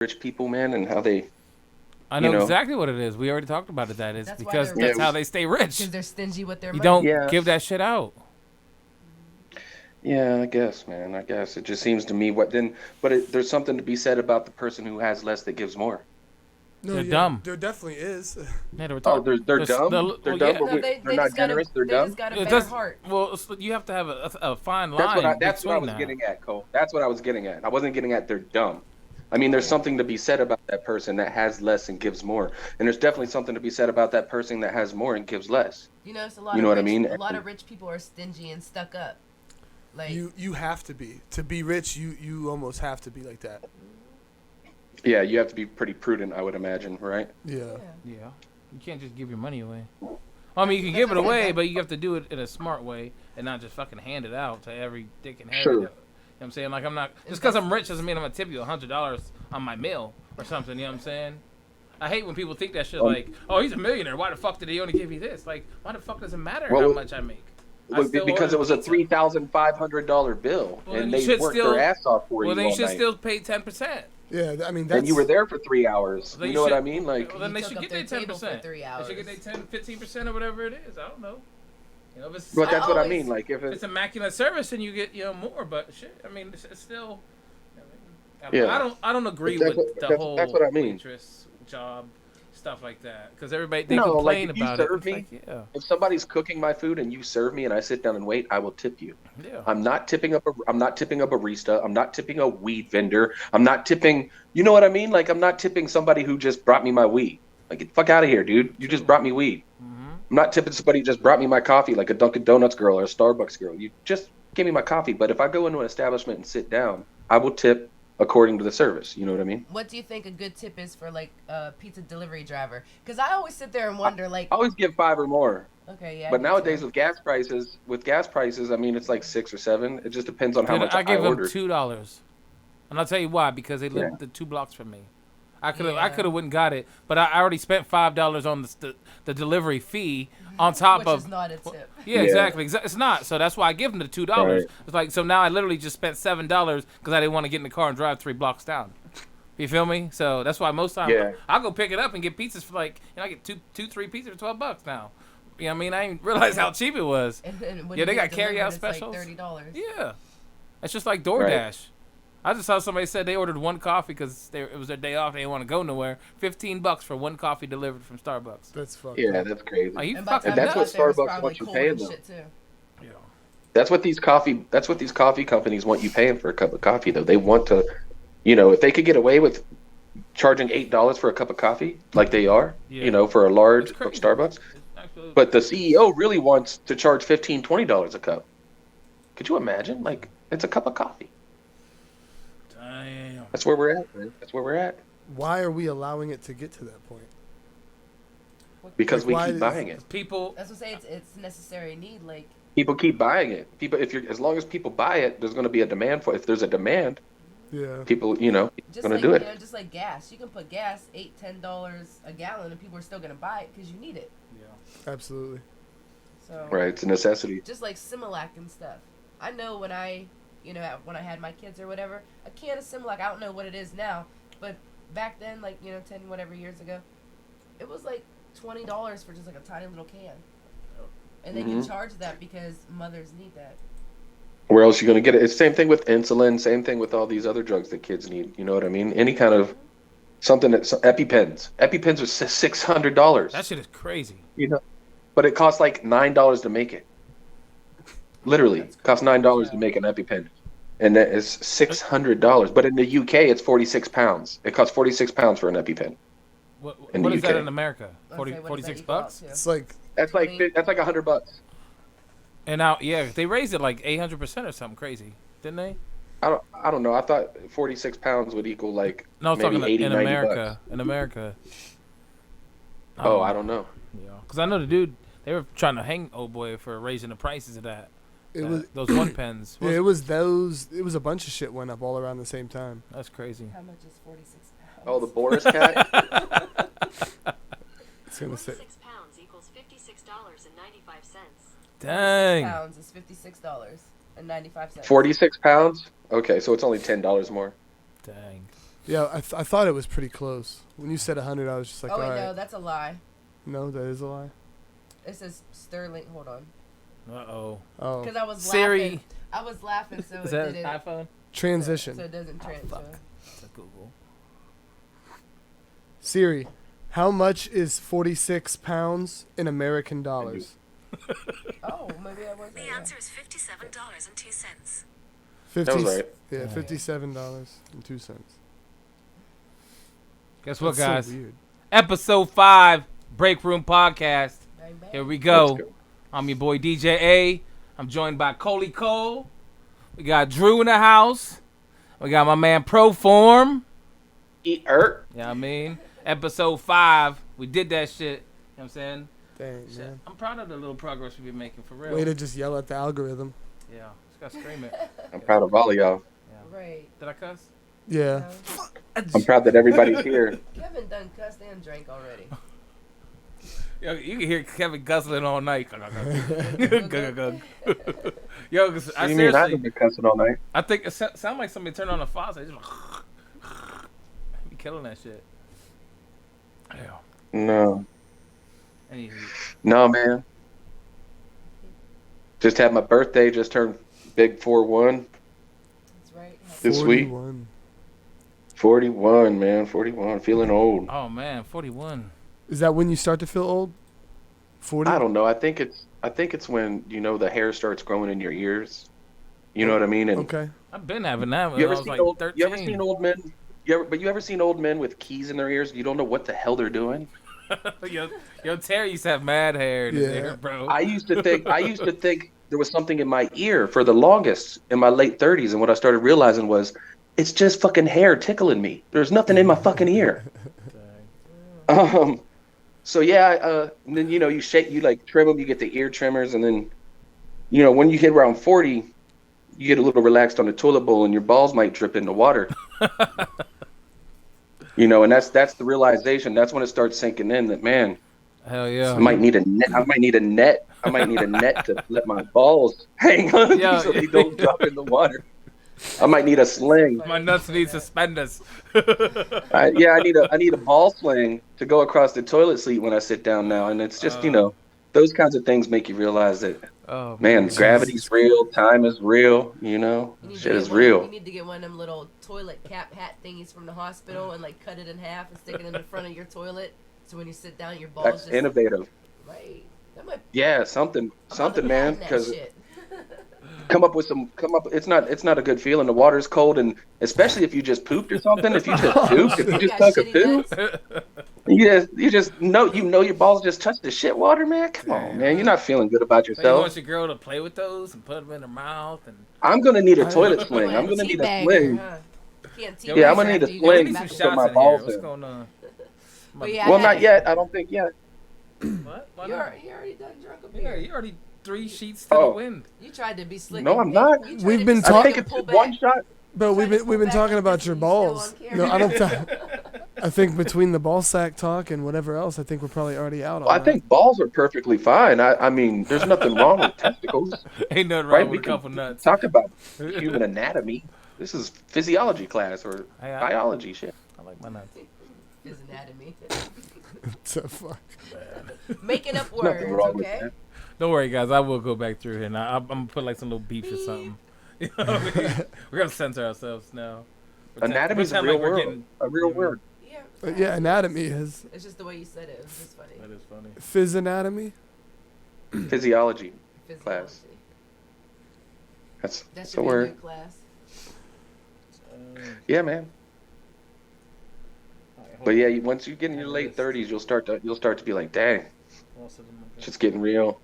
rich people, man, and how they, I you know know, exactly what it is. We already talked about it. That is That's why because they're yeah, that's rich. how they stay rich. Because they're stingy with their You money. don't yeah, give that shit out. yeah. I guess, man. I guess it just seems to me there's something to be said about the person who has less that gives more. No, They're yeah, dumb. there definitely is. Yeah, they were Oh, talking. they're dumb. They're Well, dumb, yeah. but No, they're they not just got a generous. They're they just dumb. got a It better does. heart. Well, you have to have a fine line That's what I between was that. getting at, Cole. That's what I was getting at. I wasn't getting at they're dumb. I mean, there's Yeah. something to be said about that person that has less and gives more, and there's definitely something to be said about that person that has more and gives less. You know, it's You know what I mean? a lot of rich people are stingy and stuck up. Like You have to be rich. You almost have to be like that. Yeah, you have to be pretty prudent, I would imagine, right? Yeah. yeah. Yeah, you can't just give your money away. I mean, you can give it away, but you have to do it in a smart way and not just fucking hand it out to every dick and Harry. Sure. You know what I'm saying? Like, I'm not just because I'm rich doesn't mean I'm gonna tip you $100 on my meal or something. You know what I'm saying? I hate when people think that shit like, oh, he's a millionaire. Why the fuck did he only give you this? Like, why the fuck does it matter Well, how much I make? I still because order it was a pizza. $3,500 bill, Well, then and you they should worked still. their ass off for Well, you then you all should night, still pay 10%. Yeah. I mean, that's. and you were there for 3 hours. Then You know what should- I mean? Like, well, then You they took should up get their their table for 10%. 3 They hours. should get their 10, 15% or whatever it is. I don't know. You know, if it's, but that's what I always- mean. Like, if it's immaculate service and you get more, but shit, I mean, it's still. Yeah. I don't agree That's with what- the that's- whole that's what I mean. waitress job stuff like that because everybody they no, like complain if you about it. serve It's me, like, yeah, if somebody's cooking my food and you serve me and I sit down and wait, I will tip you. yeah. I'm not tipping a barista. I'm not tipping a weed vendor. I'm not tipping. You know what I mean? Like, I'm not tipping somebody who just brought me my weed. Like, get the fuck out of here, dude. You just brought me weed. Mm-hmm. I'm not tipping somebody who just brought me my coffee, like a Dunkin' Donuts girl or a Starbucks girl. You just give me my coffee. But if I go into an establishment and sit down, I will tip according to the service. You know what I mean? What do you think a good tip is for like a pizza delivery driver? Because I always sit there and wonder, like, I always give 5 or more. okay, yeah. But me nowadays too. with gas prices, I mean, it's like 6 or 7. It just depends on how Dude, much I I gave them ordered. $2, and I'll tell you why because they Yeah. lived the 2 blocks from me. I Yeah. could have went and got it, but I already spent $5 on the delivery fee on top Which of is not a tip. yeah, Yeah. exactly. It's not. So that's why I give them the $2. Right. It's like so now I literally just spent $7 because I didn't want to get in the car and drive 3 blocks down. You feel me? So that's why most times Yeah. I'll go pick it up and get pizzas for like I get three pizzas for $12 now. You know what I mean? I didn't realize how cheap it was. And then when Yeah, you they get got carry delivered, out it's like specials. $30. Yeah, it's just like DoorDash. I just saw somebody said they ordered one coffee because it was their day off. They didn't want to go nowhere. $15 for one coffee delivered from Starbucks. That's fucked Yeah, up. that's crazy. Are you And by the fucking time that's you what got there, it was Starbucks probably wants you cold paying, and though. shit too. Yeah. That's what these coffee companies want you paying for a cup of coffee, though. They want to, if they could get away with charging $8 for a cup of coffee, like they are, Yeah. for a large It's crazy. Starbucks. It's actually, But the CEO really wants to charge $15, $20 a cup. Could you imagine? Like, it's a cup of coffee. damn. That's where we're at, man. That's where we're at. Why are we allowing it to get to that point? Because Like, we why keep does- buying it. People, That's what I'm saying. It's necessary need. Like, People keep buying it. As long as people buy it, there's going to be a demand for it. If there's a demand, Yeah. people, just going to like do it. just like gas, you can put gas $8-10 a gallon, and people are still gonna buy it because you need it. Absolutely. So Right? It's a necessity. just like Similac and stuff. I know when when I had my kids or whatever, a can of Similac. I don't know what it is now, but back then, like 10 whatever years ago, it was like $20 for just like a tiny little can, and they can Mhm. charge that because mothers need that. Where else are you going to get it? It's the same thing with insulin. Same thing with all these other drugs that kids need. You know what I mean? Any kind of something that EpiPens. EpiPens are $600. that shit is crazy. But it costs like $9 to make it. Literally, That's it costs crazy. $9 to make an EpiPen, and that is $600. But in the UK, it's 46 pounds. It costs 46 pounds for an EpiPen. What In the is that UK. in America? I'd 40, say, what does that 46 equal out bucks? to? It's like That's like $100. And now, yeah, they raised it like 800% or something crazy, didn't they? I don't know. I thought 46 pounds would equal like No, I was maybe talking 80, in 90 America. bucks. In America. Oh, I don't know. Yeah, because I know the dude. They were trying to hang old boy for raising the prices of that. it was. Those one pens. Yeah, it was those. It was a bunch of shit went up all around the same time. That's crazy. How much is 46 pounds? Oh, the Boris cat. It's gonna say. 46 pounds equals $56.95. Dang. pounds is $56.95. 46 pounds. Okay, so it's only $10 more. Dang. Yeah, I thought it was pretty close. When you said 100, I was just like, Oh, wait, all right. no, that's a lie. No, that is a lie. It says sterling. Hold on. Uh-oh. Oh, Because I was Siri. laughing. I was laughing, so Is it that didn't. iPhone? transition. So it doesn't transfer. fuck. It's a Google. Siri, how much is 46 pounds in American dollars? Oh, maybe I wasn't. The answer is $57.02. 50, That was right. Yeah, Yeah. $57.02. Guess what, That's guys? So weird. Episode 5, Breakroom Podcast. Bang, bang. Here we Let's go. go. I'm your boy DJ A. I'm joined by Coley Cole. We got Drew in the house. We got my man Proform. Eat ert. You know what I mean? Episode 5. We did that shit. You know what I'm saying? Dang, Shit. man. I'm proud of the little progress we've been making, for real. Way to just yell at the algorithm. Yeah. Just gotta scream it. I'm proud of all of y'all. Yeah. Right. Did I cuss? Yeah. I'm proud that everybody's here. Kevin done cussed and drank already. Yo, you can hear Kevin guzzling all night. Yo, 'cause I What do you mean? I seriously, haven't been cussing all night. I think it sound like somebody turned on the faucet. Just like, be killing that shit. Yeah. No. Anywho. No, man. Just had my birthday. Just turned big 4-1 That's right. this week. 41. 41, man. 41. Feeling old. Oh man, 41. Is that when you start to feel old? 40? I don't know. I think it's when, the hair starts growing in your ears. You know what I mean? And Okay. I've been having that when you I ever was seen like old 13. you ever seen old men? You ever seen old men with keys in their ears? You don't know what the hell they're doing. Yo, Terry used to have mad hair in his Yeah. ear, bro. I used to think there was something in my ear for the longest in my late 30s, and what I started realizing was it's just fucking hair tickling me. There's nothing in my fucking ear. So yeah, and then you shake, you like trim them, you get the ear trimmers, and then when you hit around 40, you get a little relaxed on the toilet bowl, and your balls might drip in the water. And that's the realization. That's when it starts sinking in that, man, Hell yeah. I might need a net. I might need a net to let my balls hang on Yeah. so they don't drop in the water. I might need a sling. My nuts need suspenders. I need a ball sling to go across the toilet seat when I sit down now, and it's just those kinds of things make you realize that, Oh man, gravity's real, time is real, You need to shit get is one- real. You need to get one of them little toilet cap hat thingies from the hospital and like cut it in half and stick it in the front of your toilet. So when you sit down, your balls That's just innovative. right. That might Yeah, something, man, because shit. it's not a good feeling. The water's cold, and especially if you just pooped or something. If you just pooped, if you just got took a shitty poop, nuts. you just know your balls just touched the shit water, man. Come on, man, you're not feeling good about So you yourself. want your girl to play with those and put them in her mouth and I'm gonna need a toilet sling. I'm gonna need a Teabagger, sling. huh? You can't Yeah, teabag I'm gonna need a after you sling. go need back some to Put shots my in here. balls What's in. going on? But yeah, Well, not yet. I don't think yet. What? Why You not? already done drunk up Yeah, here. you already 3 sheets to the Oh. wind. You tried to be slick. No, and- I'm not. you tried We've to been be slick I talking- and think pull it's one back. shot. But we've Trying to been pull back talking like about this your and you still balls. on camera. No, I don't. I think between the ball sack talk and whatever else, I think we're probably already out on I that. think balls are perfectly fine. I mean, there's nothing wrong with testicles, Ain't nothing wrong right? with We a can couple nuts. talk about human anatomy. This is physiology class or Hey, biology shit. I like my nuts. His anatomy. So fuck. Making up Nothing words, wrong with okay? that. Don't worry, guys. I will go back through here, and I'm gonna put like some little beeps or something. You know what I mean? We're gonna censor ourselves now. Anatomy's a Pretend real like we're world. getting- A real word. Yeah. Yeah, anatomy is It's just the way you said it. It was just funny. That is funny. phys anatomy. Physiology. Physiology. Class. That's That a should be a word. good class. Yeah, man. But yeah, once you get in your late 30s, you'll start to be like, dang, shit's getting real.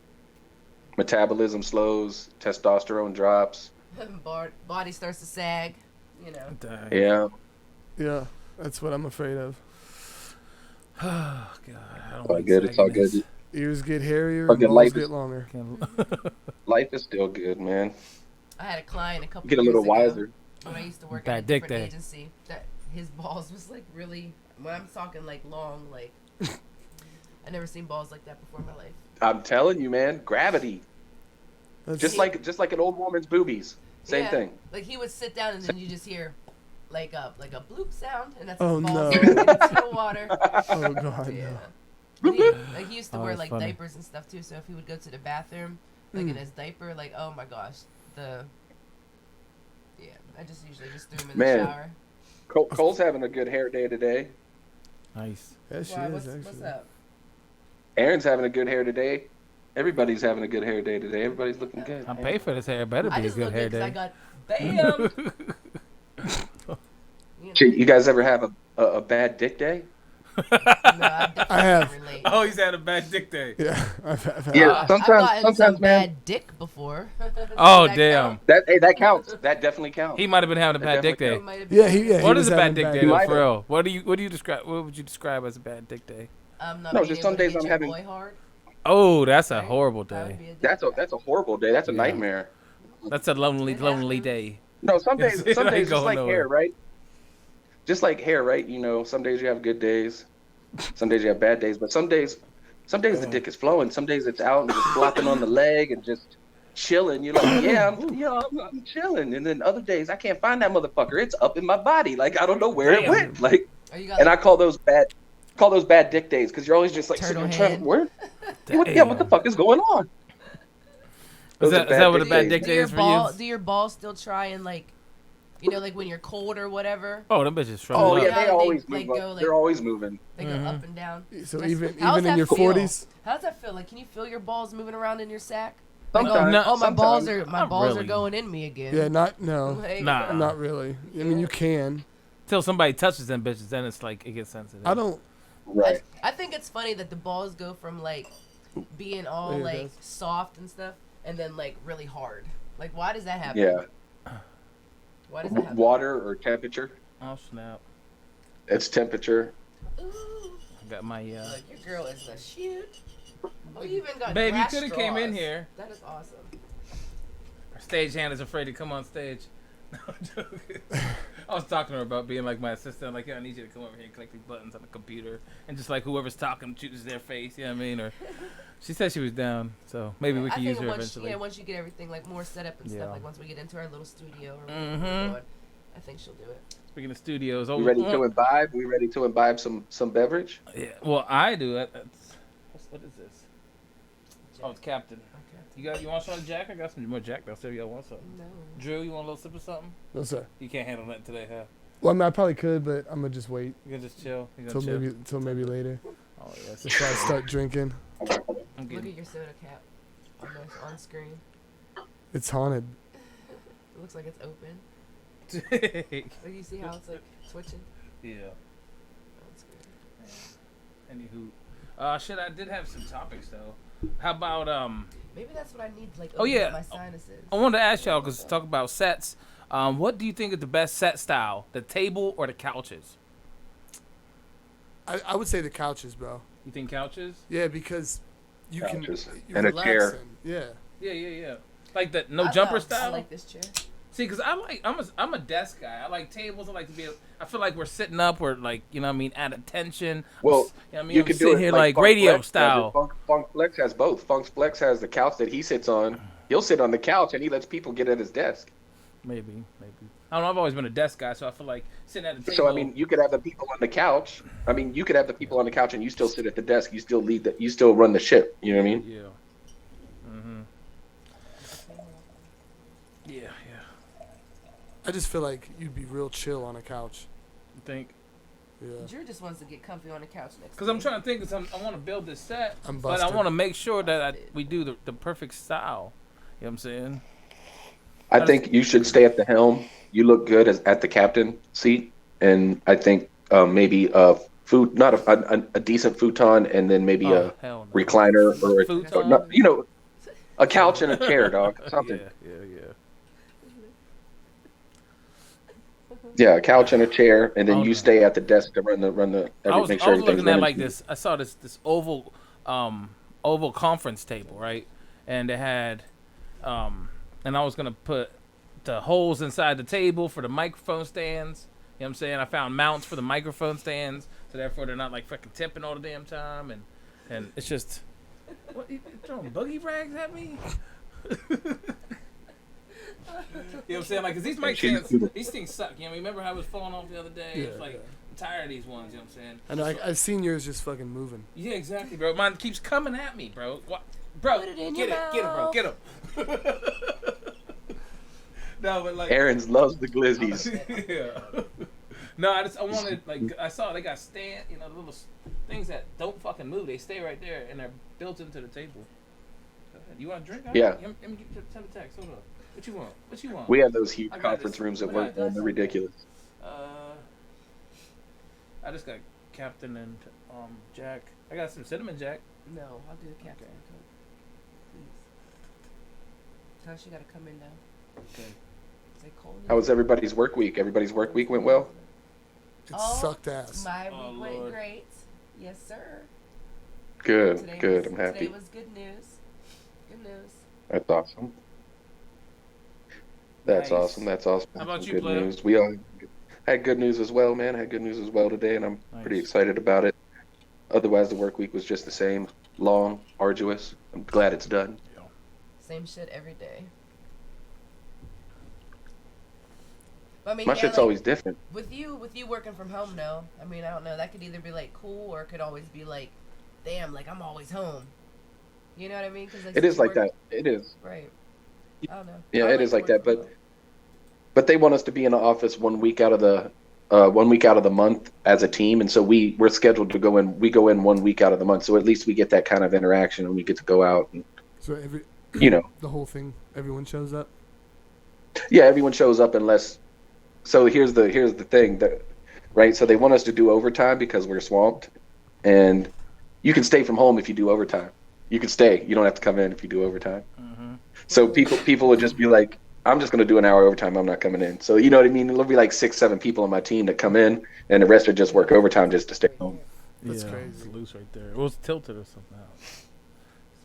Metabolism slows, testosterone drops. Body starts to sag. You know. Dang. Yeah. Yeah, that's what I'm afraid of. Oh God. I don't It's all like good. It's all sagginess. good. Ears get hairier Oh, and good. balls Life get is- longer. Life is still good, man. I had a client a couple You get a little years ago wiser. when I used to work Bad at a dick different day. agency. That his balls was like really. When I'm talking like long, like I never seen balls like that before in my life. I'm telling you, man, gravity. That's Just like an old woman's boobies. Same Yeah. thing. Like he would sit down and then you just hear like a bloop sound, and that's Oh, his balls no. going into the water. Oh God, Yeah. no. And he used to Oh, wear that's like funny. diapers and stuff too. So if he would go to the bathroom, like in his diaper, like oh my gosh, I just usually just threw him in Man. the shower. Cole's having a good hair day today. Nice. Yeah, she Why? is What's actually. up? Aaron's having a good hair today. Everybody's having a good hair day today. Everybody's looking good. I pay for this hair. It better I be a just good look hair good 'cause I day. got bam. You guys ever have a bad dick day? No, I definitely I have. can relate. Oh, he's had a bad dick day. Yeah, I've had. Yeah, I've gotten some man. bad dick before. Oh, That damn. count? That counts. That definitely counts. He might have been having a bad dick definitely day. It might have been- Yeah, he What was is a bad having dick day He though, might for have. real? What do you describe? What would you describe as a bad dick day? Not No, being just able some to days get I'm your having- boy hard. Oh, that's a Right? horrible That would day. be a dick That's a horrible day. That's a Yeah. nightmare. That's a lonely It lonely happens. day. No, some days, It some ain't days just going like nowhere. hair, right? Just like hair, right? You know, some days you have good days, some days you have bad days, but some days the dick is flowing. Some days it's out and just flopping on the leg and just chilling. You're like, yeah, I'm chilling. And then other days I can't find that motherfucker. It's up in my body, like I don't know where it Damn. went. Like, Oh, you got and I like, call those bad dick days because you're always just like Turtle sitting there trying. head. Where? What the Damn. fuck is going on? Is Those that are what a bad days. dick do day your is for ball you? do your balls still try and like, you know, like when you're cold or whatever, Oh, them bitches Oh shriveled yeah, up. Yeah, they they, always like, move go, up. like- They're always moving. they go up and down. So That's- even how does in that your feel? 40s. How does that feel? Like, can you feel your balls moving around in your sack? Like, Sometimes. No, oh, my balls sometimes. are Not are really. going in me again. Yeah, no, Like, Nah. not really. I mean, you can. Till somebody touches them bitches, then it's like it gets sensitive. I don't. Right. I think it's funny that the balls go from like being all Yeah, it like does. soft and stuff, and then like really hard. Like, why does that happen? Yeah. Why does that happen? Water or temperature? Oh snap! It's temperature. Ooh, I got my look, your girl is the shit. Oh, you even got Babe, you glass coulda came in straws. here. That is awesome. Our stagehand is afraid to come on stage. No, I'm joking. I was talking to her about being like my assistant. Like, yeah, I need you to come over here and click these buttons on the computer, and just like whoever's talking chooses their face. You know what I mean? Or she said she was down, so maybe we I can think use her once, eventually. yeah, once you get everything like more set up and Yeah. stuff, like once we get into our little studio or whatever Mhm. we're doing, I think she'll do it. Speaking of studios, We ready to imbibe? We ready to imbibe some beverage? Yeah, well, I do. What is this? Oh, it's Captain. Okay. You want some Jack? I got some more Jack downstairs. Y'all want some? No. Drew, you want a little sip of something? No, sir. You can't handle that today, huh? Well, I mean, I probably could, but I'm gonna just wait You can just chill. You till gonna chill? maybe later Oh yes. before I start drinking. I'm Look getting. at your soda cap on screen. It's haunted. It looks like it's open. Like, you see how it's like twitching Yeah. on screen. Anywho, shit. I did have some topics though. How about Maybe that's what I need to like Oh, open yeah. up my sinuses. I wanted to ask y'all because talk about sets. What do you think is the best set style? The table or the couches? I would say the couches, bro. You think couches? Yeah, because you Couches. can. You're And a chair. relaxing. Yeah. Yeah. Like the no I jumper love- style. I like this chair. See, because I'm a desk guy. I like tables. I like to be. I feel like we're sitting up. We're like, you know what I mean, at attention. Well, You know what I mean? you I'm could do sitting it here like Funk radio Flex does it. style. Funk Flex has both. Funk Flex has the couch that he sits on. He'll sit on the couch and he lets people get at his desk. Maybe. I don't know. I've always been a desk guy, so I feel like sitting at the table. So I mean, you could have the people on the couch. I mean, you could have the people on the couch and you still sit at the desk. You still lead you still run the ship. You know what I mean? Yeah. Yeah. I just feel like you'd be real chill on a couch. You think? Yeah. Drew just wants to get comfy on the couch next. Because I'm trying to think. Because I want to build this set, I'm but I busted. want to make sure that we do the perfect style. You know what I'm saying? I think you should stay at the helm. You look good at the captain seat, and I think maybe not a decent futon, and then maybe a hell no. recliner or Futon? a couch and a chair, dog. Something. Yeah. Yeah, a couch and a chair, and then Oh, you no. stay at the desk to run the. I was make sure everything's looking at running like smooth. this. I saw this oval conference table, right? And it had and I was gonna put the holes inside the table for the microphone stands. You know what I'm saying? I found mounts for the microphone stands, so therefore they're not like fucking tipping all the damn time, and it's just what you throwing boogie rags at me? what I'm saying? Like, cause these mic She's stands, cool. these things suck. You know, remember how it was falling off the other day? It's Yeah, like, yeah. I'm tired of these ones. You know what I'm saying? I know. I've seen yours just fucking moving. Yeah, exactly, bro. Mine keeps coming at me, bro. What? Bro, Put it in get your it, bro, mouth. get him. No, but like, Aaron's loves the glizzies. yeah. No, I wanted, like, I saw they got the little things that don't fucking move. They stay right there and they're built into the table. Go ahead. You want a drink? Yeah. Let me tell the text. Hold on. What you want? What you want? We have those huge I got conference this. rooms at What work, I- man. They're ridiculous. I just got Captain and Jack. I got some cinnamon Jack. No, I'll do the Captain Coke. Please. Gosh, you gotta come in now. Okay. Is it cold? How was everybody's work week? Everybody's work week went well? It Oh, sucked ass. My Oh, week went Lord. great. Yes, sir. Good, Today good. was, I'm happy. Today was good news. Good news. That's awesome. That's Nice. awesome. That's awesome. How about Some you, good player? news. We all had good news as well, man. Had good news as well today, and I'm pretty Nice. excited about it. Otherwise, the work week was just the same, long, arduous. I'm glad it's done. Same shit every day. But I mean, My yeah, shit's like, always different. with you working from home though. I mean, I don't know. That could either be like cool or it could always be like, damn, like I'm always home. You know what I mean? Cause, like, It since is you like that. It is. Right. I don't know. Yeah, I it is to like work that. from But home. but they want us to be in the office 1 week out of the month as a team, and so we're scheduled to go in. We go in 1 week out of the month, so at least we get that kind of interaction, and we get to go out and So the whole thing, everyone shows up. yeah, everyone shows up unless. So here's the thing that, right? So they want us to do overtime because we're swamped, and you can stay from home if you do overtime. You can stay. You don't have to come in if you do overtime. Mm-hmm. So people would just be like, I'm just gonna do an hour overtime. I'm not coming in. So you know what I mean? There'll be like 6, 7 people on my team that come in, and the rest are just work overtime just to stay home. That's yeah, crazy. It's loose right there. It was tilted or something. It's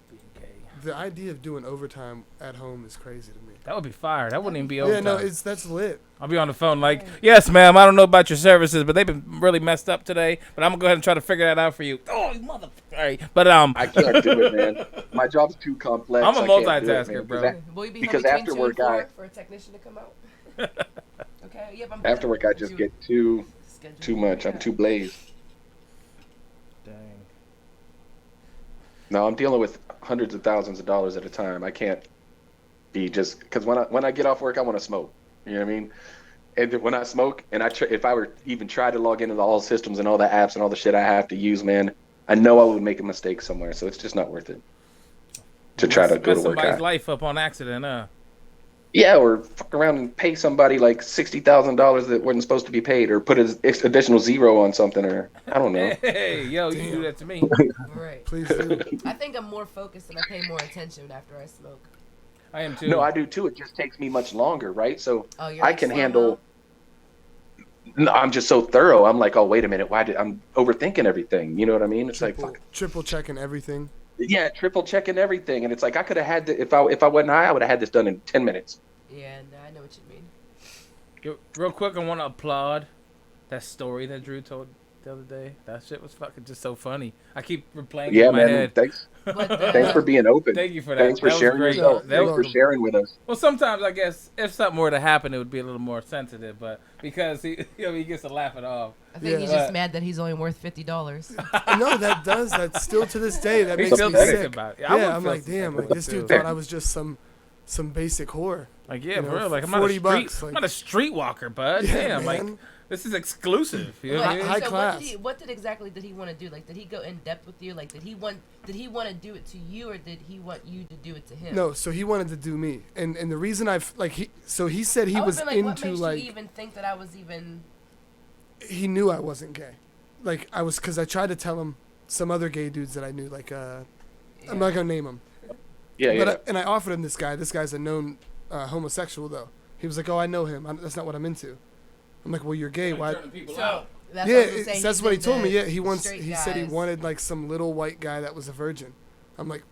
being gay. The idea of doing overtime at home is crazy to me. That would be fire. That wouldn't even be Yeah, overtime. no, that's lit. I'll be on the phone like, yes, ma'am, I don't know about your services, but they've been really messed up today. But I'm gonna go ahead and try to figure that out for you. Oh, you motherfucker! Right. But I can't do it, man. My job's too complex. I'm a I can't do it, multitasker, man, bro. because Will you be because home after between 2 and work, 4 for a technician to come out? Okay. Yep. I'm after work I just get too much. I'm too blazed. dang. No, I'm dealing with hundreds of thousands of dollars at a time. I can't be just because when I get off work, I want to smoke. You know what I mean? And when I smoke, and if I were even try to log into all systems and all the apps and all the shit I have to use, man, I know I would make a mistake somewhere. So it's just not worth it to try to go Mess to work. somebody's life up on accident, huh? Yeah, or fuck around and pay somebody like $60,000 that wasn't supposed to be paid, or put an additional zero on something, or I don't know. Hey, yo, you can do that to me. Right. Please do. I think I'm more focused and I pay more attention after I smoke. I am too. No, I do too. It just takes me much longer, right? So Oh, you're I like can slow-mo? handle. No, I'm just so thorough. I'm like, oh, wait a minute. I'm overthinking everything. You know what I mean? It's like, fuck. Triple checking everything. Yeah, triple checking everything, and it's like I could have had if I wasn't high, I would have had this done in 10 minutes. Yeah, no, I know what you mean. Yo, real quick, I want to applaud that story that Drew told the other day. That shit was fucking just so funny. I keep replaying it Yeah, in my man. head. Thanks But Thanks for being open. Thank you for that. Thanks for That was sharing great. yourself. That Thanks was- for sharing with us. Well, sometimes I guess if something were to happen, it would be a little more sensitive. But because he gets to laugh it off. I think he's Yeah. just mad that he's only worth $50. No, that's still to this day that He makes still me thinks sick. about it. I would Yeah, I'm feel like, some damn, type like of this way, dude too. thought I was just some basic whore. Like, yeah, you for know, real. Like, I'm not a 40 street. bucks, like- I'm not a streetwalker, bud. Yeah, Damn, like man. this is exclusive. You know what I mean? High so class. What exactly did he want to do? Like, did he go in depth with you? Like, did he want to do it to you, or did he want you to do it to him? No, so he wanted to do me, and the reason he said he I was would've been what into makes like you even think that I was even? he knew I wasn't gay, like I was, because I tried to tell him some other gay dudes that I knew, like I'm not gonna name them, Yeah, yeah. but I offered him this guy. This guy's a known homosexual though. He was like, oh, I know him. That's not what I'm into. I'm like, well, you're gay. Why? Turning people So out. that's Yeah, what I was gonna say, that's he's what he into told me. Yeah, he straight said he guys. wanted like some little white guy that was a virgin. I'm like,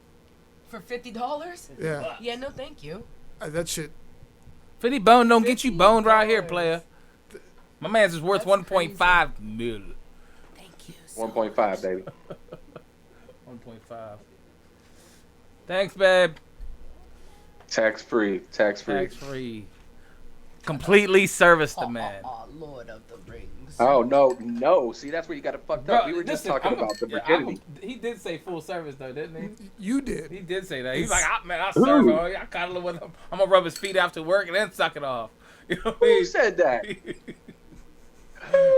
for $50. yeah, Yeah, no, thank you. that shit. 50 bone don't get you boned right here, $50. player. My man's is worth That's 1.5 mil. Thank you. So 1.5, baby. 1.5. Thanks, babe. Tax free. Tax free. Completely service the man. Oh, Lord of the Rings. Oh no. See, that's where you got it fucked up. We were just talking about the virginity. He did say full service though, didn't he? You did. He did say that. He's like, man, I serve him. I cuddle with him. I'm gonna rub his feet after work and then suck it off. You know what I Who mean? said that?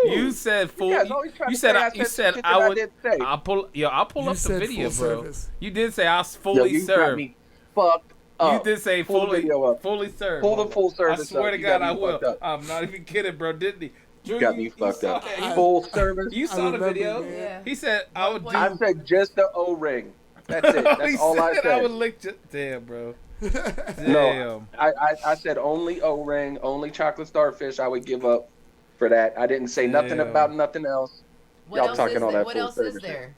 You said full. You said I would. I'll pull You up the said video, full bro. service. You did say I was Yo, fully you got served. me fucked up. You did say Pull the video up. fully served. Pull the full service I swear up. to You God, got I me will. fucked up. I'm not even kidding, bro. Didn't he? Drew, You got me fucked saw up. that. Full service. You saw the remember, video. man. Yeah. He said I would do. I said just the O-ring. That's it. That's He all I said said. I would lick. Damn, bro. Damn. No, I said only O-ring, only chocolate starfish I would give up for that. I didn't say nothing Damn. about nothing else. What Y'all else talking is all there? that What full else is service there?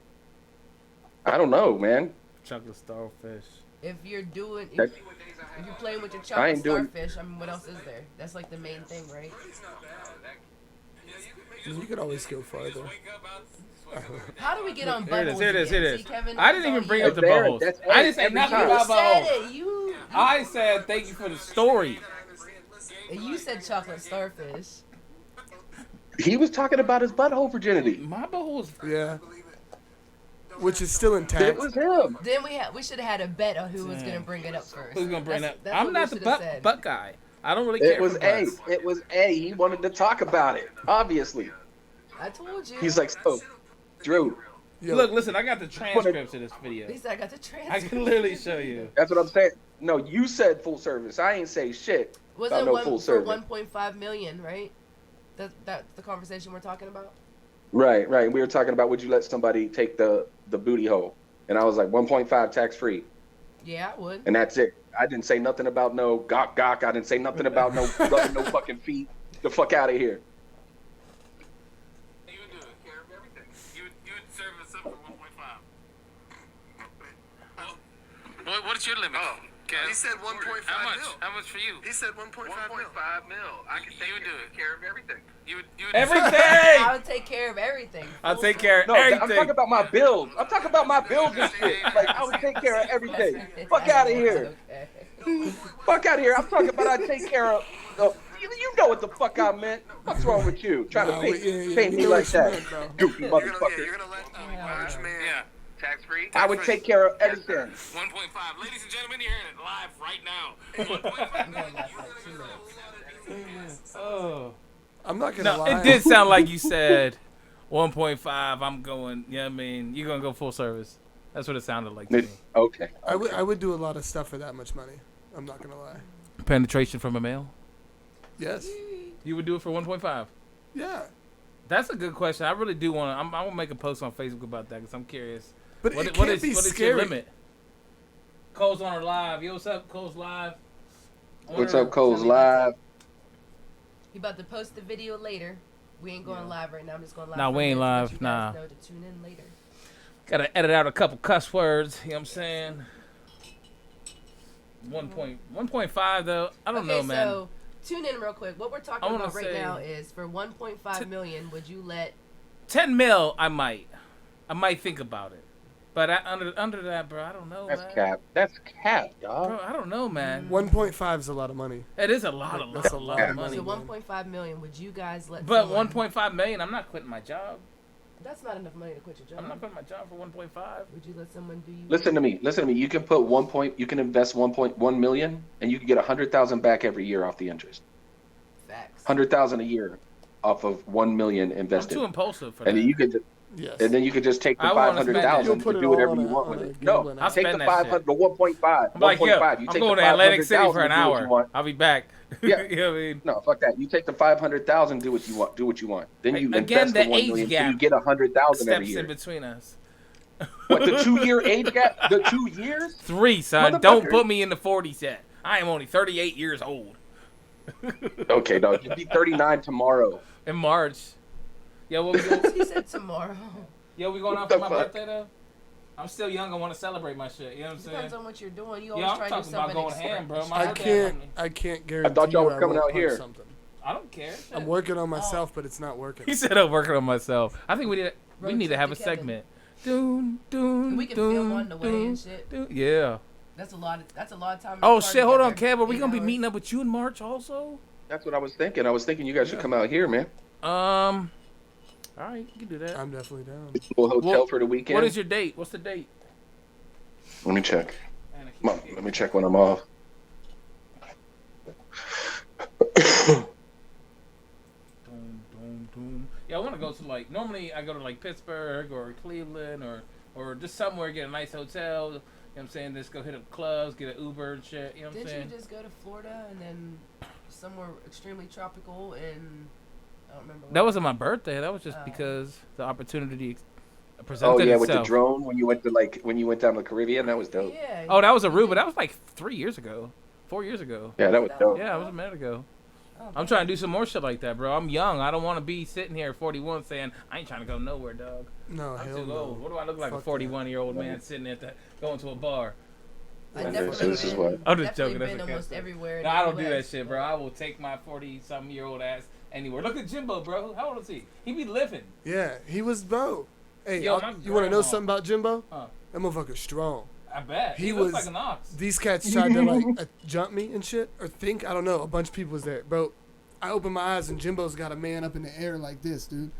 I don't know, man. Chocolate starfish. If you're doing, if, That- if you're playing with your I chocolate ain't doing- starfish, I mean, what else is there? That's like the main thing, right? You could always go farther. How do we get on Here it is. buttholes Here it is. again? Here it See, is. Kevin, I didn't it's even all bring you. up the That's there. buttholes. That's I didn't say every nothing time. You about said buttholes. it. You I said thank you for the story. and you said chocolate starfish. He was talking about his butthole virginity. My butthole's. Yeah. Which is still It intact. was him. Then we should have had a bet on who was Damn. gonna bring it up first. Who's gonna bring That's- that? that's I'm what not we the should've said. butt guy. I don't really care. It was for A. butts. It was A. He wanted to talk about it. Obviously. I told you. He's like, so, Drew. Yo, Look, listen. I got the transcripts of this video. He said I got the I transcript. can literally show you. That's what I'm saying. No, you said full service. I ain't say shit. Was about it no one full for service. 1.5 million? Right. That's the conversation we're talking about. Right. We were talking about would you let somebody take the booty hole, and I was like 1.5 tax free, Yeah, I would. and that's it. I didn't say nothing about no gawk. I didn't say nothing about no rubbing no fucking feet. The fuck out of here. You would do it. Care of everything. You would serve us up for 1.5. What's your limit? Oh, He said 1.5 how much? mil. How much for you? He said 1.5 mil. 1.5 mil. I can take care of everything. You would Everything. I would take care of everything. I'll Full take stop. care of No, I'm everything. talking about my bills. I'm talking about my bills and shit. Like I would take care of everything. Fuck out of here. Okay. Fuck out of here. I'm talking about I take care of. You know what the fuck I meant. What's wrong with you? Trying to paint you me know like what you that, meant, bro. goofy You're motherfucker. gonna let Watch Man. Yeah. Tax free? I would take care of everything. 1.5. Ladies and gentlemen, you're hearing it live right now. 1.5 I'm gonna last like 2 minutes. Oh. I'm not gonna No, lie. it did sound like you said 1.5. I'm going. Yeah, I mean, you're gonna go full service. That's what it sounded like to me. Okay. I would do a lot of stuff for that much money. I'm not gonna lie. Penetration from a male. Yes. You would do it for 1.5. Yeah. That's a good question. I really do want to. I'm gonna make a post on Facebook about that because I'm curious. But What, it what can't is be what is scary. your limit? Cole's on our live. Yo, what's up, Cole's live? What's up, Cole's live? You about to post the video later. We ain't going live right now. I'm just going live. Nah, for we a ain't minute to let live, you guys nah. know to tune in later. Gotta edit out a couple cuss words. You know what I'm saying? 1.5 though. I don't know, man. So tune in real quick. What we're I talking wanna about right say- now is for 1.5 million. Would you let? 10 mil, I might think about it. But under that, bro, I don't know, That's man. cap. That's cap, dog. Bro, I don't know, man. 1.5 is a lot of money. It is a lot That's of a lot money. of money. So man. 1.5 million. Would you guys let? But someone- 1.5 million, I'm not quitting my job. That's not enough money to quit your job. I'm not quitting my job for 1.5. Would you let someone do you? Listen to me. You can put you can invest 1.1 million, and you can get 100,000 back every year off the interest. Facts. 100,000 a year off of 1 million I'm invested, too impulsive for and that. then you could just, Yes. and then you could just take the I wanna spend it. 500,000 You'll to put it do all whatever on you a- want on with a it. good No, one. I'll take spend the that 500, shit. the 1.5, I'm like, yo, 1.5. You I'm take going the to Atlantic City 500,000 for an and do what you hour. want. I'll be back. Yeah. You know what I mean? No, fuck that. You take the 500,000, do what you want. Do what you want. Then you Again, invest the the 1 age million, gap so you get 100,000 every Steps in year. between us. What, the 2-year age gap? The 2 years? 3, son. Don't Motherfucker. put me in the 40s yet. I am only 38 years old. Okay, dog. You'll be 39 tomorrow. In March. Yo, what we going? He said tomorrow. Yo, we going out the for my fuck? birthday though? I'm still young. I want to celebrate my shit. You know what I'm saying? Depends on what you're doing. You always Yeah, I'm try to do talking about something going extra. ham, bro. My I birthday can't. on me. I can't guarantee. thought y'all you was I coming won't out punch here. Something. I don't care. Shit. I'm working on myself, but it's not working. He said I'm working on myself. I think we need Road to trip have a to Kevin. segment. Doon, doon, We can doon, film on the way doon, and shit. doon. Yeah. That's a lot of time. in Oh the car shit! Hold on, together. Kev. Are we 8 gonna be hours. meeting up with you in March also? That's what I was thinking. I was thinking you guys should come out here, man. All right, you can do that. I'm definitely down. Little hotel Well, for the weekend. What is your date? What's the date? Let me check. Let me check when I'm off. Yeah, I want to go to like. Normally, I go to like Pittsburgh or Cleveland or just somewhere, get a nice hotel. You know what I'm saying? Just go hit up clubs, get an Uber and shit. You know what I'm Didn't saying? you just go to Florida and then somewhere extremely tropical and I don't remember. That wasn't my birthday. That was just because the opportunity presented Oh yeah, itself. with the drone when you went down to the Caribbean, that was dope. Yeah. Oh, that was Aruba. That was like 3 years ago, 4 years ago. Yeah, that was dope. Yeah, it was a minute ago. Oh, I'm trying to do some more shit like that, bro. I'm young. I don't want to be sitting here at 41 saying I ain't trying to go nowhere, dog. No, I'm hell too no. old. What do I look like? Fuck A 41-year-old man sitting at going to a bar. I Yeah, definitely this is been, what- I'm just definitely joking, that's been okay. almost everywhere. in No, the I don't do that US, shit, bro. I will take my 40-something-year-old ass anywhere. Look at Jimbo, bro. How old is he? He be living. Yeah, he was bro. Hey, Yo, my you want to know grandma- something about Jimbo? Huh. That motherfucker's strong. I bet. He He looks was- like an ox. These cats tried to like jump me and shit, or think, I don't know. A bunch of people was there, bro. I opened my eyes and Jimbo's got a man up in the air like this, dude.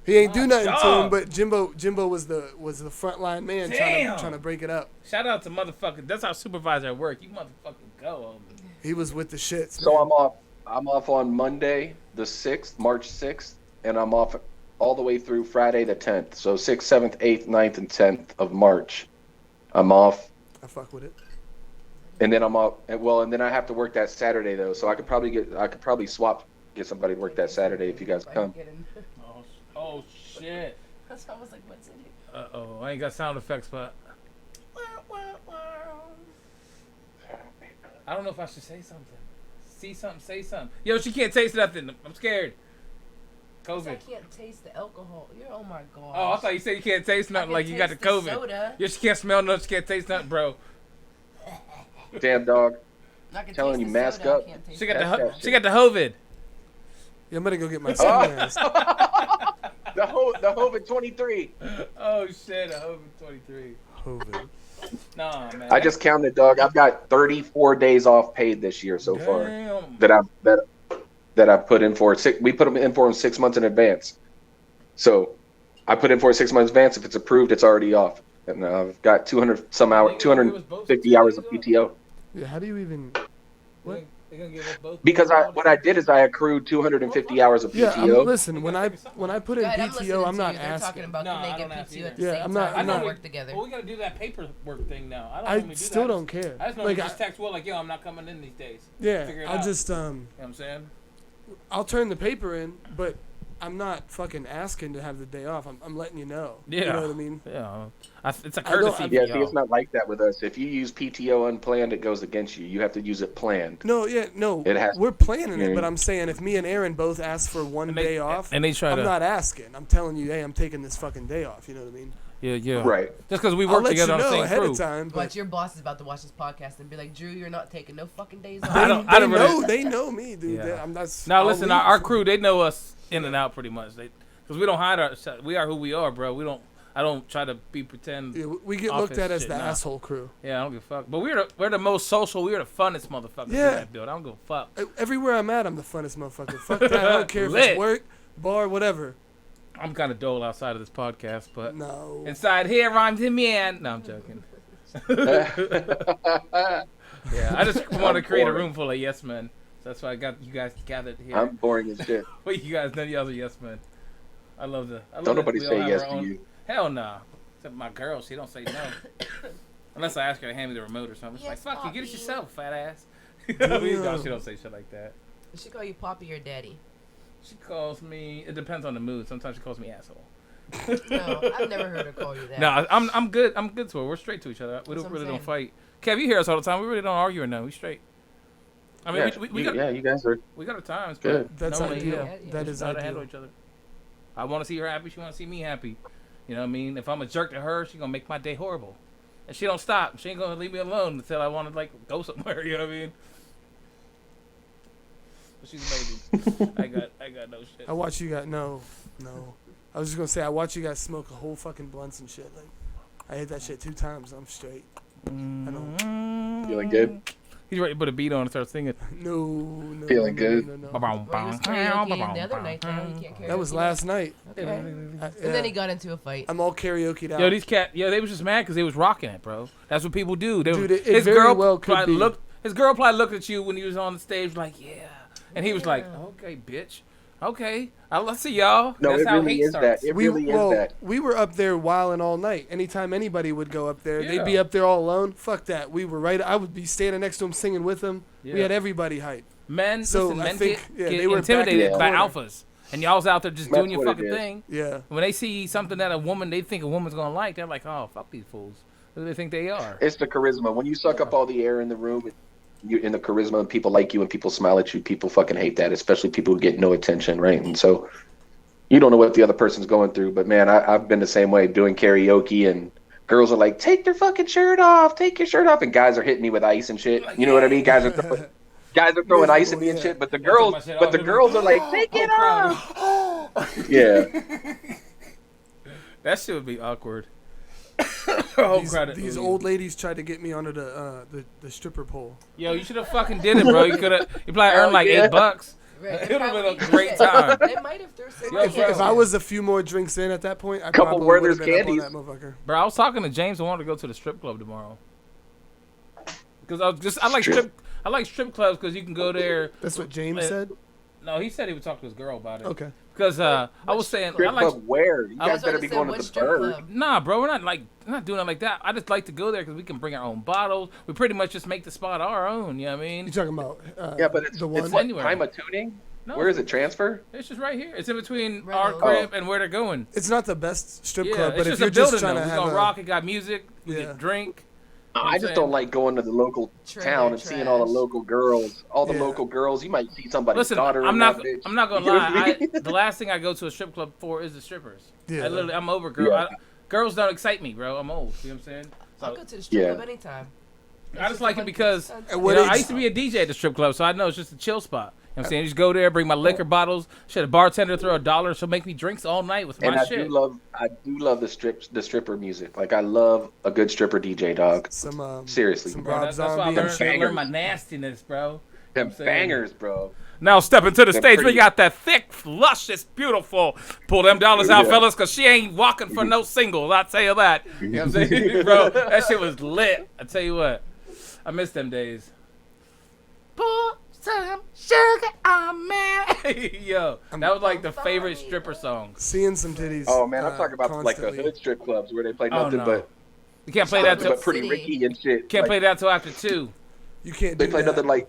He ain't do My nothing to him, dog. but Jimbo was the frontline man Damn. trying to break it up. Shout out to motherfucker. That's our supervisor at work. You motherfucking go, homie. He was with the shits. So man. I'm off. I'm off on Monday the 6th, March 6th, and I'm off all the way through Friday the 10th. So 6th, 7th, 8th, 9th, and 10th of March. I'm off. I fuck with it. And then I'm off. And then I have to work that Saturday though. So I could probably get somebody to work that Saturday if you guys come. Oh shit. That's why I was like, what's in it? Uh-oh. I ain't got sound effects, but I don't know if I should say something. See something, say something. Yo, she can't taste nothing. I'm scared. I COVID. can't taste the alcohol. Oh my god. Oh, I thought you said you can't taste nothing like you got the COVID. Soda. Yeah, she can't smell nothing. She can't taste nothing, bro. Damn dog. I can Telling taste you, the mask soda, I up. can't taste She got the the alcohol. she got the COVID. Yeah, I'm gonna go get my second mask. The Hovid 23. Oh shit, a COVID 23. COVID. Nah, man. I just counted, dog. I've got 34 days off paid this year so far Damn. that I've put in for. We put them in for 6 months in advance. So I put in for 6 months in advance. If it's approved, it's already off. And I've got 250 hours of PTO. Yeah, how do you even? What? They gonna give us both. Because what I did is I accrued 250 hours of Yeah, PTO. listen. When I put in Good, I'm listening PTO, I'm to not you. They're talking asking. about No, can I they don't get ask PTO either. at the Yeah, same I'm not- time? I'm They not- work together. Well, we gotta do that paperwork thing now. I don't I normally do still that. don't care. I just normally Like, just text Will like, yo, I'm not coming in these days. Yeah, Figure it I'll out. just You know what I'm saying? I'll turn the paper in, but I'm not fucking asking to have the day off. I'm letting you know. Yeah. You know what I mean? Yeah. It's a I don't- courtesy. Yeah, for see, it's y'all. not like that with us. If you use PTO unplanned, it goes against you. You have to use it planned. No, yeah, no. It has- We're planning it, Yeah. but I'm saying if me and Aaron both ask for one And they- day off, and they try I'm to- not asking. I'm telling you, hey, I'm taking this fucking day off. You know what I mean? Yeah. Right. Just because we I'll work let you together on the know same ahead crew. of time. But But your boss is about to watch this podcast and be like, Drew, you're not taking no fucking days off. I don't really- they know me, dude. Yeah. That's Now I'll listen, leave. our crew, they know us in and out pretty much. Because we don't hide ourselves. We are who we are, bro. I don't try to be pretend. Yeah, we get looked office at as shit, the nah. asshole crew. Yeah, I don't give a fuck. But we're the most social. We're the funnest motherfuckers in Yeah. that build. I don't give a fuck. Everywhere I'm at, I'm the funnest motherfucker. Fuck that. I don't care if Lit. it's work, bar, whatever. I'm kind of dull outside of this podcast, but No. inside here rhymes him in. No, I'm joking. Yeah, I just want to create a room full of yes men. So that's why I got you guys gathered here. I'm boring as shit. But you guys, none of y'all are yes men. I love Don't that nobody we all say have yes our to own- you. Hell nah. Except my girl, she don't say no. Unless I ask her to hand me the remote or something. She's Yes, like, fuck you, get it Poppy. yourself, fat ass. No, she don't say shit like that. Does she call you Poppy or Daddy? She calls me, it depends on the mood. Sometimes she calls me asshole. No, I've never heard her call you that. No, I'm good. I'm good to her. We're straight to each other. We That's what don't I'm really don't saying. fight. Kev, you hear us all the time. We really don't argue or nothing. We straight. I mean, Yeah, we got you guys are we got our times, Good. but That's normally, ideal. yeah, That we is know how to handle ideal. each other. I want to see her happy. She want to see me happy. You know what I mean? If I'm a jerk to her, she gonna make my day horrible, and she don't stop. She ain't gonna leave me alone until I want to like go somewhere. You know what I mean? But she's amazing. I got no shit. I watch you guys. No. I was just gonna say I watch you guys smoke a whole fucking blunts and shit. Like I hit that shit 2 times. I'm straight. I don't. Feeling good? He's ready to put a beat on and start singing. No. Feeling good? No. Well, he was karaokeing the other night, though. He can't karaoke That was now. last night. Okay. And And then he got into a fight. I'm all karaoke'd out. Yo, they was just mad because they was rocking it, bro. That's what people do. Dude, it very well could be. His girl probably looked at you when he was on the stage like, yeah. And he was like, okay, bitch. Okay. I'll see y'all. No, That's it how really hate is starts. that. It really is that. We were up there wilding all night. Anytime anybody would go up there, they'd be Yeah. up there all alone. Fuck that. We were right. I would be standing next to him singing with him. Yeah. We had everybody hype. Men, So, listen, I men think, get they were back in intimidated the by corner. alphas. And y'all's out there just That's doing your what it fucking is. thing. Yeah. When they see something that they think a woman's going to like, they're like, oh, fuck these fools. Who do they think they are? It's the charisma. When you suck up all the air in the room, you're in the charisma, and people like you and people smile at you, people fucking hate that, especially people who get no attention, right? And so you don't know what the other person's going through. But, man, I've been the same way doing karaoke, and girls are like, take your fucking shirt off, take your shirt off. And guys are hitting me with ice and shit. You know what I mean? Guys are throwing ice at me and shit. But the girls are like, take it off. Yeah. That shit would be awkward. These old ladies tried to get me onto the stripper pole. Yo, you should have fucking did it, bro. You probably earned like $8. Right. It would've been a Probably great did. time. They might have threw some. Yo, bro. If I was a few more drinks in at that point, I Couple probably would Werther's have been candies. up on that motherfucker. Bro, I was talking to James. I wanted to go to the strip club tomorrow. Because I like strip clubs because you can go there. That's what James said? No, he said he would talk to his girl about it. Okay. Because I was saying Strip I like. club where? You I guys was better be going to the bird. Nah, bro, we're not doing it like that. I just like to go there because we can bring our own bottles. We pretty much just make the spot our own. You know what I mean? You talking about Yeah, but it's the one? what, Anywhere. time of tuning? No, Where is it? Transfer? It's just right here. It's in between Right our on. crib and where they're going. It's not the best strip Yeah, club, it's but if just you're a building just trying though. to We have gonna a rock. It got music. We Yeah. can drink. I just don't like going to the local Trailer town and seeing all the trash. local girls. All the Yeah. local girls. You might see somebody's Listen, daughter. I'm in not. that bitch. I'm not gonna You know what I lie. mean? The last thing I go to a strip club for is the strippers. Yeah. I'm over girl. Yeah. Girls don't excite me, bro. I'm old. You know what I'm saying? I'll So go to the strip Yeah. club anytime. I just like it because And you what know, age- I used to be a DJ at the strip club, so I know it's just a chill spot. You know what I'm saying? You just go there, bring my liquor bottles. Shit, a bartender throw $1. She'll make me drinks all night with And my I shit. do love the stripper music. Like I love a good stripper DJ, dog. some Seriously, some bro. Rob That's why I Zombie and learned, I shit. learned my nastiness, bro. Them I'm saying. bangers, bro. Now step into the They're stage. We pretty- got that thick, luscious, beautiful. Pull them dollars out, Yeah. fellas, because she ain't walking for no singles. I tell you that. You know what I'm saying? Bro, that shit was lit. I tell you what. I miss them days. Pour some sugar on me. Yo, that was like the favorite stripper song. Seeing some titties. Oh man, I'm talking about like the constantly. hood strip clubs where they play Oh, nothing no. but You can't play that till Pretty Ricky and shit. can't Like, play that till after 2. You can't They do play that. nothing like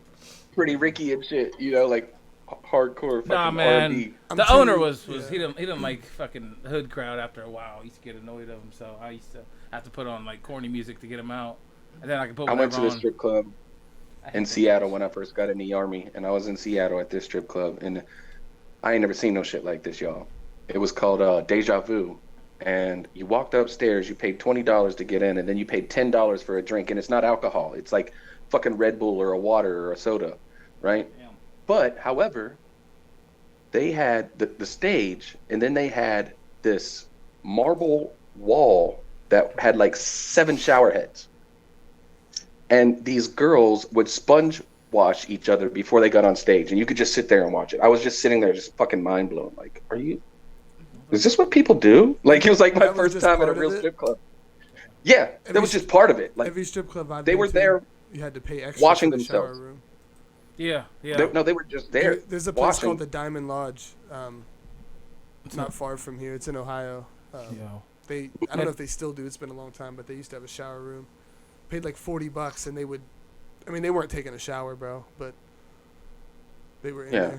Pretty Ricky and shit. You know, like hardcore fucking Nah, man. R&B. I'm The telling owner you, was yeah. he didn't like fucking hood crowd after a while. He used to get annoyed of him, so I used to have to put on like corny music to get him out, and then I could put I went whatever to the on. strip club I hate in that Seattle shit. when I first got in the army, and I was in Seattle at this strip club, and I ain't never seen no shit like this, y'all. It was called Deja Vu, and you walked upstairs, you paid $20 to get in, and then you paid $10 for a drink, and it's not alcohol, it's like fucking Red Bull or a water or a soda, right? Damn. But however, they had the stage, and then they had this marble wall that had like 7 shower heads. And these girls would sponge wash each other before they got on stage, and you could just sit there and watch it. I was just sitting there, just fucking mind blown. Like, is this what people do? Like, it was like my That was first just time at a part of real it? strip club. Yeah, that was just part of it. Like, Every strip club I've they been were to, there you had to pay extra washing for the shower themselves. room. Yeah, yeah. they were just there. There's a place washing. called the Diamond Lodge. It's not far from here. It's in Ohio. Yo. I don't know if they still do. It's been a long time, but they used to have a shower room. Paid like $40, and they would. I mean, they weren't taking a shower, bro, but they were in Yeah.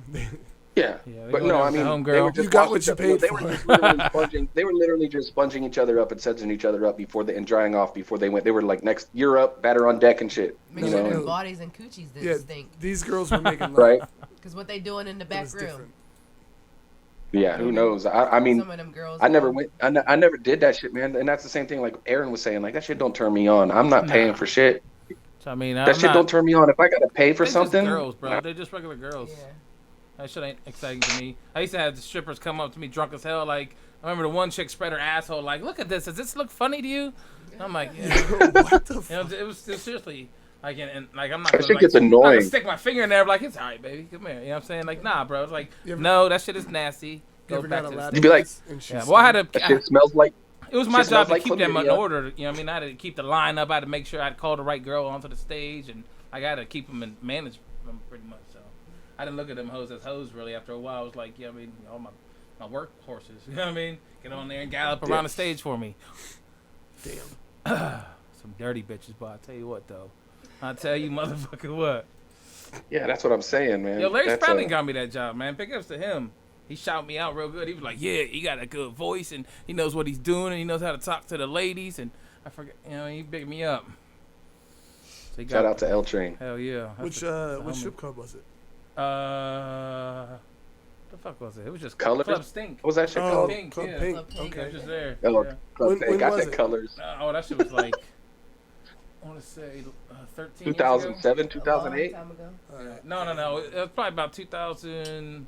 there. Yeah, Yeah, they but go no, there I with the mean, homegirl. they were just You got washing what you each other- paid they were for. just literally sponging. They were literally just sponging each other up and sudsing each other up and drying off before they went. They were like, next, you're up, batter on deck and shit. Make You sure know, their and- bodies and coochies didn't Yeah, stink. these girls were making love. right? Because what they doing in the It back was room. different. Yeah, who knows? I mean, Some of them girls. I never know. went. I never did that shit, man. And that's the same thing. Like Aaron was saying, like that shit don't turn me on. I'm not paying for shit. So, I mean, That shit don't turn me on. If I gotta pay for They're something, just girls, bro. They're just regular girls. Yeah. That shit ain't exciting to me. I used to have the strippers come up to me drunk as hell, like, I remember the one chick spread her asshole like, look at this. Does this look funny to you? And I'm like, yeah. What the You know, fuck? it was seriously like, and like I'm not That gonna, shit like, gets I'm not annoying. gonna stick my finger in there like it's all right, baby, come here. You know what I'm saying? Like, nah, bro. It's like, You ever- no, that shit is nasty. You Go ever back got to a the lap You'd be like- dance and she yeah. Well, I had That to. shit smells like. It was my shit smells job to like keep them in chlamydia. order. You know what I mean? I had to keep the line up. I had to make sure I'd call the right girl onto the stage, and I got to keep them and manage them pretty much. So I didn't look at them hoes as hoes really. After a while, I was like, yeah, I mean, all my work horses. You know what I mean? Get on there and gallop around the stage for me. Damn. Some dirty bitches, but I tell you what though. I tell you, motherfucker, what? Yeah, that's what I'm saying, man. Yo, Larry That's, Spradlin got me that job, man. Big ups to him. He shouted me out real good. He was like, yeah, he got a good voice, and he knows what he's doing, and he knows how to talk to the ladies, and I forget, you know, he bigged me up. So he got, Shout out to L Train. hell yeah. Which That's which homie. strip club was it? What the fuck was it? It was just Colors? Club Stink. What was that shit Oh, called? Pink, Club yeah. Pink. Club Pink. It was Okay. just there. Oh, Yeah. Club When Pink. I was said it? Colors. Oh, that shit was like, I want to say 13 years ago. 2007, A long 2008, time ago. All right. No. It was probably about 2010-ish,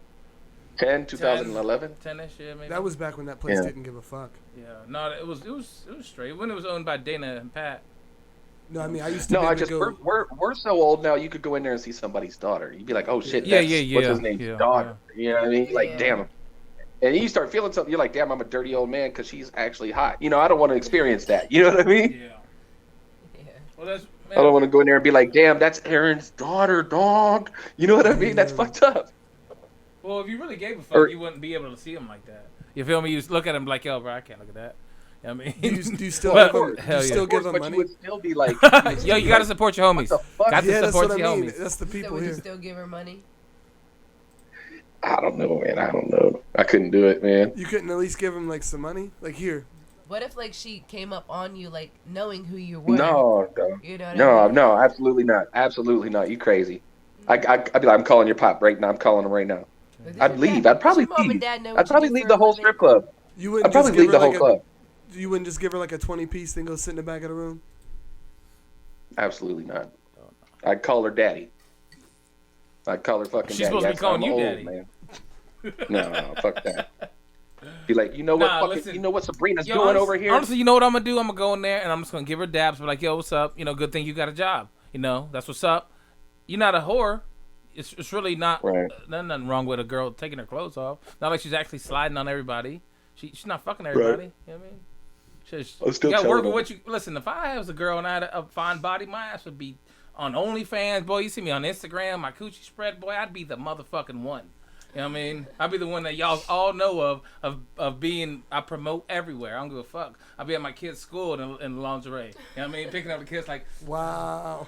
10, 2011. yeah, maybe. That was back when that place Yeah. didn't give a fuck. Yeah, no, it was straight when it was owned by Dana and Pat. No, I mean I used to. No, be I able just to go, we're so old now. You could go in there and see somebody's daughter. You'd be like, oh shit, Yeah, that's, yeah, what's yeah, his name's yeah, daughter. You know what I mean? Like, Yeah. damn. And you start feeling something. You're like, damn, I'm a dirty old man because she's actually hot. You know, I don't want to experience that. You know what I mean? Yeah. Yeah. Well, that's I don't want to go in there and be like, damn, that's Aaron's daughter, dog. You know what I mean? That's fucked up. Well, if you really gave a fuck, Or- you wouldn't be able to see him like that. You feel me? You just look at him like, yo, bro, I can't look at that. You know what I mean? do you still But- give them, do hell you yeah. still Of give course, them but money? you would still be like, Yo, you gotta support your homies. the fuck? Got to Yeah, that's support what I your mean. homies. That's the So people would you here. still give her money? I don't know, man. I don't know. I couldn't do it, man. You couldn't at least give them like some money, like here. What if like she came up on you like knowing who you were? No, You know what I no, mean? no, absolutely not. Absolutely not. You crazy. I'd be like, I'm calling your pop right now. I'm calling him right now. But did I'd your leave. dad- I'd probably does your mom leave. and dad know I'd what you probably do leave for the a whole living? strip club. You wouldn't I'd probably just give leave her the whole like club. you wouldn't just give her like a 20 piece, then go sit in the back of the room. Absolutely not. I'd call her daddy. I'd call her fucking She's daddy. supposed to be I'd- calling I'm you old, daddy. man. No, fuck that. Be like, you know what? Nah, fucking, listen. you know what Sabrina's Yo, doing honest- over here? Honestly, you know what I'm gonna do? I'm gonna go in there and I'm just gonna give her dabs. Be like, yo, what's up? You know, good thing you got a job. You know, that's what's up. You're not a whore. It's really not. Right. Nothing wrong with a girl taking her clothes off. Not like she's actually sliding on everybody. She's not fucking everybody. You know what I mean? I'm still you gotta work telling with her. what you listen. If I was a girl and I had a fine body, my ass would be on OnlyFans, boy. You see me on Instagram, my coochie spread, boy. I'd be the motherfucking one. You know what I mean? I'd be the one that y'all all know of being. I promote everywhere. I don't give a fuck. I'll be at my kid's school in lingerie. You know what I mean? Picking up the kids like Wow.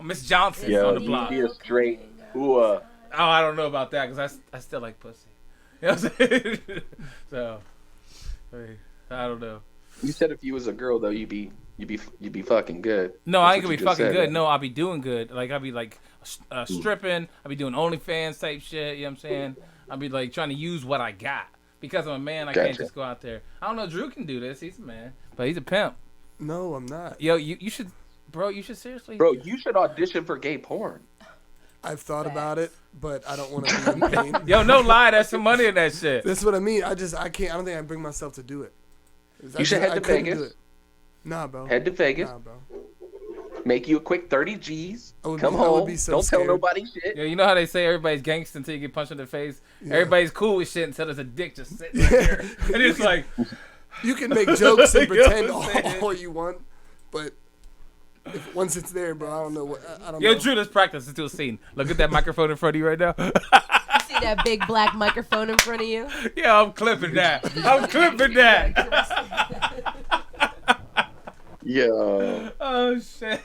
Miss Johnson Yo, on the you block. be a straight. Ooh, Oh, I don't know about that because I still like pussy. You know what I'm saying? So, I don't know. you said if you was a girl though, you'd be fucking good. No, That's I ain't what gonna you be just fucking said, good. right? No, I'll be doing good. Like I'll be like stripping. I'll be doing OnlyFans type shit. You know what I'm saying? I'll be like trying to use what I got because I'm a man. I can't Gotcha. just go out there. I don't know. Drew can do this. He's a man, but he's a pimp. No, I'm not. Yo, you should, bro. You should seriously. Bro, you should audition for gay porn. I've thought about it, but I don't want to be in pain. Yo, no lie. There's some money in that shit. That's what I mean. I can't. I don't think I bring myself to do it. You should head to couldn't Vegas. do it. Nah, bro. Head to Vegas. Nah, bro. Make you a quick 30 G's. I would Come be- I would home. be so Don't tell scared. nobody shit. Yo, you know how they say everybody's gangster until you get punched in the face? Yeah. Everybody's cool with shit until there's a dick just sitting right there. And it's like, You can make jokes and You know pretend what I'm saying? all you want, but once it's there, bro, I don't know what. I don't yo, know. Drew, let's practice. Let's do a scene. Look at that microphone in front of you right now. You see that big black microphone in front of you? Yeah, I'm clipping that. I'm clipping that. Yo. Oh shit.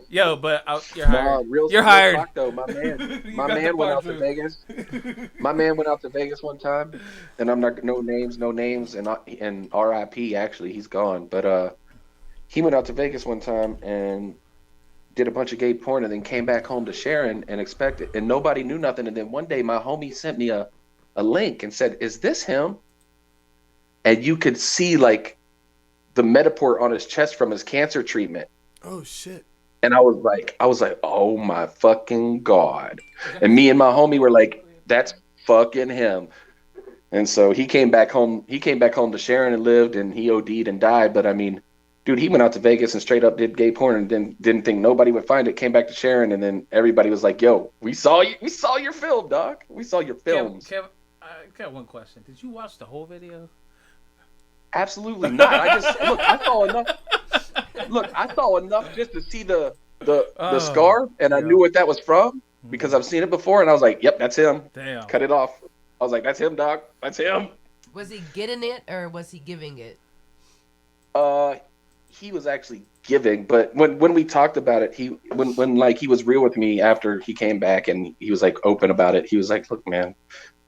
Yo, but you're Nah, hired. real You're real hired. talk, though, my man. You My got the man went part, out to Drew. Vegas. My man went out to Vegas one time, and I'm not no names, and R.I.P. Actually, he's gone. But he went out to Vegas one time and did a bunch of gay porn, and then came back home to Sharon and expected, and nobody knew nothing. And then one day, my homie sent me a link and said, "Is this him?" And you could see like the Metaport on his chest from his cancer treatment. Oh shit. And I was like, oh my fucking God. And me and my homie were like, that's fucking him. And so he came back home. He came back home to Sharon and lived, and he OD'd and died. But I mean, dude, he went out to Vegas and straight up did gay porn and didn't think nobody would find it. Came back to Sharon, and then everybody was like, "Yo, we saw you. We saw your film, dog. We saw your films." Kev, I got one question. Did you watch the whole video? Absolutely not. I just look. I saw enough. Look, I saw enough just to see the scar, and I knew what that was from because I've seen it before, and I was like, "Yep, that's him." Damn. Cut it off. I was like, "That's him, dog. That's him." Was he getting it or was he giving it? He was actually giving, but when we talked about it, when like he was real with me after he came back and he was like open about it. He was like, "Look, man,"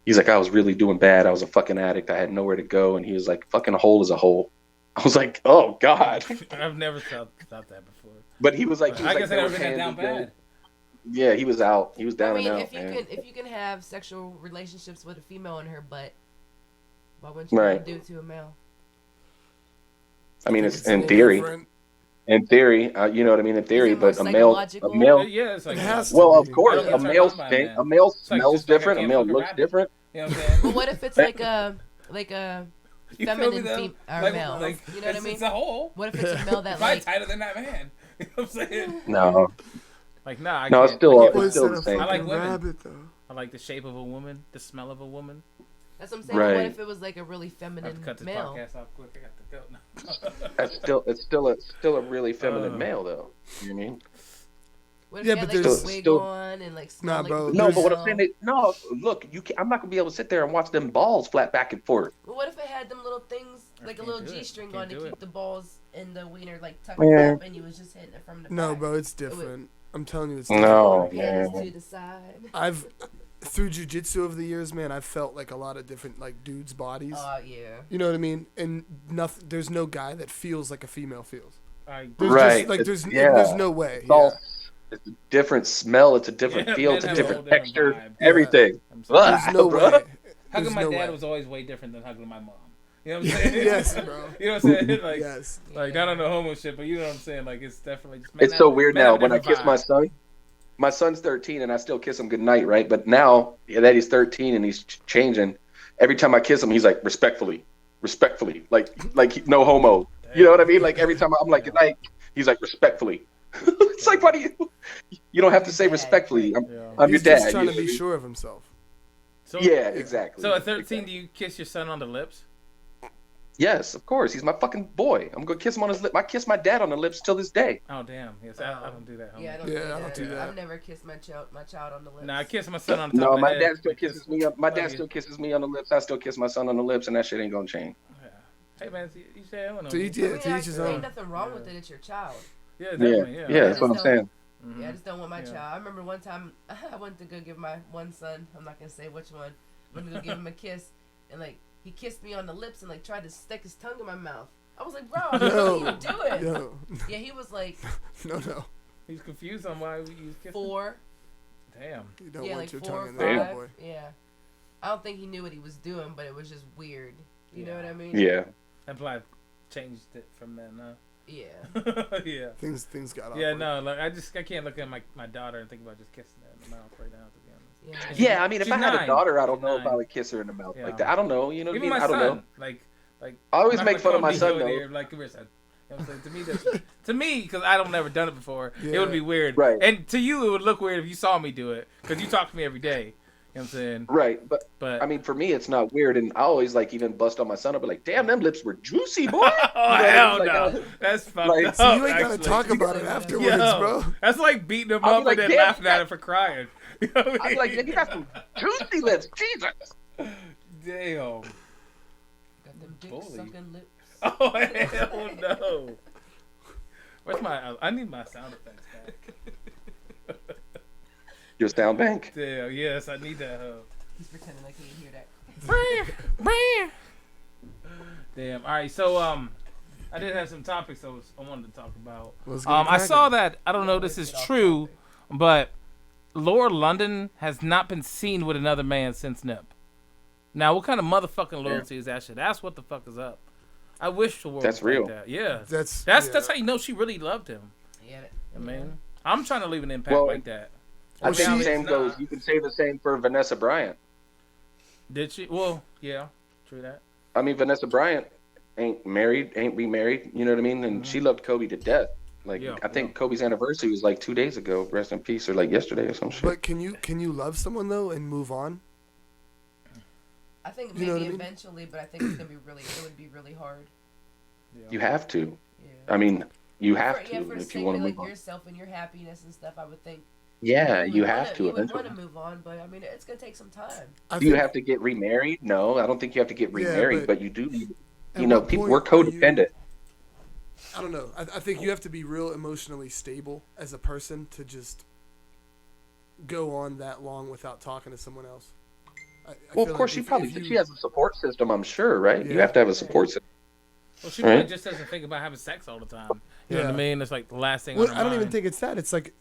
he's like, "I was really doing bad. I was a fucking addict. I had nowhere to go." And he was like, "Fucking a hole is a hole." I was like, "Oh God." I've never thought that before. But he was like, I guess I never been down bad. Yeah, he was out. He was down and out. If you can have sexual relationships with a female in her butt, why wouldn't you Right. do it to a male? I mean, It's it's in so theory. different. In theory, you know what I mean. In theory, it more but a male. psychological? Yeah, it's like It has to Well, be. of course, I don't a get male turned on by stink. men. A male It's like smells just like I different. A can't male fuck a looks rabbit. different. You know what I'm saying? But what if it's like a You feel me, feminine though? or Like- male? like, You know what I it's, mean? It's a hole. What if it's a male that Probably like? tighter than that man. You know what I'm saying? No, Like, nah, I no, can't. it's still I can't- Well, it's still instead the of same. I like fucking women. rabbit, though. I like the shape of a woman, the smell of a woman. That's what I'm saying. Right. What if it was like a really I have feminine to cut this male? podcast off quick. I got to go now. It's still a really feminine male though. You know what I mean? What if Yeah, he had but like there's a wig still- on and like Nah, smell bro, like No, but what male? I'm saying is, no. Look, I'm not gonna be able to sit there and watch them balls flap back and forth. Well, what if it had them little things I like a can't little do it. G-string Can't on to do keep it. the balls and the wiener like tucked Yeah. up, and you was just hitting it from the No, back? bro, it's It would- different. I'm telling you, it's different. No, Panties man. to the side. I've through jujitsu over the years, man, I've felt like a lot of different like dudes' bodies. Oh yeah. You know what I mean? And nothing. There's no guy that feels like a female feels. I There's Right. Just, like It's- there's yeah. there's no way. It's all. It's a different smell. It's a different Yeah, feel. men It's a have a different whole different texture. vibe. Everything. I'm sorry. Ugh. There's no way. Hugging There's my no dad way. was always way different than hugging my mom. You know what I'm saying? Yes, bro. You know what I'm saying? Like, Yes. like not on the homo shit, but you know what I'm saying? Like, it's definitely just. It's so weird now. When I kiss my son, my son's 13, and I still kiss him goodnight, right? But now that he's 13 and he's changing, every time I kiss him, he's like respectfully, no homo. You know what I mean? Like every time I'm like goodnight, he's like respectfully. It's like, why do you don't have to say respectfully. I'm your He's dad. just trying to You- be sure of himself. So, Yeah, exactly. So at 13, do you kiss your son on the lips? Yes, of course. He's my fucking boy. I'm gonna kiss him on his lip. I kiss my dad on the lips till this day. Oh damn! Yes, I don't do that. Homie. Yeah, I don't, Yeah, do, I that. don't do that. I've never kissed my child on the lips. Nah, I kiss my son on the top No, of the my head. dad still I kisses me. My dad still kisses me on the lips. I still kiss my son on the lips, and that shit ain't gonna change. Yeah. Hey man, you say I don't know. To each, I yeah, mean, to each his ain't own. nothing wrong with it. It's your child. Yeah, Yeah, definitely. yeah, Yeah. that's what I'm saying. Mhm. Yeah, I just don't want my Yeah. child. I remember one time I went to go give my one son. I'm not gonna say which one. I went to go give him a kiss, and like he kissed me on the lips and like tried to stick his tongue in my mouth. I was like, bro, what are you doing? Yo, Yeah, he was like no. He's confused on why you kissing. 4. Damn. You don't Yeah, want like your 4 tongue or in there, 5. boy. Yeah, I don't think he knew what he was doing, but it was just weird. You know what I mean? Yeah. That probably changed it from then. Yeah. Yeah. Things got Yeah, awkward. no, like I can't look at my daughter and think about just kissing her in the mouth right now. To be honest. Yeah. Yeah, I mean, if She's I had 9. a daughter, I don't know She's if I 9. would kiss her in the mouth Yeah. like that. I don't know. You know what I Even mean? my I don't son, know. like I always I'm make not fun of gonna my come son over though. there, like, come here, son. You know what I'm saying? To me, that's, to me, because I don't never done it before, it Yeah. would be weird. Right. And to you, it would look weird if you saw me do it, because you talk to me every day. You know what I'm saying? Right, but But I mean, for me, it's not weird, and I always like even bust on my son. I'll be like, "Damn, them lips were juicy, boy." oh You know what I mean? hell Like, no, that's fucked like, up. So you ain't gotta actually. talk about it afterwards, Yo, bro. That's like beating him I'll up be like, and then "Damn, laughing at him for crying. You know what I I'm mean? like, "Yeah, you got some juicy lips, Jesus." Damn. Got them dick Bully. sucking lips. Oh hell no. Where's my? I need my sound effects back. Your sound bank. Damn. Yes, I need that. He's pretending like he didn't hear that. Damn. All right. So I did have some topics I wanted to talk about. Let's get it I cracking. saw that. I don't know if this is true, but Laura London has not been seen with another man since Nip. Now, what kind of motherfucking loyalty is that shit? That's what the fuck is up. I wish the world That's was like real. that. Yeah. That's That's how you know she really loved him. Yeah. I mean, I'm trying to leave an impact Well, like that. I think the Apparently same it's goes. not. You can say the same for Vanessa Bryant. Did she? Well, yeah, true that. I mean, Vanessa Bryant ain't married, ain't remarried. You know what I mean? And she loved Kobe to death. Like Yeah, I think Kobe's anniversary was like 2 days ago. Rest in peace, or like yesterday or some shit. But can you love someone though and move on? I think You maybe know what I mean? eventually, but I think it's gonna be really. It would be really hard. You have to. Yeah. I mean, you have For, yeah, to for if the you sake want of to like move on. yourself and your happiness and stuff, I would think. Yeah, you would have wanna, to you would eventually. want to move on, but I mean, it's gonna take some time. I Do you think- have to get remarried? No, I don't think you have to get Yeah, remarried, but but you do need. at You know, what people point we're are you- codependent. I don't know. I think you have to be real emotionally stable as a person to just go on that long without talking to someone else. I Well, feel of course, like she if probably you- she has a support system. I'm sure, right? You Yeah. have to have a support system. Well, she Right. probably just doesn't think about having sex all the time. You know what I Yeah. mean? It's like the last thing Well, on her I don't even mind. think it's that. It's like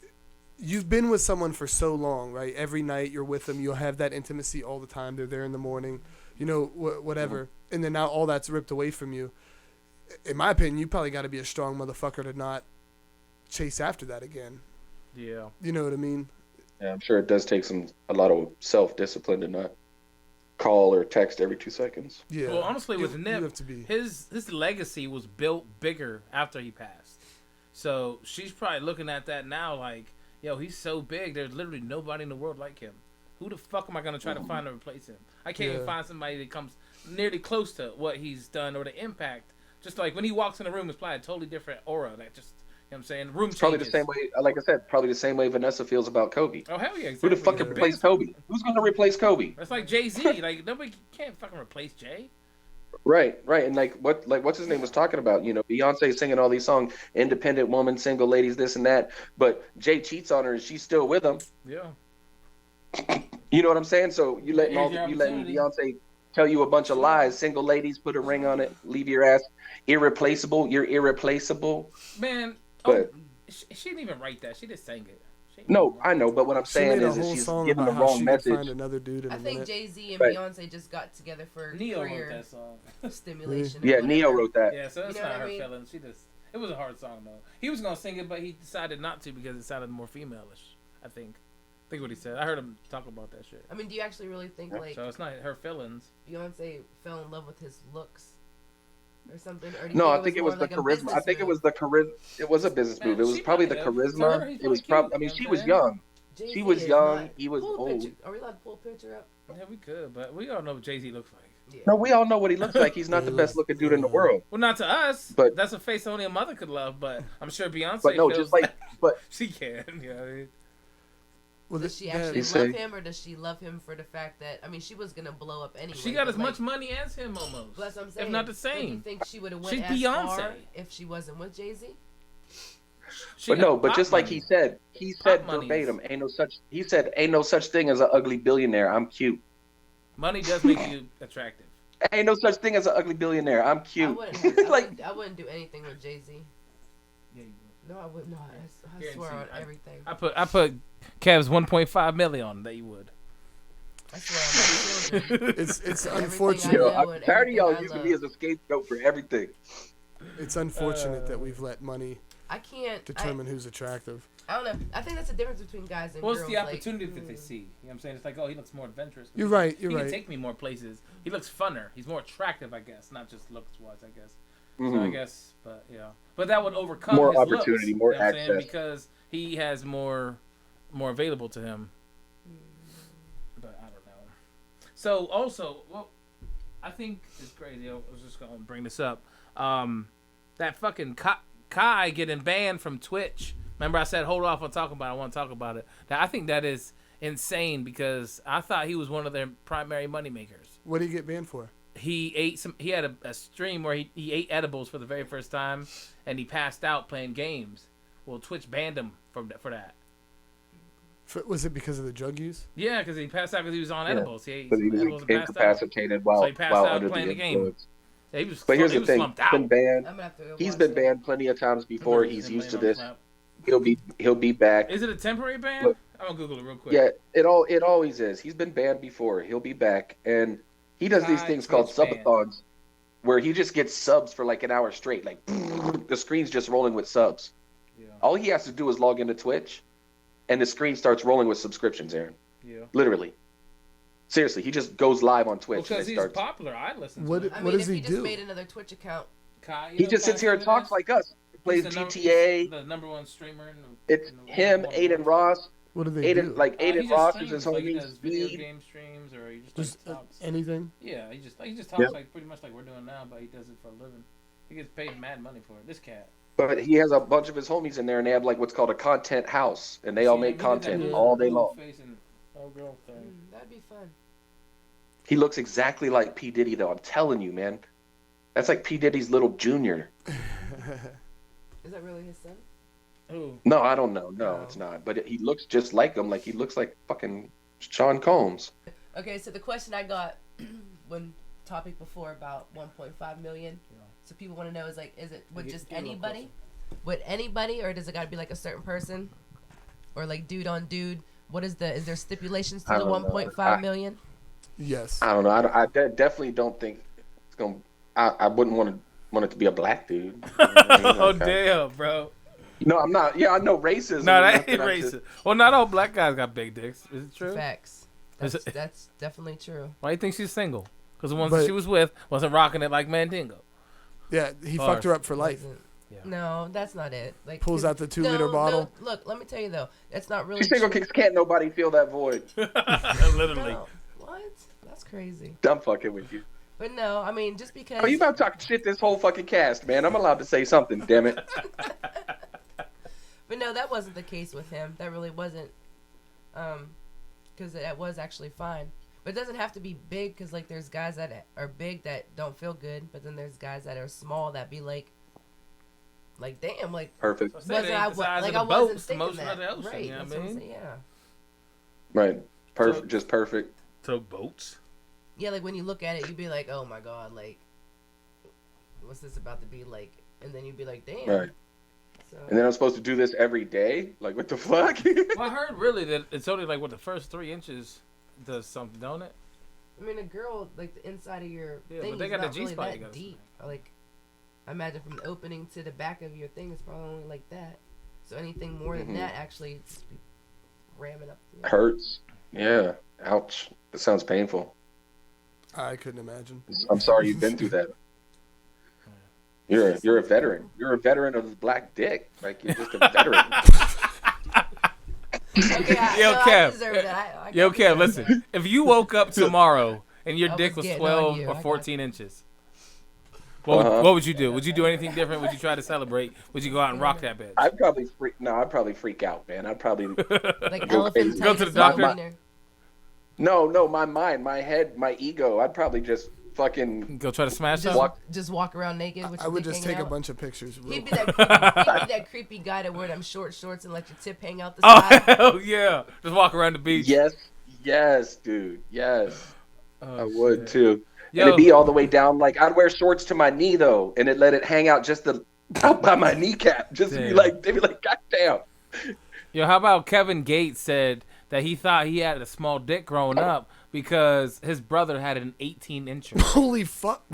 you've been with someone for so long, right? Every night you're with them. You'll have that intimacy all the time. They're there in the morning, whatever. And then now all that's ripped away from you. In my opinion, you probably got to be a strong motherfucker to not chase after that again. Yeah. You know what I mean? Yeah, I'm sure it does take a lot of self-discipline to not call or text every 2 seconds. Yeah. Well, honestly, with you Nip, have to be. his legacy was built bigger after he passed. So she's probably looking at that now like, yo, he's so big. There's literally nobody in the world like him. Who the fuck am I gonna try to find to replace him? I can't even Yeah. find somebody that comes nearly close to what he's done or the impact. Just like when he walks in the room, it's probably a totally different aura. That just, you know what I'm saying? Room It's probably the changes. same way, like I said, probably the same way Vanessa feels about Kobe. Oh hell yeah! Who Exactly. the fuck can He's replace big. Kobe? Who's going to replace Kobe? That's like Jay-Z. Like nobody can't fucking replace Jay. Right, and what's his name was talking about? You know, Beyonce singing all these songs, independent woman, single ladies, this and that. But Jay cheats on her, and she's still with him. Yeah. You know what I'm saying? So you letting Here's your Beyonce opportunity. tell you a bunch of lies. Single ladies, put a ring on it, leave your ass irreplaceable. You're irreplaceable. Man, But- she didn't even write that. She just sang it. She didn't No, even I know, but what I'm She saying made a is whole she's song giving about the how wrong she could find message. another dude in I a think minute. Jay-Z and Right. Beyonce just got together for Neo wrote career that song. stimulation. Yeah, or Neo whatever. wrote that. Yeah, so it's You know not what I her mean? feeling. It was a hard song though. He was gonna sing it, but he decided not to because it sounded more female-ish. I think what he said. I heard him talk about that shit. I mean, do you actually really think like So it's not her feelings. Beyonce fell in love with his looks or something? Or do you No, I think think it was more the like a charisma. I business think it move? was the charisma. It was a business Man, move. It was she probably the might have. To charisma. her, he's It was probably probably. cute, I mean, you know she what was I'm young. Jay-Z She was is young. not- He was pull a old. picture. Are we allowed to pull a picture up? Yeah, we could, but we all know what Jay-Z looks like. Yeah. No, we all know what he looks like. He's not the best looking dude in the world. Well, not to us, But- that's a face only a mother could love. But I'm sure Beyonce But no, feels just like, but she can. You know, Well, Does she that- actually You love say- him, or does she love him for the fact that she was gonna blow up anyway? she got but, as much money as him almost, That's what I'm saying. if not the But do you same. think she would have went She's as Beyonce. far if she wasn't with Jay-Z? She but got no, but pop just like money. he said Pop money verbatim, he said ain't no such thing as an ugly billionaire. I'm cute. Money does make you attractive. Ain't no such thing as an ugly billionaire. I'm I cute. wouldn't, Like I wouldn't do anything with Jay-Z. Yeah, you No, I would not. I Guarantee swear on I- everything. I put Kev's 1.5 million on that you would. I swear on my children. it's Everything unfortunate. I yo, know and tired of y'all everything I using me love. as a scapegoat for everything. It's unfortunate that we've let money I can't determine who's attractive. I don't know. I think that's the difference between guys and Well, girls. it's the like, opportunity that they see. You know what I'm saying? It's like, oh, he looks more adventurous. You're right. He You're can right. take me more places. He looks funner. He's more attractive, I guess, not just looks-wise, I guess. So I Mhm. guess, but yeah, but that would overcome More his opportunity, looks, more you know what I'm saying? access. Because he has more available to him. But I don't know. So also, well, I think it's crazy. I was just gonna bring this up. That fucking Kai getting banned from Twitch. Remember, I said hold off on talking about it. I want to talk about it. I think that is insane because I thought he was one of their primary moneymakers. What did he get banned for? He had a stream where he ate edibles for the very first time and he passed out playing games. Well, Twitch banned him for that. Was it because of the drug use? Yeah, because he passed out because he was on edibles. He ate Because he some edibles was and passed out. incapacitated while So he passed while out under playing the the game. influence. Yeah, he was. But here's he the was thing: slumped he's out. been banned. I'm gonna have to go He's watch been that. banned plenty of times before. He's He's been used to laying on this. his lap. He'll be back. Is it a temporary ban? Look. I'm gonna Google it real quick. Yeah, it always is. He's been banned before. He'll be back, and he does these Kai things called Twitch ban. subathons, where he just gets subs for like an hour straight. Like the screen's just rolling with subs. Yeah. All he has to do is log into Twitch, and the screen starts rolling with subscriptions. Aaron, Yeah. literally. Seriously, he just goes live on Twitch and Because they he's start. popular. I listen to What- him. I What mean, does if he he just do? made another Twitch account, Kai, you He know just Kai sits here and Cenat talks is? like us. He plays He's GTA. the number one streamer. It's him, Aiden Ross. What do they do? He Aiden just Ross streams, is his like he homie. does video Speed. game streams, or he just Just talks. anything? Yeah, he just talks Yep. like pretty much like we're doing now, but he does it for a living. He gets paid mad money for it. This cat. But he has a bunch of his homies in there, and they have like what's called a content house, and they all See make him? He did that content little all day blue long. face and little girl thing. that'd be fun. He looks exactly like P Diddy, though. I'm telling you, man. That's like P Diddy's little junior. Is that really his son? Who? No, I don't know. No, Oh. it's not. But he looks just like him. Like he looks like fucking Sean Combs. Okay, so the question I got when topic before about 1.5 million. Yeah. So people want to know is like, is it with Get- just get a little anybody? With anybody, or does it got to be like a certain person, or like dude on dude? What is there stipulations to I the don't know. 1.5 million? Yes. I don't know. Definitely don't think it's gonna. I wouldn't want it to be a black dude. You know what I mean? Oh Like, damn, bro. No, I'm not. Yeah, I know racism. No, that Nothing ain't I'm racist. just- Well, not all black guys got big dicks. Is it true? Facts. Is That's, it- that's definitely true. Why do you think she's single? Because the ones But- she was with wasn't rocking it like Mandingo. Yeah, he Bars. fucked her up for life. Wasn't- Yeah. No, that's not it. Like Pulls 'cause- out the 2-liter bottle. No, look, let me tell you though, that's not really She's single true. kicks. Can't nobody fill that void. Literally. No. What? That's crazy. I'm fucking with you. But no, I mean, just because. Are you about to talk shit this whole fucking cast, man? I'm allowed to say something. Damn it. But no, that wasn't the case with him. That really wasn't. Because that was actually fine. But it doesn't have to be big, because like there's guys that are big that don't feel good, but then there's guys that are small that be like damn, like Perfect. So I said wasn't it ain't I the size like of I the wasn't boats, the thinking motion that. of the ocean, Right? you know That's what I what I'm mean? saying. Yeah. Right. Perfect. Just perfect. To boats. Yeah, like when you look at it, you'd be like, oh my god, like what's this about to be like? And then you'd be like, damn. Right. So, And then I'm supposed to do this every day? Like, what the fuck? Well, I heard really that it's only like what the first 3 inches does something, don't it? I mean, a girl, like the inside of your Yeah, thing but they is got the not really G-spot you that gotta deep. Like, I imagine from the opening to the back of your thing is probably only like that. So anything more than Mhm. that actually just be ramming up. Hurts. Yeah. Ouch. That sounds painful. I couldn't imagine. I'm sorry you've been through that. You're a veteran. You're a veteran of the black dick. Like you're just a veteran. Okay, Yo, no, Kev. I deserve that. I Yo, deserve Kev, that. listen. If you woke up tomorrow and your I dick was was getting on 12 you. or I got 14 inches, what Uh-huh. what would you do? Would you do anything different? Would you try to celebrate? Would you go out and rock that bitch? I'd probably freak out, man. I'd probably Like Go elephant crazy. Go to the tigers doctor. in there. no, my mind, my head, my ego. I'd probably just fucking Go try to smash Just, her? Walk- just walk around naked with I your would dick just hanging take a out. bunch of pictures. Real He'd be quick. that creepy guy that wear them short shorts and let your tip hang out the Oh, side. hell yeah. Just walk around the beach. yes, dude, yes. Oh, I would shit. too. Yo. And it'd be all the way down. Like I'd wear shorts to my knee though, and it let it hang out just out by my kneecap. Just to be Damn. like, they'd be like, God damn. Yo, how about Kevin Gates said that he thought he had a small dick growing up because his brother had an 18-incher. Holy fuck!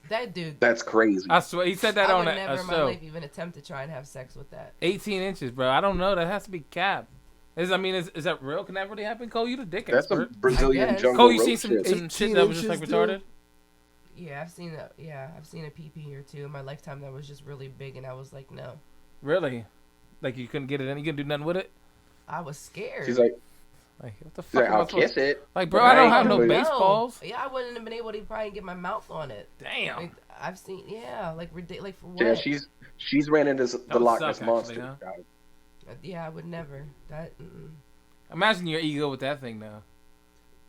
That dude. That's crazy. I swear, he said that I on would a never in my show. life even attempt to try and have sex with that. 18 inches, bro. I don't know. That has to be cap. Is that real? Can that really happen, Cole? You the dick That's some expert. Brazilian guess. jungle Cole, you rope seen some shit. shit 18 that was just like inches, dude? retarded? Yeah, I've seen a PP or two in my lifetime that was just really big, and I was like, no. Really? Like you couldn't get it in? You couldn't do nothing with it? I was scared. She's like, Like what the she's fuck? like am I I'll supposed kiss it. Like, bro, but I don't ain't have gonna no do it. baseballs. Yeah, I wouldn't have been able to probably get my mouth on it. Damn. Like, I've seen, like for what? Yeah, she's ran into the would Loch suck, Ness actually, monster. huh? Yeah, I would never. That. Imagine your ego with that thing now.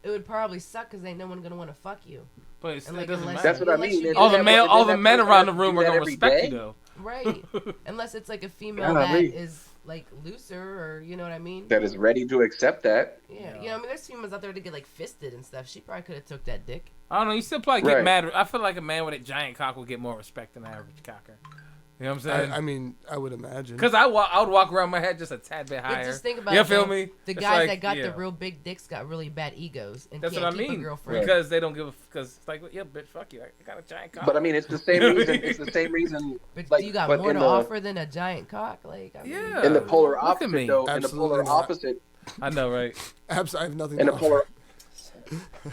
It would probably suck because ain't no one gonna want to fuck you. But it's, And, it like, doesn't unless- matter. That's what I Unless mean. you And get- all then the that- male, then all that the men person around the has to room do are that gonna every respect day? you though. Right. Unless it's like a female Yeah, I that agree. is like looser or you know what I mean? That is ready to accept that. Yeah. You know, I mean, there's females out there that get like fisted and stuff. She probably could have took that dick. I don't know. You still probably get Right. mad. I feel like a man with a giant cock will get more respect than an average cocker. You know what I'm saying? I mean, I would imagine. Because I would walk around my head just a tad bit higher. But just think about you it, feel though. me? The It's guys like, that got yeah. the real big dicks got really bad egos and That's can't what I keep mean. a girlfriend. Because they don't give a. Because it's like, yeah, bitch, fuck you. I got a giant cock. But I mean, it's the same reason. It's the same reason. But Like, you got but more in to the- offer than a giant cock. Like, I mean, Yeah. In the polar Look at opposite, me. though. In the Absolutely polar not. opposite. I know, right? I have nothing. In to the offer.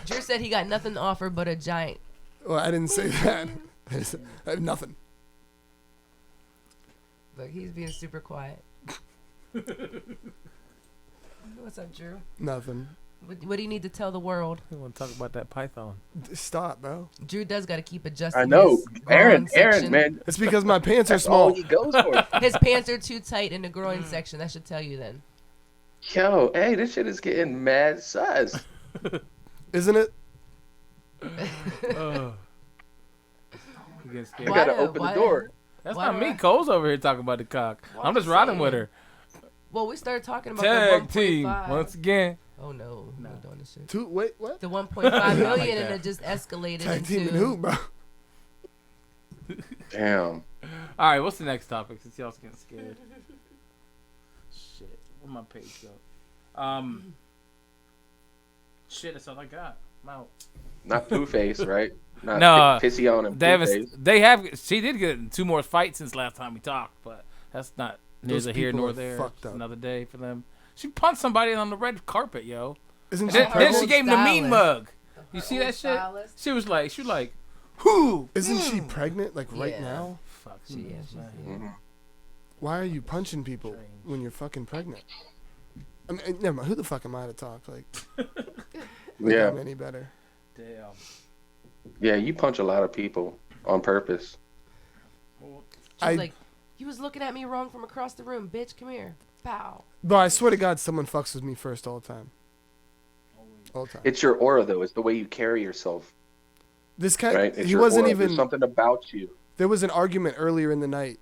Drew said he got nothing to offer but a giant. Well, I didn't say that. I have nothing. Look, he's being super quiet. What's up, Drew? Nothing. What do you need to tell the world? We want to talk about that python. Stop, bro. Drew does got to keep adjusting. I know, his groin section. man. It's because my pants are That's all small. he goes for. His pants are too tight in the groin section. That should tell you then. Yo, hey, this shit is getting mad sus. Isn't it? Oh. You get I scared. Why gotta do- open why the door. That's why not do me. I- Cole's over here talking about the cock. I'm just riding with her. Well, we started talking about Tag the team 1.5. once again. Oh no, we're not doing this shit. Wait, what? The 1.5 million and that. it just escalated Tag team and into. who, bro? Damn. All right, what's the next topic? Since y'all's getting scared. Shit, where my page go? Shit, that's all I got. I'm out. Not Pooh Face, right? Not No, Pissy on him. They have. Pooh Face. They have. She did get 2 more fights since last time we talked, but that's not Those neither here people nor are there. fucked It's up. another day for them. She punched somebody on the red carpet, yo. Isn't she Then she pregnant? gave him the mean Stylist. mug. You see old that shit? stylist. She was like, who? Isn't she pregnant, like, right Yeah. now? Fuck. She is. Mhm. Why are you punching people when you're fucking pregnant? I mean, never mind. Who the fuck am I to talk? Like Yeah, I'm any better. Damn. yeah. You punch a lot of people on purpose. She's I- like, you was looking at me wrong from across the room, bitch. Come here. Pow. Bro, I swear to God, someone fucks with me first all the time. All the time. It's your aura, though. It's the way you carry yourself, This guy, right? It's he your wasn't aura. even. There's something about you. There was an argument earlier in the night,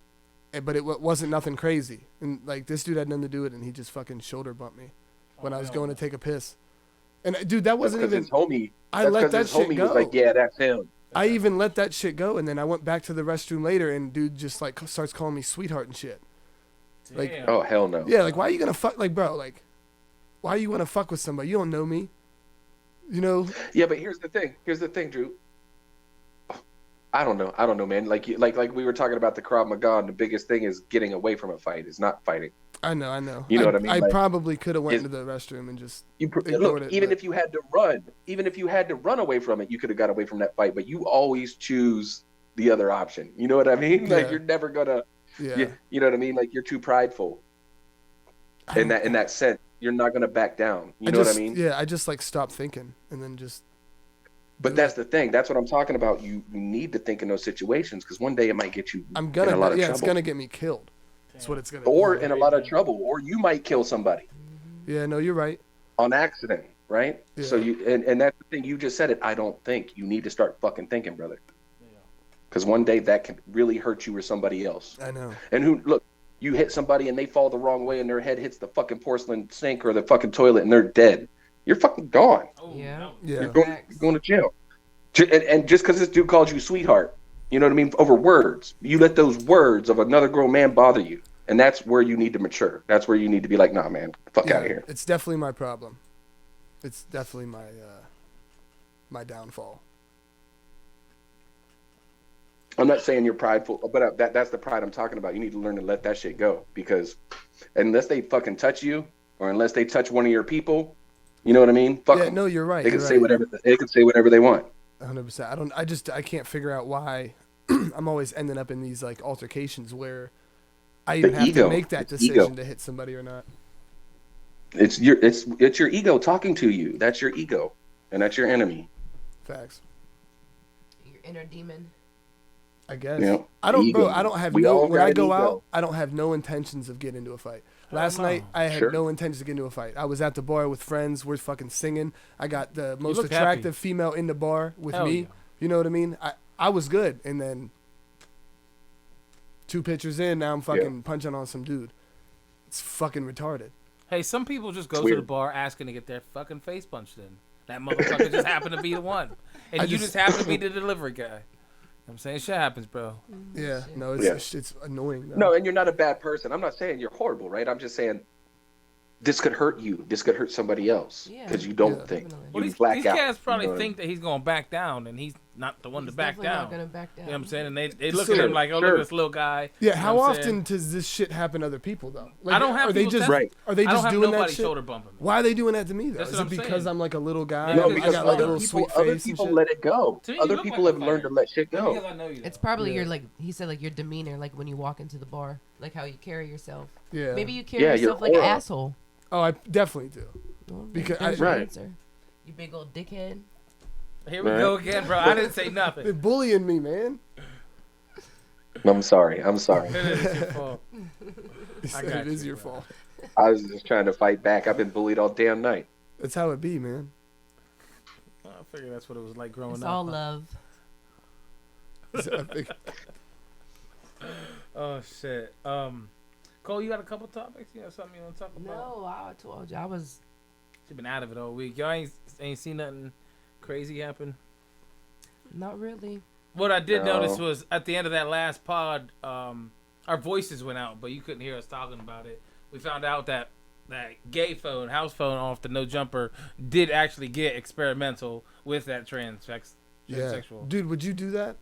but it wasn't nothing crazy. And like this dude had nothing to do with it, and he just fucking shoulder bumped me when I was going to take a piss. And dude, that That's wasn't because even. his homie. I That's let 'cause that his shit homie go. was like, yeah, that's him. I even let that shit go, and then I went back to the restroom later, and dude just like starts calling me sweetheart and shit. Like, Damn. Oh hell no. Yeah, like why are you gonna fuck? Like, bro, like, why you wanna fuck with somebody? You don't know me. You know? Yeah, but here's the thing. Here's the thing, Drew. I don't know, man. Like we were talking about the Krav Maga, and the biggest thing is getting away from a fight. It's not fighting. I know. You know what I mean? I Like, probably could have went is- into the restroom and just Look, ignored it. even but- if you had to run away from it, you could have got away from that fight. But you always choose the other option. You know what I mean? Like Yeah. you're never gonna. yeah, You know what I mean? Like you're too prideful. In that sense, you're not gonna back down. You know what I mean? Yeah, I just like stopped thinking and then just. But do that's it. the thing. That's what I'm talking about. You need to think in those situations because one day it might get you I'm in gonna. a lot of Yeah, trouble, it's gonna get me killed. That's what it's gonna. or do. in a lot of trouble, or you might kill somebody Yeah, no, you're right. on accident, right? Yeah. So and that's the thing. You just said it. I don't think you need to start fucking thinking, brother. Because one day that can really hurt you or somebody else. I know. And look, you hit somebody and they fall the wrong way and their head hits the fucking porcelain sink or the fucking toilet and they're dead. You're fucking gone. Yeah. Yeah. You're going to jail. And just because this dude called you sweetheart, you know what I mean? Over words. You let those words of another grown man bother you. And that's where you need to mature. That's where you need to be like, nah, man, fuck Yeah, out of here. It's definitely my problem. It's definitely my my downfall. I'm not saying you're prideful, but that's the pride I'm talking about. You need to learn to let that shit go because unless they fucking touch you or unless they touch one of your people, you know what I mean? Fuck Yeah, 'em. no, you're right. They can you're say right. whatever. They can say whatever they want. 100%. I can't figure out why I'm always ending up in these like altercations where I even have ego. to make that It's decision ego. to hit somebody or not. It's your ego talking to you. That's your ego, and that's your enemy. Facts. Your inner demon. I guess. You know, I don't, bro. ego. I don't have We no. all When got I an go ego. out, I don't have no intentions of getting into a fight. Last night, I had Sure. no intentions of getting into a fight. I was at the bar with friends. We're fucking singing. I got the most look attractive happy. female in the bar with Hell me. yeah. You know what I mean? I was good, and then 2 pictures in, now I'm fucking punching on some dude. It's fucking retarded. Hey, some people just go to Weird. the bar asking to get their fucking face punched in. That motherfucker just happened to be the one. And I you just- just happen to be the delivery guy. I'm saying shit happens, bro. Yeah, no, it's Yeah. it's annoying. Though. No, and you're not a bad person. I'm not saying you're horrible, right? I'm just saying this could hurt you. This could hurt somebody else Yeah. because you don't Yeah. think. Definitely. You Well, these black out. cats probably You know what I think that he's going to back down, and he's not the one He's to back definitely down. not gonna back down. You know what I'm saying? And they look at Sure, him like, oh, look sure. at this little guy. Yeah, You know how what I'm saying? often does this shit happen to other people though? Like, I don't have are they people just test- Right. are they I don't just have doing that nobody shit? shoulder bumping me. Why are they doing that to me though? That's Is what it I'm because saying. I'm like a little guy? Yeah, No, and I because got like a other little people, sweet other face and people shit? let it go. To me, you Other look people like have a learned to fighter. let shit Maybe go. because I know you. It's though. probably Yeah. your like he said like your demeanor, like when you walk into the bar, like how you carry yourself. Yeah. Maybe you carry Yeah, your yourself like an aura. asshole. Oh, I definitely do. Well, Because there's I- your Right. answer. You big old dickhead. Here we Right. go again, bro. I didn't say They're nothing. bullying me, man. I'm sorry. I'm sorry. It's your fault. He said got it is you, your bro. fault. I was just trying to fight back. I've been bullied all damn night. That's how it be, man. I figured that's what it was like growing It's up. all love. So I think- Oh shit. Cole, you got a couple topics? You got something you want to talk about? No, I told you I was. She's been out of it all week. Y'all ain't seen nothing crazy happen. Not really. What I did No. notice was at the end of that last pod, our voices went out, but you couldn't hear us talking about it. We found out that gay phone, house phone off the No Jumper, did actually get experimental with that yeah. transsexual. Dude, would you do that?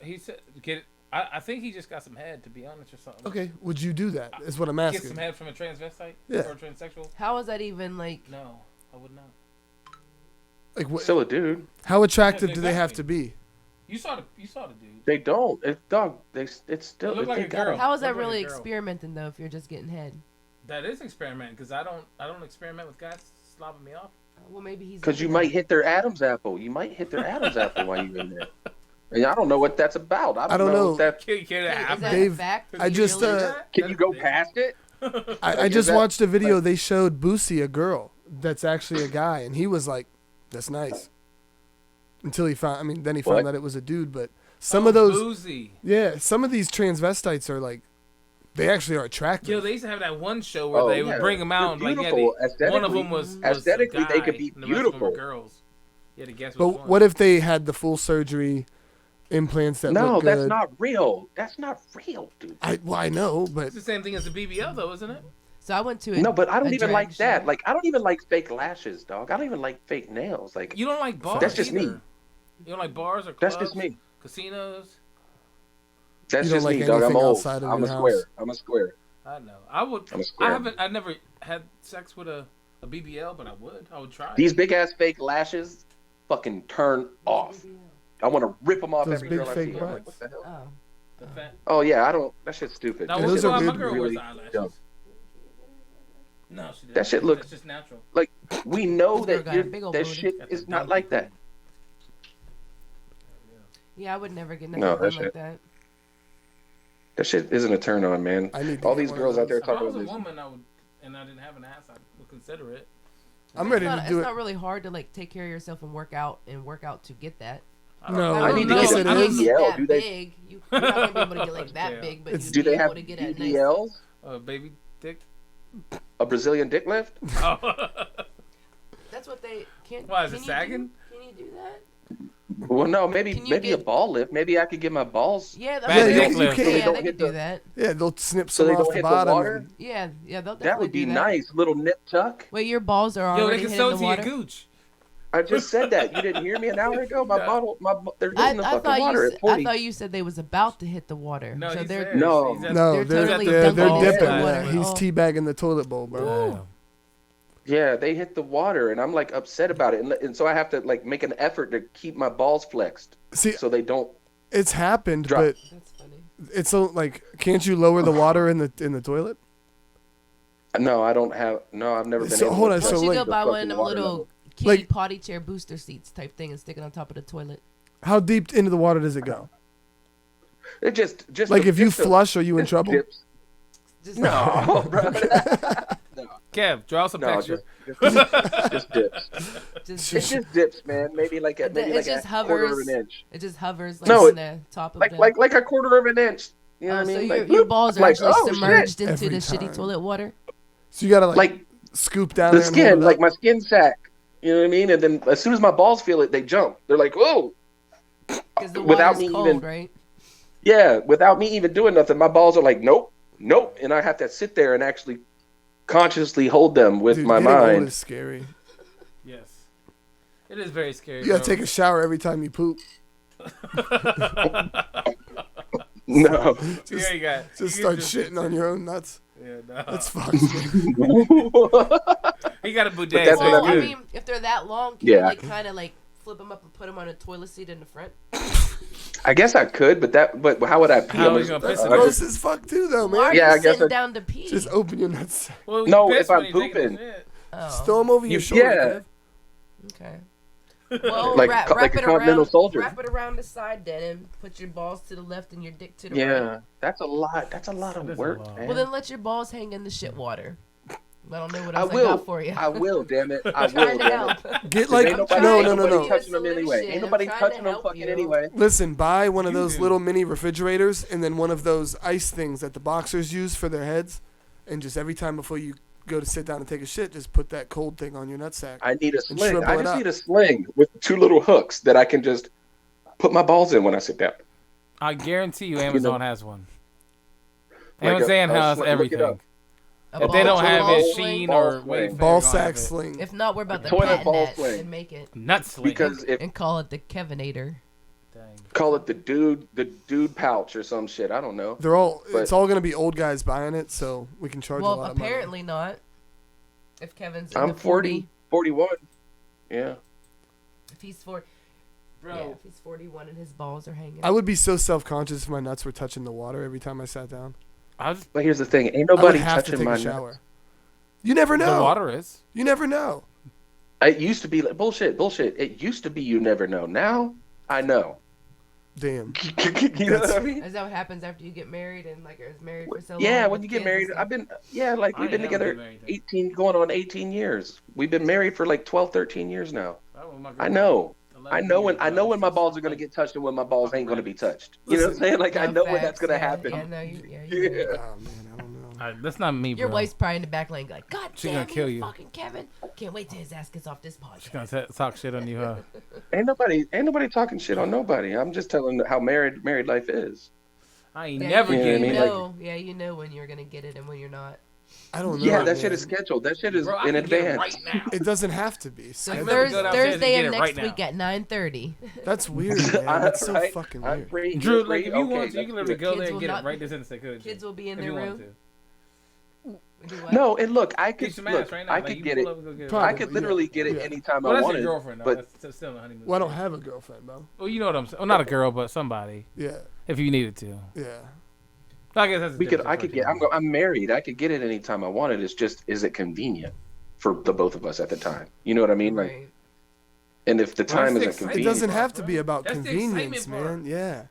He said, "Get it." I think he just got some head, to be honest, or something. Okay, would you do that? Is what I'm Get asking. some head from a transvestite Yeah. or a transsexual? How is that even like? No, I would not. Like, what? Still a dude. How attractive Yeah, do they have exactly. to be? You saw the dude. They don't. It's dog. It's still. It looked like they a got girl. him. How is that Look like a really girl. experimenting though? If you're just getting head. That is experiment because I don't experiment with guys slobbing me off. Well, maybe he's. Because you into might that. hit their Adam's apple. You might hit their Adam's apple while you're in there. And I don't know what that's about. I don't know. If that, Can Wait, is happen? that Dave, a fact? I just, Really? can you go past it? I Is just that- watched a video. They showed Boosie a girl that's actually a guy, and he was like, "That's nice." Until he found, then he found What? that it was a dude. But some of those, Boozy. yeah, some of these transvestites are like, they actually are attractive. Yo, they used to have that one show where Oh, they yeah. would bring them out and They're like yeah, beautiful. one of them was a Aesthetically, they guy, could be and the rest of them were beautiful. girls. You had to guess which But one. what if they had the full surgery implants that No, look good? that's not real. That's not real, dude. I know, but It's the same thing as the BBL though, isn't it? So I went to a, No, but I don't a even drag like that. show. Like, I don't even like fake lashes, dog. I don't even like fake nails. Like, You don't like bars. That's just me. either. You don't like bars or clubs? that's just me. Casinos. That's You don't just like me, dog. I'm anything old. outside of I'm a your square. house? I'm a square. I know. I would. I'm a square. I never had sex with a BBL, but I would. I would try. These big ass fake lashes, fucking turn off. I want to rip them off Those every big girl I fake see. I'm like, butts. what the hell? Oh. The fat. Oh yeah, I don't. That shit's stupid. Now, That what's those shit are why my looks girl really wears eyelashes? dumb. No, she didn't. That shit looks- That's just natural. Like, we know This girl that got a big old that booty. shit That's is a not dumb like thing. that. Yeah, I would never get nothing No, done that like shit- that. That shit isn't a turn on, man. I need to All get these one of girls out there those. If I talking was a about this. woman, I would, and I didn't have an ass, I would consider it. I'm ready to do It's it. not really hard to like take care of yourself and work out to get that. I don't No, know. I don't need to know get if a you can't BBL. get that Do they- big. You're not gonna be able to get like that Yeah. big, but It's- you'd Do be they able have to get a nice. BBLs? Baby dick. A Brazilian dick lift? That's what they can't. Why, is can it you sagging? Can you do that? Well, no, maybe Can you maybe a get- ball lift. Maybe I could get my balls. Yeah, that's Bad what dick they lift. Yeah, So they they don't could hit do the- that. Yeah, they'll snip So some they off don't the hit the bottom. water? and- Yeah, they'll definitely That would be do that. nice. Little nip tuck. Wait, your balls are Yo, already they can hitting sew the it to your water. gooch. I just said that. You didn't hear me an hour ago? They're hitting the fucking water at 40. I thought you said they was about to hit the water. No, so he they're said No. he's at- No, They're they're totally they're dunking into dipping. the Yeah, water. he's Oh. teabagging the toilet bowl, bro. Damn. Yeah, they hit the water, and I'm like upset about it, and so I have to like make an effort to keep my balls flexed See, so they don't. it's happened, Drop. but That's funny. it's so like, can't you lower the water in the toilet? No, I don't have. No, I've never been. So, able hold to on, Why so, don't you like, go the buy one fucking of them water little level. kitty Like- potty chair booster seats type thing and stick it on top of the toilet? How deep into the water does it go? It just Like, if you just a- flush, are you in just trouble? dips. Just No, bro. Kev, draw us a No, picture. just dips. just, It just dips, man. Maybe like a It maybe like just a quarter of hovers. an inch. it just hovers like No, on the top of Like a quarter of an inch. You know Oh, what I so mean? your, Like, your bloop. balls are Like, actually oh, shit. submerged into Every the shitty time. toilet water. So you gotta Like scoop down the there and hold skin, it like up. my skin sack. You know what I mean? And then as soon as my balls feel it, they jump. They're like, whoa. Because the Without water's me cold, even- right? Yeah, without me even doing nothing, my balls are like, nope, nope, and I have to sit there and actually consciously hold them with Dude, my getting old mind. is scary. Yes. It is very scary. You gotta bro. take a shower every time you poop. No. Yeah, you got. Just you start just- shitting on your own nuts. Yeah, no. That's fucked, man. He got a bidet. But that's so what Well, it's I good. mean, if they're that long, can Yeah. you like kind of like flip them up and put them on a toilet seat in the front? I guess I could, but how would I pee? How I'm are you just- gonna piss I in just- Gross as fuck too, though, Why are man. you Yeah, I guess sitting I- down to pee? Just open your nuts. Well, No, you piss if I'm when you're taking a pooping. shit. Just throw them over your You- shoulder. yeah. Kev. Okay. Well, Like- wrap like a it continental around. soldier. Wrap it around the side, then, and put your balls to the left and your dick to the right. Yeah, that's a lot. That's a lot of That's a work, lot. man. Well, then let your balls hang in the shit water. I don't know what I else I, will. got for you. I will. Damn it. I will. Trying to Damn it. help. Get 'Cause like ain't nobody, no, ain't no, no, nobody no. touching them anyway. Solution. Ain't nobody I'm trying to touching them help fucking you. anyway. Listen, buy one of those do. little mini refrigerators and then one of those ice things that the boxers use for their heads, and just every time before you go to sit down and take a shit, just put that cold thing on your nutsack. I need a And sling. shrivel I it just up. need a sling with 2 little hooks that I can just put my balls in when I sit down. I guarantee you, Amazon has one. Like Amazon a has sling- look it everything. up. A If they don't ball- have ball it, sling? Sheen Ball or sling. Wayfair Ball gonna sack have it. sling. If not, we're about to Toilet patent ball that sling. and make it Nut sling. Because if and call it the Kevinator. Dang. call it the dude pouch or some shit. I don't know. They're all. But- It's all gonna be old guys buying it, so we can charge a Well, lot of money. apparently not. If Kevin's in I'm the 40, 41. Yeah. if he's 40, Bro, yeah, if he's 41 and his balls are hanging. I would be so self-conscious if my nuts were touching the water every time I sat down. I was, But here's the thing. Ain't I would nobody have to touching take my a shower. You never know. the water is. You never know. It used to be like bullshit. It used to be you never know. Now I know. Damn. You know what I mean? Is that what happens after you get married and like is married for so long? Yeah, when with you get kids married, and I've been like I we've ain't been never together been married, 18 going on 18 years. We've been married for like 12, 13 years now. I know. know. I know when my balls are going to get touched and when my balls ain't going to be touched. You know what I'm saying? Like I No, know when facts, that's going to yeah. happen. Yeah, no, you, Yeah. you're right. Oh man, I don't know. That's not me, bro. Your wife's probably in the back lane like, God She damn gonna kill you. fucking Kevin. Can't wait till his ass gets off this She's podcast. gonna talk shit on you, huh? Ain't nobody talking shit on nobody. I'm just telling how married life is. I ain't Yeah, never you know what I getting mean? it. Like- know, yeah, you know when you're gonna get it and when you're not. I don't know. Yeah, that man. shit is scheduled. That shit is Bro, I in can get it advance. right now. It doesn't have to be. So I'd scheduled. rather go downstairs and Thursday get of it next right now. week at 9:30. That's weird, man. That's so Right? fucking I'm weird. free. Drew, You're like free? if you Okay, want to, you let's can do literally it. go Kids there and will get not- it right this instant, couldn't you? Kids will be in If their you wanted room. to. Do what? No, and look, I Get could your mask look, right now. I like, could you get pull it. up and go get it. Probably. I could literally get it Yeah. anytime Well, I that's wanted. your girlfriend, though. but That's still in the honeymoon. Well, I don't stage. have a girlfriend, bro. Well, you know what I'm saying. Well, not a girl, but somebody. Yeah, If you needed to. yeah. I guess that's. a we could. different I could get. situation. I'm married. I could get it anytime I wanted. It's just, is it convenient for the both of us at the time? You know what I mean? Like, Right. and if the Well, that's time the isn't excitement It convenient, doesn't have to bro. be about That's the convenience, excitement part. man. Yeah.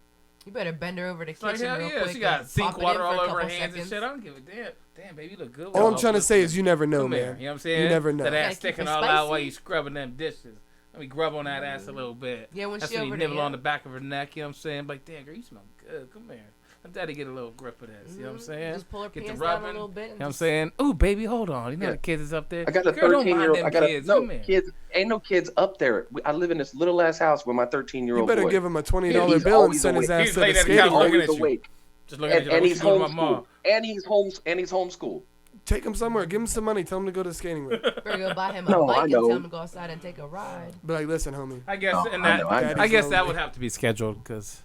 You better bend her over the It's like, kitchen hell real yeah, quick. she got and sink pop it in water for a all over her couple hands and seconds. shit. I don't give a damn. Damn, baby, you look good. All I'm trying to say is you never know, Come here. man. You know what I'm saying? You never know. That Gotta ass keep sticking it all out while spicy. you scrubbing them dishes. Let me grub on that ass a little bit. Yeah, when That's she when you over there, nibble yeah. on the back of her neck. You know what I'm saying? Like, damn, girl, you smell good. Come here. Let daddy get a little grip of this. You know what I'm saying? Just pull her Get the pants down a rubbing. little bit. You And know what I'm just- saying? Ooh, baby, hold on. You know Yeah. the kids is up there. I got a Girl, don't 13-year-old. mind I them got kids. no Come here. kids. Ain't no kids up there. I live in this little ass house with my 13-year-old You better boy. give him a Yeah, $20 he's bill and always send his awake. ass He's to laid the at the skating couch rink. looking always at you. awake. Just looking at you like, And what he's you doing with my mom? homeschooled. And he's homeschooled. Take him somewhere. Give him some money. Tell him to go to the skating rink. Better go buy him a No, bike I and know. tell him to go outside and take a ride. Be like, listen, homie. I guess, Oh, and I that, know, I know. I guess that Daddy's would lonely. have to be scheduled because,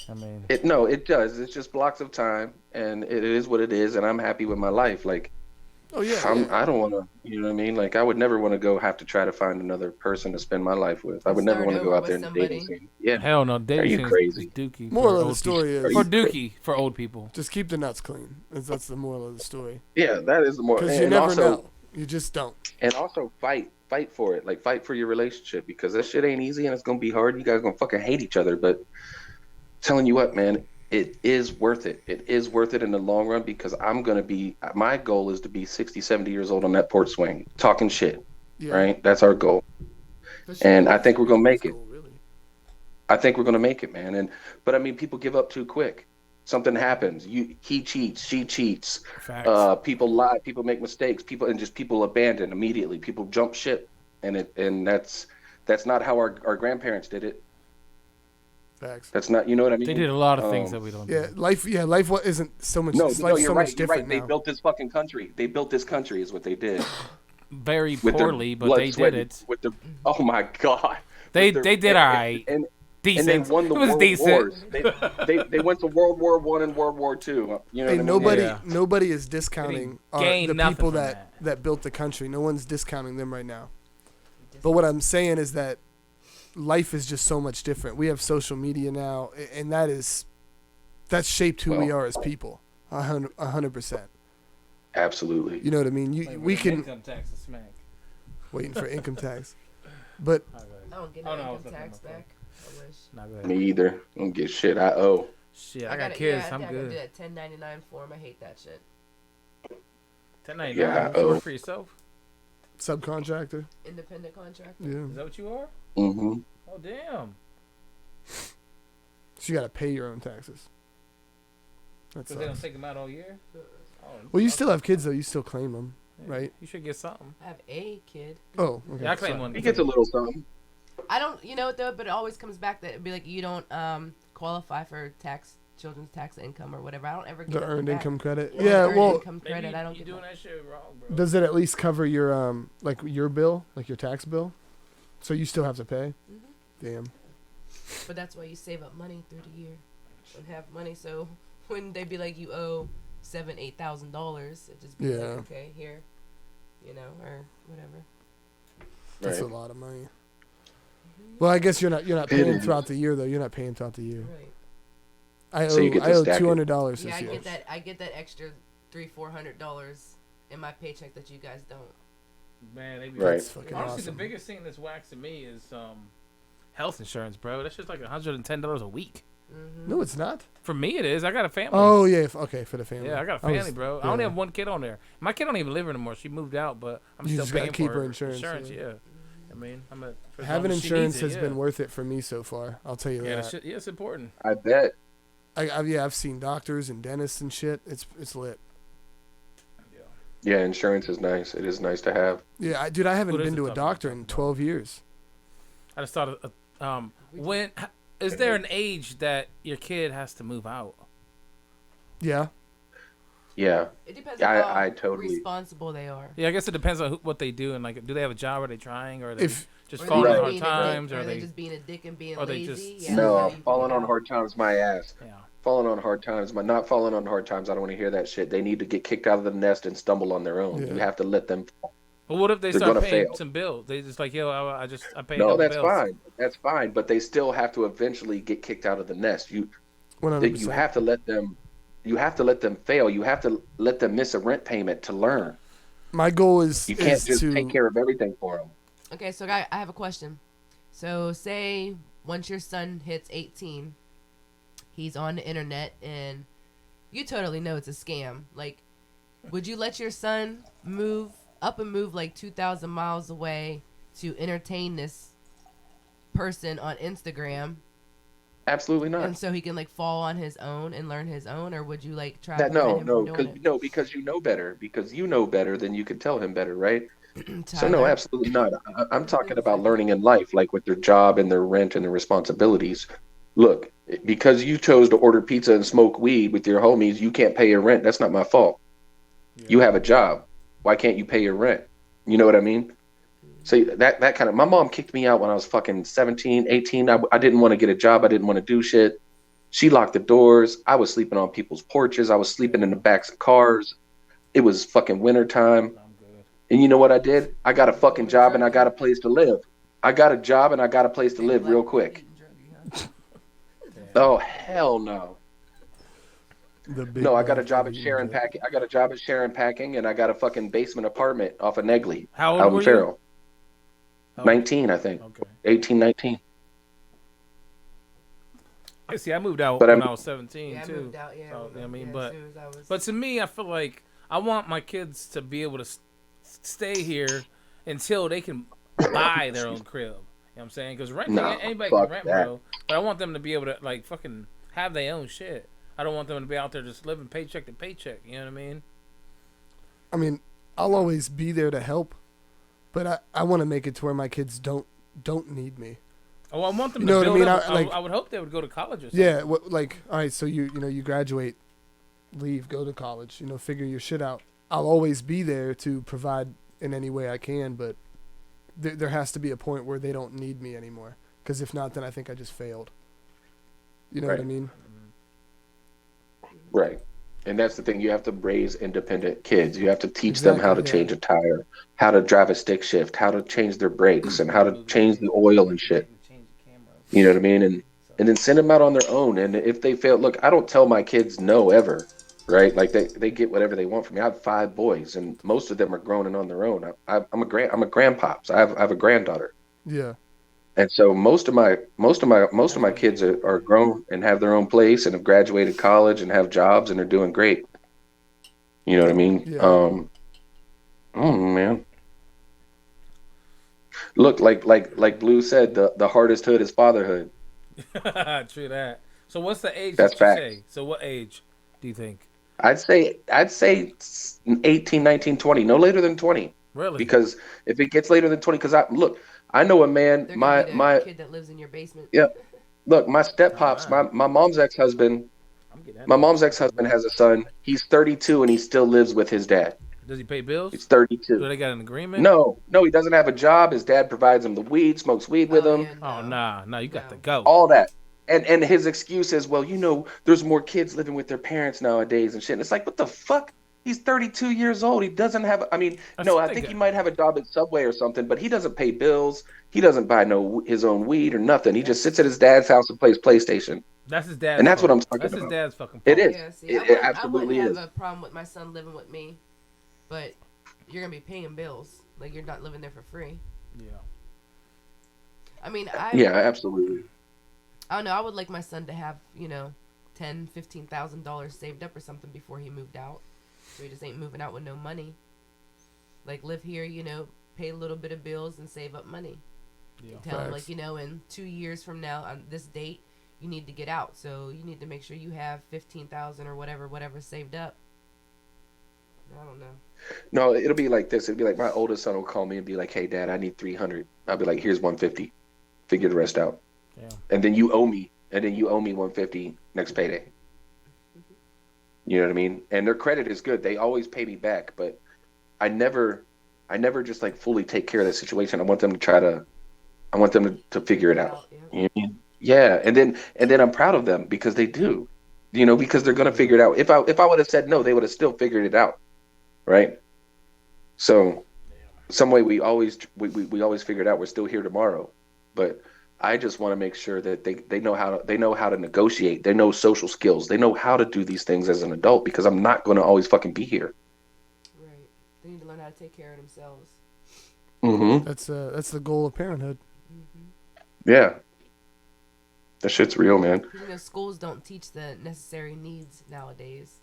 I mean, No, it does. It's just blocks of time, and it is what it is. And I'm happy with my life. Like, Oh yeah. I don't want to. You know what I mean? Like, I would never want to go have to try to find another person to spend my life with. I would never Start want to go over out there in with the dating somebody. scene. Yeah. hell no. Dating Are you scene is crazy? Dookie. Moral for of the old story people. is For Dookie for old people. just keep the nuts clean. That's the moral of the story. Yeah, that is the more. Because And you never also, know. You just don't. And also fight for it. Like, fight for your relationship, because that shit ain't easy and it's gonna be hard. You guys gonna fucking hate each other, but telling you what, man, it is worth it. It is worth it in the long run, because my goal is to be 60, 70 years old on that porch swing talking shit. Yeah. Right? That's our goal. And I think we're gonna make it. I think we're gonna make it, man. But I mean, people give up too quick. Something happens. He cheats, she cheats. Facts. People lie. People make mistakes. People abandon immediately. People jump ship, and that's not how our grandparents did it. Facts. That's not. You know what I mean? They did a lot of things that we don't Yeah, do. life. Yeah, life. What isn't so much? No, life's no, you're so right. much You're right. different They now. built this fucking country. They built this country, is what they did. very with their poorly, but blood, they sweat, did it. with the oh my god. They With their- did all right. and Decent. and they won the It was world decent. wars. They went to World War One and World War Two. You know Hey, what I mean? nobody Yeah. nobody is discounting gained the nothing people from that built the country. No one's discounting them right now. But what I'm saying is that life is just so much different. We have social media now, and that's shaped who we Well, are as people. 100%. Absolutely. You know what I mean? We can income tax is smack. waiting for income tax, but I don't get Oh, no no, I was income looking at tax my phone. back. I wish. Not good. Me either. I don't get shit. I owe. Shit, I got gotta- kids. Yeah, I'm I gotta do good. that 1099 form. I hate that shit. 1099. Yeah, You work oh. for yourself? subcontractor. Independent contractor. Yeah, Is that what you are? Mm-hmm. Oh damn. so you got to pay your own taxes. That Because they don't sucks. take them out all year. Oh, Well, you still have kids though. You still claim them, yeah, right? You should get something. I have a kid. Oh, okay. Yeah, I claim Sorry. one. He gets a little something. I don't, you know what though, but it always comes back that it'd be like you don't qualify for children's tax income or whatever. I don't ever get The nothing earned back. income credit. Yeah, Yeah, earned well, income Maybe credit. I don't you get doing that. that shit wrong, bro. does it at least cover your like your bill, like your tax bill? So you still have to pay? Damn. But that's why you save up money through the year and have money. So when they be like you owe $7,000-8,000, it just be Yeah. like, okay, here, you know, or whatever. That's Right. a lot of money. Well, I guess you're not paying is. throughout the year though. You're not paying throughout the year. Right. I So you owe get to I owe stack it. $200 Yeah, this I year. get that. I get that extra $300-400 in my paycheck that you guys don't. Man, they be Right. That's fucking Honestly, awesome. the biggest thing that's waxing me is health insurance, bro. That's just like $110 a week. No, it's not. For me, it is. I got a family. Oh yeah, okay, for the family. Yeah, I got a was- family, bro. I yeah. only have one kid on there. My kid don't even live here anymore. She moved out, but I'm You still just gotta paying keep for her insurance, yeah. yeah. I mean, I'm a for as Having long as she insurance needs it, has yeah. been worth it for me so far. I'll tell you Yeah, that. that shit, yeah, it's important. I bet. I've seen doctors and dentists and shit. It's lit. Yeah, insurance is nice. It is nice to have. Yeah, I haven't What is been it to a talking doctor about? in 12 years. I just thought, when is there an age that your kid has to move out? Yeah. Yeah. It depends on I how totally- responsible they are. Yeah, I guess it depends on what they do and like, do they have a job? Are they trying? Or are they If just Or falling they on just hard being a dick, times? or Or are are they they? just being a dick and being are they lazy? just- Yeah, No, how you put falling it on out. hard times, my ass. Yeah. Falling on hard times, but not falling on hard times. I don't want to hear that shit. They need to get kicked out of the nest and stumble on their own. Yeah. You have to let them. But what if they They're start gonna paying fail. some bills? They just like, yo, I pay. No, double that's bills. fine. That's fine. But they still have to eventually get kicked out of the nest. You 100%. have to let them. You have to let them fail. You have to let them miss a rent payment to learn. My goal is You can't is just to take care of everything for them. Okay, so I have a question. So say once your son hits 18, he's on the internet and you totally know it's a scam. Like, would you let your son move like 2,000 miles away to entertain this person on Instagram, Absolutely and not. so he can like fall on his own and learn his own, or would you like try That to no, prevent him no, from doing because you know better. Because you know better than you can tell him better, right? it? So no, Tyler? absolutely not. I'm talking about learning in life, like with their job and their rent and their responsibilities. Look, because you chose to order pizza and smoke weed with your homies, you can't pay your rent. That's not my fault. You have a job. Why can't you pay your rent? You know what I mean? So that kind of, my mom kicked me out when I was fucking 17, 18. I didn't want to get a job. I didn't want to do shit. She locked the doors. I was sleeping on people's porches. I was sleeping in the backs of cars. It was fucking winter time. I'm good. And you know what I did? I got a fucking job and I got a place to live. I got a job and I got a place to live real quick. Oh, hell no. the big No, I got a black job at eating Sharon drug. Packing. I got a job at Sharon Packing and I got a fucking basement apartment off of Negley How old out were in you? Farrell. Oh, 19, I think. Okay. 18, 19. I see. I moved out But when I'm- I was 17 Yeah, I too. moved out. Yeah, So, I mean, as but soon as I was- But to me, I feel like I want my kids to be able to stay here until they can buy their own crib. You know what I'm saying? Because renting, Nah, anybody can fuck rent, that. bro. But I want them to be able to, like, fucking have their own shit. I don't want them to be out there just living paycheck to paycheck. You know what I mean? I mean, I'll always be there to help, but I want to make it to where my kids don't need me. Oh, I want them You to know what I build mean? up. I- like- I would hope they would go to college or something. Yeah, like all right, so you graduate, leave, go to college, figure your shit out. I'll always be there to provide in any way I can, but there has to be a point where they don't need me anymore. Because if not, then I think I just failed. You know what I Right. mean? Right. And that's the thing. You have to raise independent kids. You have to teach them how to Exactly, yeah. change a tire, how to drive a stick shift, how to change their brakes, and how to change the oil and shit. You know what I mean? And then send them out on their own. And if they fail, look, I don't tell my kids no ever, right? Like they get whatever they want from me. I have 5 boys, and most of them are grown and on their own. I'm a grandpops. I have a granddaughter. Yeah. And so most of my kids are grown and have their own place and have graduated college and have jobs and are doing great. You know what I mean? Yeah. Oh man. Look, like Blue said, the hardest hood is fatherhood. True that. So what's the age That's that you facts. say? So what age do you think? I'd say 18, 19, 20, no later than 20. Really? Because if it gets later than 20, because I know a man, They're gonna be the my kid that lives in your basement. yeah, look, my step pops, Oh, my mom's ex-husband, I'm getting that my nigga. mom's ex-husband has a son. He's 32 and he still lives with his dad. Does he pay bills? He's Do 32. they got an agreement? No, he doesn't have a job. His dad provides him the weed, smokes weed with him, Yeah, Oh nah, you got No. to go. all that. And his excuse is, well, there's more kids living with their parents nowadays and shit. And it's like, what the fuck? He's 32 years old. He doesn't have. I mean, no, I think he might have a job at Subway or something, but he doesn't pay bills. He doesn't buy his own weed or nothing. He just sits at his dad's house and plays PlayStation. That's his dad's And that's what fault. I'm talking That's his about. dad's fucking fault. It is. Yeah, see, It I wouldn't absolutely have is. a problem with my son living with me, but you're gonna be paying bills. Like you're not living there for free. Yeah. I mean, Yeah, absolutely. I don't know. I would like my son to have, $10,000-$15,000 saved up or something before he moved out. So he just ain't moving out with no money. Like live here, pay a little bit of bills and save up money. Yeah. Tell him Facts. in 2 years from now on this date, you need to get out. So you need to make sure you have 15,000 or whatever saved up. I don't know. No, it'll be like this. It'll be like my oldest son will call me and be like, "Hey, Dad, I need 300." I'll be like, "Here's 150. Figure the rest out." Damn. And then you owe me 150 next payday. You know what I mean? And their credit is good. They always pay me back, but I never just like fully take care of the situation. I want them to figure it out. Yeah. You know what I mean? Yeah, and then I'm proud of them because they do. Because they're gonna figure it out. If I would have said no, they would have still figured it out. Right? So some way we always figure it out. We're still here tomorrow. But I just want to make sure that they know how to negotiate. They know social skills. They know how to do these things as an adult because I'm not going to always fucking be here. Right. They need to learn how to take care of themselves. Mm-hmm. That's the goal of parenthood. Yeah. That shit's real, man. 'Cause, schools don't teach the necessary needs nowadays.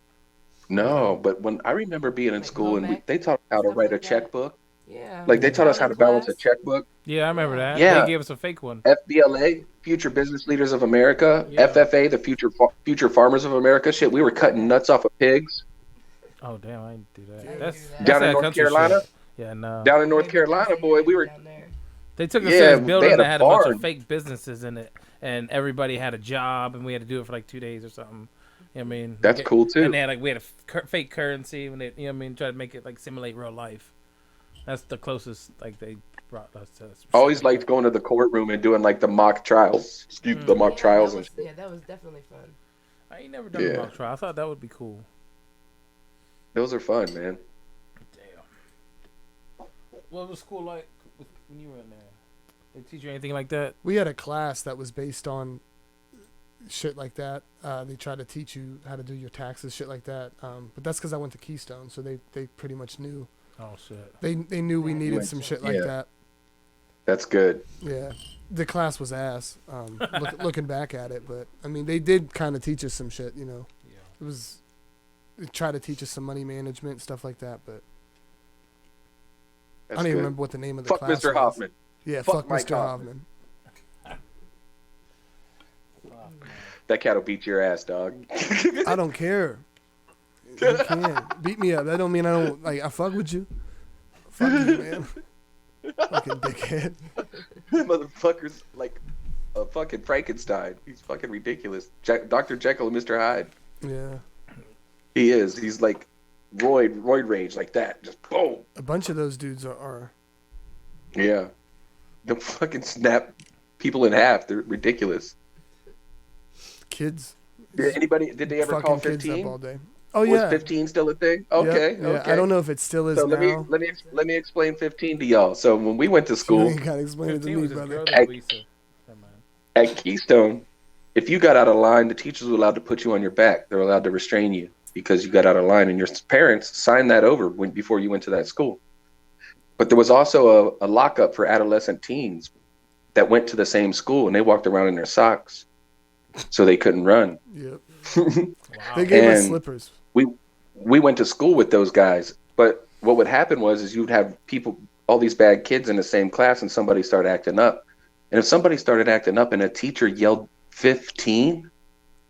No, but when I remember being in Like school and home ec, they taught us how to stuff write a like that. checkbook. Yeah. Like they taught us how to balance a checkbook. Yeah, I remember that. Yeah. They gave us a fake one. FBLA, Future Business Leaders of America. Yeah. FFA, the Future Farmers of America. Shit, we were cutting nuts off of pigs. Oh damn, I didn't do that. Yeah, That's, you do that. that's Down in that North country Carolina? shit. Yeah, no. Down in North Carolina, boy, we were. Down there. They took us Yeah, to this they building had a that had a bunch barn. of fake businesses in it, and everybody had a job, and we had to do it for like 2 days or something. You know what I mean? That's cool, too. And they had we had a fake currency when they, you know what I mean, try to make it like simulate real life. That's the closest like they brought us to. Always liked going to the courtroom and doing like the mock trials. The mock trials and shit. Yeah, that was definitely fun. I ain't never done Yeah. a mock trial. I thought that would be cool. Those are fun, man. Damn. What was school like when you were in there? They teach you anything like that? We had a class that was based on shit like that. They try to teach you how to do your taxes, shit like that. But that's because I went to Keystone, so they pretty much knew. Oh shit. They knew we needed went some to- shit like yeah. that. That's good. Yeah, the class was ass. Looking back at it, but I mean, they did kind of teach us some shit. You know, Yeah. it was they tried to teach us some money management stuff like that. But That's I don't even good. remember what the name of the Fuck class Mr. was. Hoffman. Yeah, Fuck fuck Mike Mr. Hoffman. Hoffman. That cat'll beat your ass, dog. I don't care. You can beat me up. That don't mean I don't like. I fuck with you. Fuck you, man. Fucking dickhead. Motherfucker's like a fucking Frankenstein. He's fucking ridiculous. Dr. Jekyll and Mr. Hyde. Yeah. He is. He's like roid rage like that. Just boom. A bunch of those dudes are Yeah. They'll fucking snap people in half. They're ridiculous. kids. Did they ever Fucking call kids up 15? all day. Oh Was yeah. 15 still a thing? Yep, Okay, yeah. okay. I don't know if it still is So now. let me explain 15 to y'all. So when we went to You school ain't gotta explain it to 15 me, was his brother. girl named Lisa. Never mind. at Keystone, if you got out of line, the teachers were allowed to put you on your back. They're allowed to restrain you because you got out of line, and your parents signed that over before you went to that school. But there was also a lockup for adolescent teens that went to the same school, and they walked around in their socks so they couldn't run. Yep. Wow. They gave us And slippers. we went to school with those guys, but what would happen is you'd have all these bad kids in the same class, and somebody started acting up. And if somebody started acting up and a teacher yelled 15,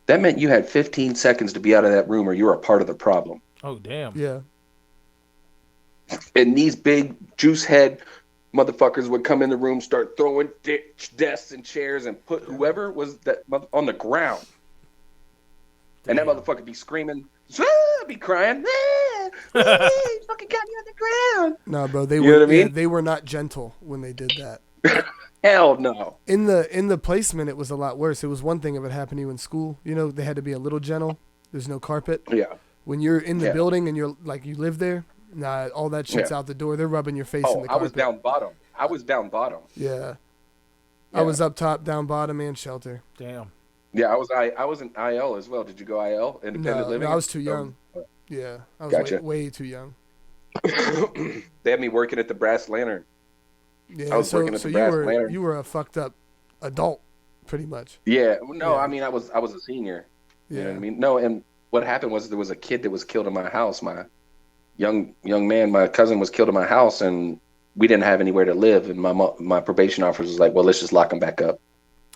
that meant you had 15 seconds to be out of that room or you were a part of the problem. Oh damn. Yeah. And these big juice head motherfuckers would come in the room, start throwing desks and chairs, and put whoever was that on the ground. And that motherfucker be screaming, be crying, fucking got me on the ground. No, bro, they You were know what I mean? they were not gentle when they did that. Hell no. In the placement, it was a lot worse. It was one thing if it happened to you in school. You know, they had to be a little gentle. There's no carpet. Yeah. When you're in the Yeah. building and you're like you live there, nah, all that shit's Yeah. out the door. They're rubbing your face in Oh, the I carpet. was down bottom. Yeah. I Yeah. was up top, down bottom, and shelter. Damn. Yeah, I was in IL as well. Did you go IL? Independent No, living? I was too young. Yeah, I was Gotcha. way too young. They had me working at the Brass Lantern. Yeah, I was so working at so the you Brass were Lantern. you were a fucked up adult, pretty much. Yeah, no, Yeah. I mean I was a senior. You know Yeah. what I mean? No, and what happened was there was a kid that was killed in my house. My young man, my cousin was killed in my house, and we didn't have anywhere to live. And my probation officer was like, "Well, let's just lock him back up."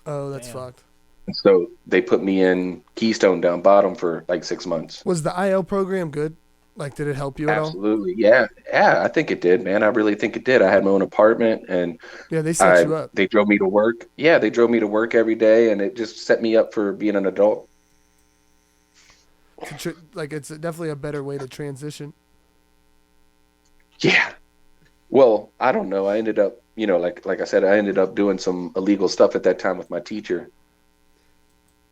Oh, that's Damn. fucked. And so they put me in Keystone down bottom for like 6 months. Was the IL program good? Like, did it help you at all? Absolutely, yeah. I think it did, man. I really think it did. I had my own apartment, and Yeah, they set you up. they drove me to work. Yeah, they drove me to work every day, and it just set me up for being an adult. Like, it's definitely a better way to transition. Yeah. Well, I don't know. I ended up, like I said, I ended up doing some illegal stuff at that time with my teacher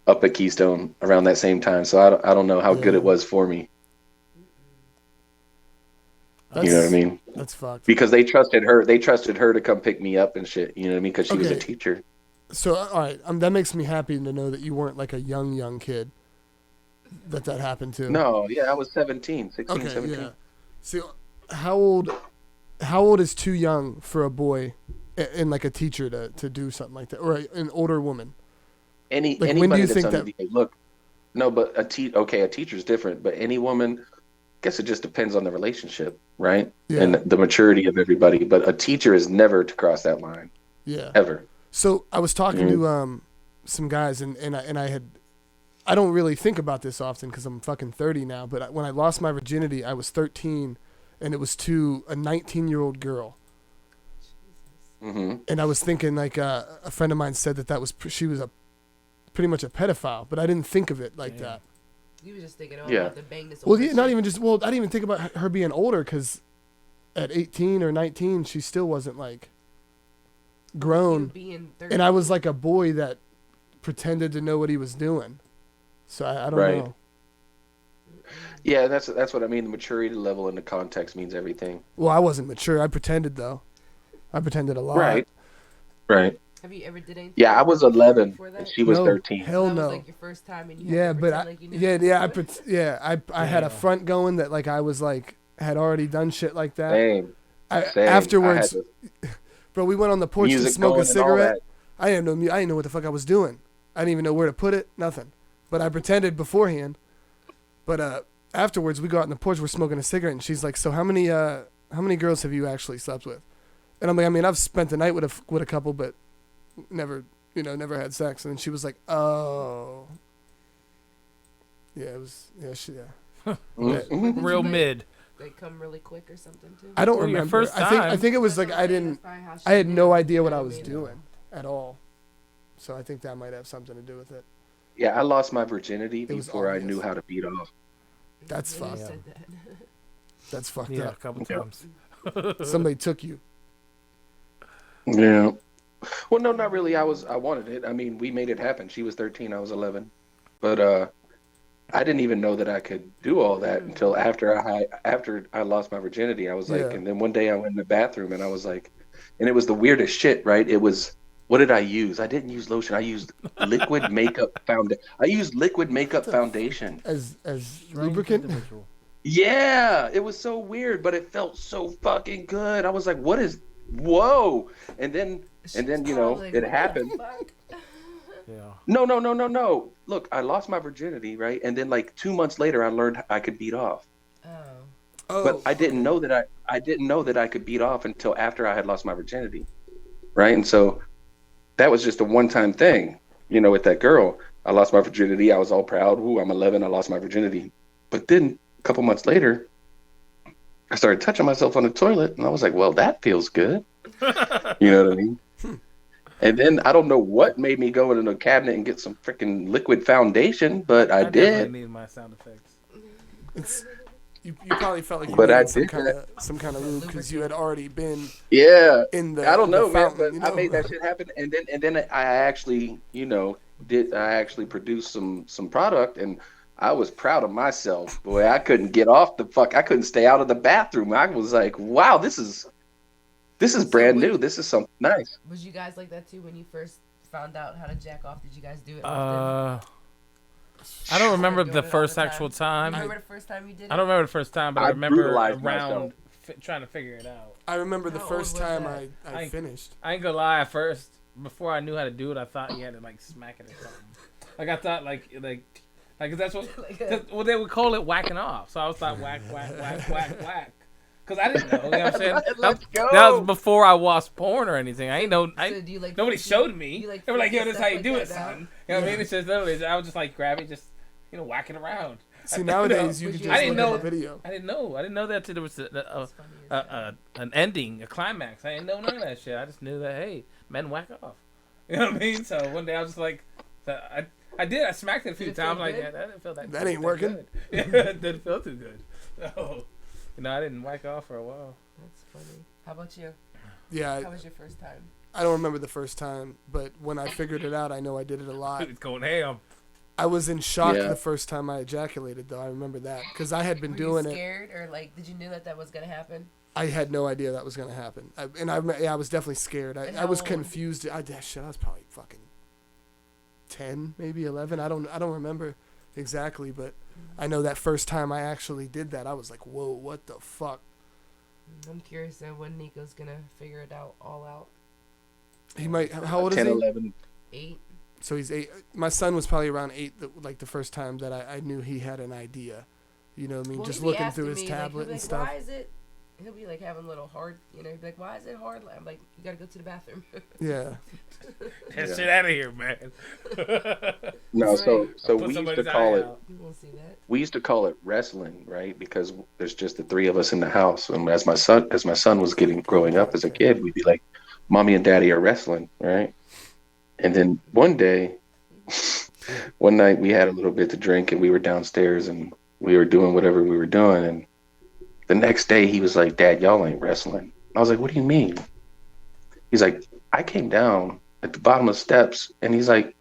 up at Keystone around that same time. So I don't know how good Yeah. it was for me. That's, You know what I mean? That's fucked. Because they trusted her. They trusted her to come pick me up and shit. You know what I mean? Because she was a Okay. teacher. So, all right, that makes me happy to know that you weren't like a young kid that happened to. No, yeah, I was 17, 16, Okay, 17. yeah. So, how old is too young for a boy and like a teacher to do something like that, or an older woman? Like, when do Anybody you that's think under that? the age, look, no, but a teacher's different, but any woman, I guess it just depends on the relationship, right? Yeah. And the maturity of everybody. But a teacher is never to cross that line, Yeah. ever. So I was talking to some guys, and I don't really think about this often because I'm fucking 30 now. But when I lost my virginity, I was 13, and it was to a 19-year-old girl. Hmm. And I was thinking, like, a friend of mine said she was pretty much a pedophile, but I didn't think of it like that. You were just thinking, oh, Yeah. I'm about to bang this Well, older yeah, not chick. even just. Well, I didn't even think about her being older because at 18 or 19, she still wasn't like You grown, being 30. and I was like a boy that pretended to know what he was doing. So I don't Right. know. Yeah, that's what I mean. The maturity level and the context means everything. Well, I wasn't mature. I pretended though. I pretended a lot. Right. Right. Have you ever did anything? Yeah, I was 11 before and that? she was No, 13. hell That no. was like your first time, and you had Yeah, to but pretend like you knew I had a front going that like I was like had already done shit like that. Same. Same. Afterwards, I had bro, we went on the the porch to music smoke going a and all cigarette. that. I didn't know what the fuck I was doing. I didn't even know where to put it. Nothing. But I pretended beforehand. But afterwards, we go out on the porch. We're smoking a cigarette, and she's like, "So how many girls have you actually slept with?" And I'm like, "I mean, I've spent the night with a couple, but never had sex." And then she was like, "Oh, yeah, it was yeah." Mhm. Real mid. They come really quick or something too. I don't Well, your remember. first I time. think it was like That's what I'm saying, I that's probably how she had did no it, idea you what know I what was mean? doing at all. So I think that might have something to do with it. Yeah, I lost my virginity It was before I obvious. knew how to beat off. That's When you fucked. said that. That's fucked Yeah, a up. couple Yeah. times. Somebody took you. Yeah. Well, no, not really. I wanted it. I mean, we made it happen. She was 13, I was 11. But I didn't even know that I could do all that until after I lost my virginity. I was like, Yeah. and then one day I went in the bathroom and I was like, and it was the weirdest shit, right? It was, what did I use? I didn't use lotion. I used liquid makeup foundation. I used liquid makeup foundation. As Strange lubricant. individual. Yeah, it was so weird, but it felt so fucking good. I was like, what is, whoa. And then, you know, Like, it what the happened. fuck? Yeah. No, no, no, no, no. Look, I lost my virginity, right? And then like 2 months later, I learned I could beat off. Oh. Oh, But I didn't okay. know that I didn't know that I could beat off until after I had lost my virginity, right? And so that was just a one-time thing, you know, with that girl. I lost my virginity. I was all proud. Ooh, I'm 11. I lost my virginity. But then a couple months later, I started touching myself on the toilet, and I was like, well, that feels good. You know what I mean? And then I don't know what made me go into the cabinet and get some freaking liquid foundation, but I I definitely did. need my sound effects. It's you probably felt like you But I needed some did kind that. of lube because you had already been Yeah. in I don't the know, man, fountain. but You I know. made that shit happen, and then I actually, you know, I actually produced some product, and I was proud of myself. Boy, I couldn't get off the fuck. I couldn't stay out of the bathroom. I was like, wow, this is So brand new. This is something nice. was you guys like that too when you first found out how to jack off? Did you guys do it often? I don't remember Doing the it all first the actual You time. remember the first time you did it? I don't remember the first time, but I I remember brutalized around myself. trying to figure it out. I remember the How first old was time that? I finished. I ain't gonna lie. At first, before I knew how to do it, I thought you had to like smack it or something. Like I thought like that's what Like 'cause, well, they would call it whacking off. So I was like whack whack whack whack whack. Cause I didn't know. You know what I'm saying? Let's go. That was before I watched porn or anything. I ain't know. So do you like? Nobody freaky- showed me. you like They were like, freaky "Yo, this stuff how you like do that it, now? son." You know what I mean? It's just literally. I would just like grab it, just whack it around. See, nowadays you Was can you- just I didn't look know- at the video. I didn't know. I didn't know that there was That's funny as hell. an ending, a climax. I didn't know none of that shit. I just knew that hey, men whack off. You know what I mean? So one day I was just like, I did. I smacked it a few Did it feel times. Like good? yeah, that didn't feel That ain't working. good. Yeah, it didn't feel too good. So you know, I didn't whack off for a while. That's funny. How about you? Yeah, How was your first time? I don't remember the first time, but when I figured it out, I know I did it a lot. It's going ham. I was in shock Yeah. the first time I ejaculated, though. I remember that because I had been Were doing you it. scared or like did you know that was gonna happen? I had no idea that was gonna happen, I was definitely scared. And I how was old? confused. I was probably fucking 10, maybe 11. I don't remember exactly, but I know that first time I actually did that, I was like, whoa, what the fuck? I'm curious when Nico's gonna figure it out all out. He might. How old is 10, he? 11. 8. So he's 8. My son was probably around 8, like the first time that I knew he had an idea. You know what I mean? Well, Just he'd be looking through asking his me, tablet he'll be and like, stuff. Why is it? He'll be like having a little hard, you know. He'd be like, "Why is it hard?" I'm like, "You gotta go to the bathroom." Yeah. That Yeah. shit out of here, man. No, so Right. so Put we used to somebody's call eye it out. You won't see that. we used to call it wrestling, right? Because there's just the three of us in the house, and as my son was growing up as a kid, we'd be like, "Mommy and Daddy are wrestling," right? And then one night we had a little bit to drink, and we were downstairs, and we were doing whatever we were doing, and the next day he was like, "Dad, y'all ain't wrestling." I was like, "What do you mean?" He's like, "I came down at the bottom of the steps," and he's like,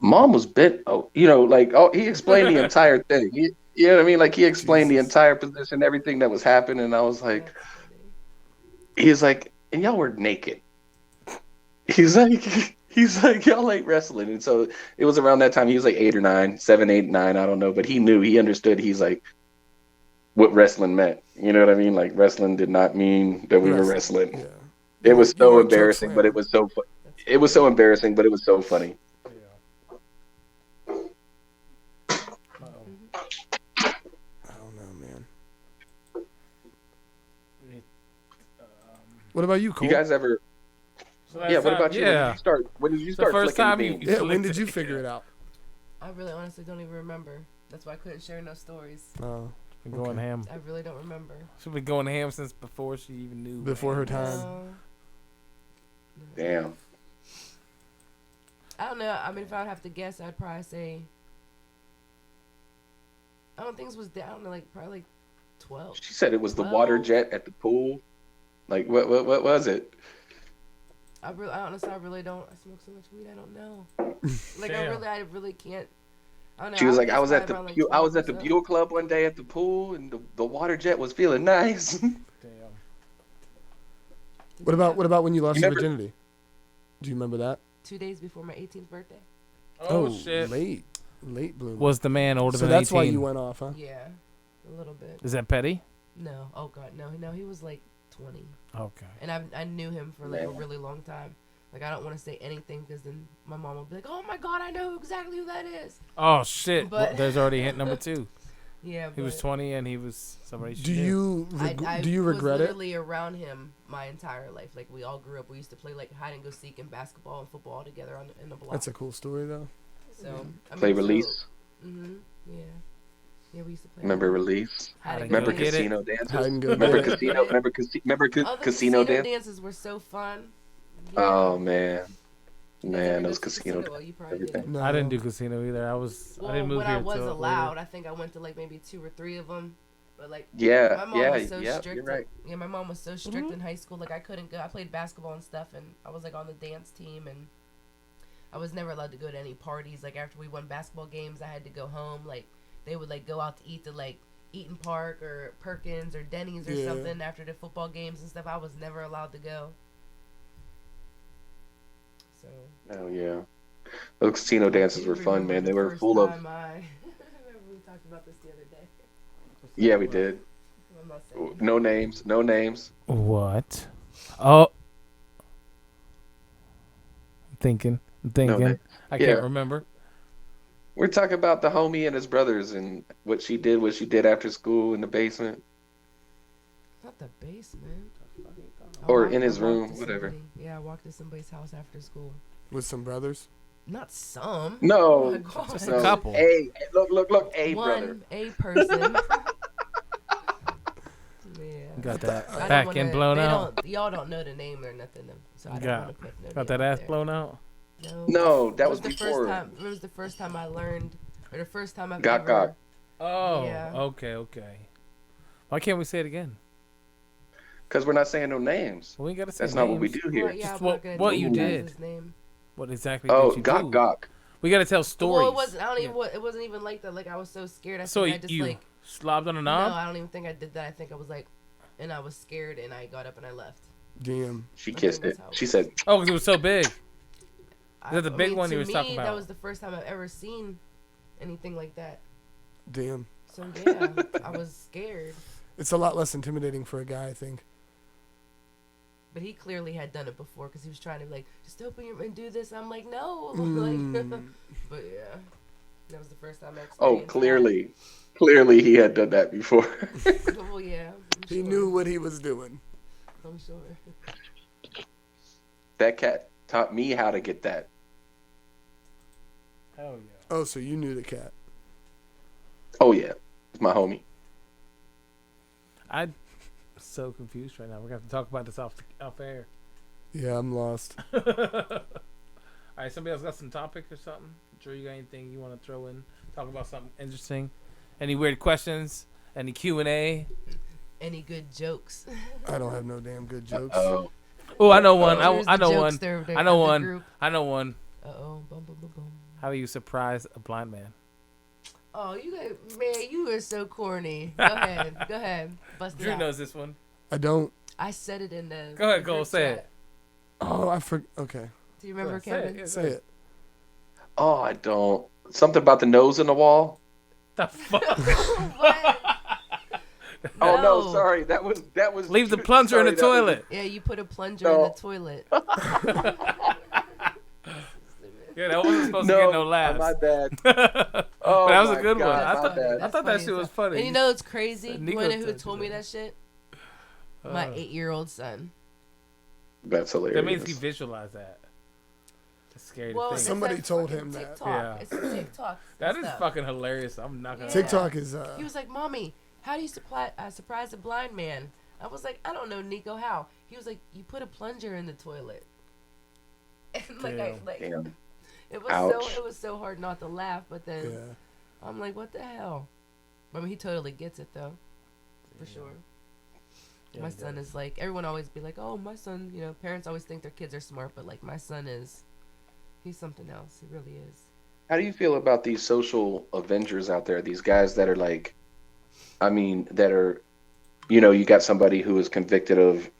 "Mom was bent." Oh, you know, like, oh, he explained the entire thing. You know what I mean? Like he explained the Jesus. entire position, everything that was happening. And I was like, That's funny. he's like, and y'all were naked. He's like, y'all ain't wrestling. And so it was around that time. He was like 8 or 9, 7, 8, 9. I don't know, but he understood. He's like, what wrestling meant. You know what I mean? Like wrestling did not mean that we were wrestling. Yeah. It was You so weren't choke embarrassing, but it slamming. was so fun. That's It was so embarrassing, but it was so funny. I don't know, man. What about you, Cole? You guys ever? So Yeah. What about you? Yeah. When did you The start first flicking time beans? you- Yeah, when did you figure it out? I really honestly don't even remember. That's why I couldn't share no stories. Oh, Been going Okay. ham. I really don't remember. She's been going ham since before she even knew. Before her time. No. Damn. I don't know. I mean, if I would have to guess, I'd probably say. I don't think it was down to like probably like 12. She said it was the water 12? jet at the pool. Like what was it? I honestly, I really don't. I smoke so much weed, I don't know. Like Damn. I really can't. I don't know. She was I like, think I it's was at probably the around, like, I was 12 at or the so. Buell Club one day at the pool, and the water jet was feeling nice. Damn. What about when you lost You your never- virginity? Do you remember that? 2 days before my 18th birthday. Oh, shit. late bloomer. Was the man older So than that's 18? why you went off, huh? Yeah, a little bit. Is that petty? No, oh god, no, he was like 20, Okay. and I knew him for like a Man. really long time. Like I don't want to say anything because then my mom will be like, "Oh my god, I know exactly who that is." Oh, shit. But- There's already hint number 2. Yeah, He was 20 and he was somebody she Do knew. you I do you regret was it? literally around him my entire life. Like we all grew up. We used to play like hide and go seek and basketball and football together in the block. That's a cool story though. So I Play mean, release. Yeah. Yeah, we used to play. Remember release? Hide and Remember go get it? Casino dances? Hide and go Remember get it. casino? Remember Oh, the casino dance? dances were so fun. Oh man, You guys ever man, go those to casino. Well, you probably everything. didn't. No. I didn't do casino either. I Well, didn't move when here I was till allowed, later. I think I went to like maybe 2 or 3 of them. But like, my Yeah, mom yeah, was so yeah. strict. You're right. Yeah, my mom was so strict Mm-hmm. in high school. Like I couldn't go. I played basketball and stuff, and I was like on the dance team, and I was never allowed to go to any parties. Like after we won basketball games, I had to go home. Like they would like go out to eat to like Eaton Park or Perkins or Denny's or Yeah. something after the football games and stuff. I was never allowed to go. So Oh yeah, those casino dances were fun, remember man. the They were first full of. time I remember we talked about this the other day. Yeah, we did. I'm not saying. No names, no names. What? Oh. I'm thinking. names. I Yeah. can't remember. We're talking about the homie and his brothers and what she did after school in the basement. Not the basement. Or I in his walked room, to whatever. somebody- Yeah, I walked to somebody's house after school. With some brothers. Not some. No, Oh my God. Just a no. couple. Look, a brother. A person. Yeah. Got that I don't back wanna- end blown they out. Y'all don't know the name or nothing, so I don't Got- want to put no Got name that out ass there. blown out. No, that It was the before. first time. It was the first time I learned, or the first time I've Gok ever. Gok. Oh. Yeah. Okay. Why can't we say it again? Because we're not saying no names. Well, we gotta say That's not what we names. do here. Well, yeah, Just I'm not gonna what tell you guys did. his name. What exactly Oh, did you Gok do? Gok. We gotta tell stories. Well, it wasn't. I don't even. Yeah. It wasn't even like that. Like I was so scared. I So think I just you like. slobbed on a No, knob? I don't even think I did that. I think I was like, and I was scared, and I got up and I left. Damn. She I kissed think it. that's how it She was. said, Oh, because it was so big. that the I big mean, one to you was me, talking That about? was the first time I've ever seen anything like that. Damn. So yeah, I was scared. It's a lot less intimidating for a guy, I think. But he clearly had done it before because he was trying to be like, just open your and do this. I'm like, no. Mm. Like, but yeah, that was the first time I experienced. "Oh, that. clearly, he had done that before." Well, yeah. I'm He sure. knew what he was doing. I'm sure. That cat taught me how to get that. Hell yeah. Oh, so you knew the cat. Oh yeah, it's my homie. I'm so confused right now. We're gonna have to talk about this off air. Yeah, I'm lost. All right, somebody else got some topic or something? Drew, you got anything you want to throw in? Talk about something interesting? Any weird questions? Any Q&A? Any good jokes? I don't have no damn good jokes. Oh, Oh, I know one. Here's I the know one. jokester I know of the one. group. I know one. Uh-oh. Bum, bum, bum, bum. How do you surprise a blind man? Oh, you are so corny. Go ahead. Bust it Drew out. knows this one. I don't. I said it in the. Go ahead, the go, group say chat. it. Oh, I forgot. Okay, Do you remember, Go ahead, Kevin? say it. say it. oh, I don't. Something about the nose in the wall. The fuck? What? Oh no, No. sorry. That was. Leave the plunger in the sorry, that was- toilet. Yeah, you put a plunger No. in the toilet. Yeah, that wasn't supposed No, to get no laughs. my bad. But Oh, that was a my good one. God, I my thought, bad. I thought that That's shit was funny. funny. And you know what's crazy? Nico You wanna know who told told you me that. that shit? My Uh, 8-year-old son. That's hilarious. That means he visualized that. It's scary Well, to it's think. Somebody that told fucking him that. TikTok. Yeah. It's a TikTok. That is stuff. fucking hilarious. I'm not gonna. Yeah. TikTok is He was like, "Mommy, how do you surprise a blind man?" I was like, "I don't know, Nico. How?" He was like, "You put a plunger in the toilet." And Damn. Damn. it Ouch. was so hard not to laugh, but then yeah. I'm like, "What the hell?" I mean, he totally gets it though. for sure. Yeah, My he son does. is like, everyone always be like, oh, my son, you know, parents always think their kids are smart, but like my son is, he's something else. He really is. How do you feel about these social avengers out there? These guys that are like, I mean, that are, you got somebody who is convicted of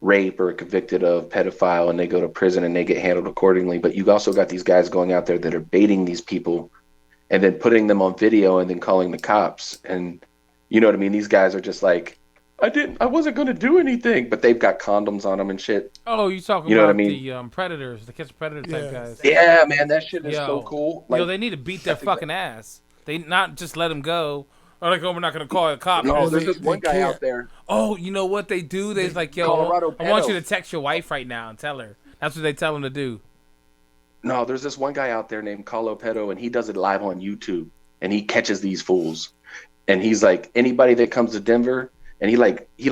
rape or convicted of pedophile and they go to prison and they get handled accordingly. But you also got these guys going out there that are baiting these people and then putting them on video and then calling the cops. And you know what I mean? These guys are just like, I wasn't going to do anything, but they've got condoms on them and shit. Oh, you talking You know what I about mean? the predators, the catch a predator type Yeah. guys? Yeah, man, that shit is so Yo, cool. yo, Like, they need to beat I their think that- fucking ass. They not just let them go. Or like, oh, we're not gonna call the cops. no, Well, there's they- this one they guy can't. out there. Oh, you know what they do? They're like, yo, Colorado I want you pedo. to text your wife right now and tell her. That's what they tell them to do. No, there's this one guy out there named Carlo Pedo, and he does it live on YouTube, and he catches these fools. And he's like, anybody that comes to Denver, and he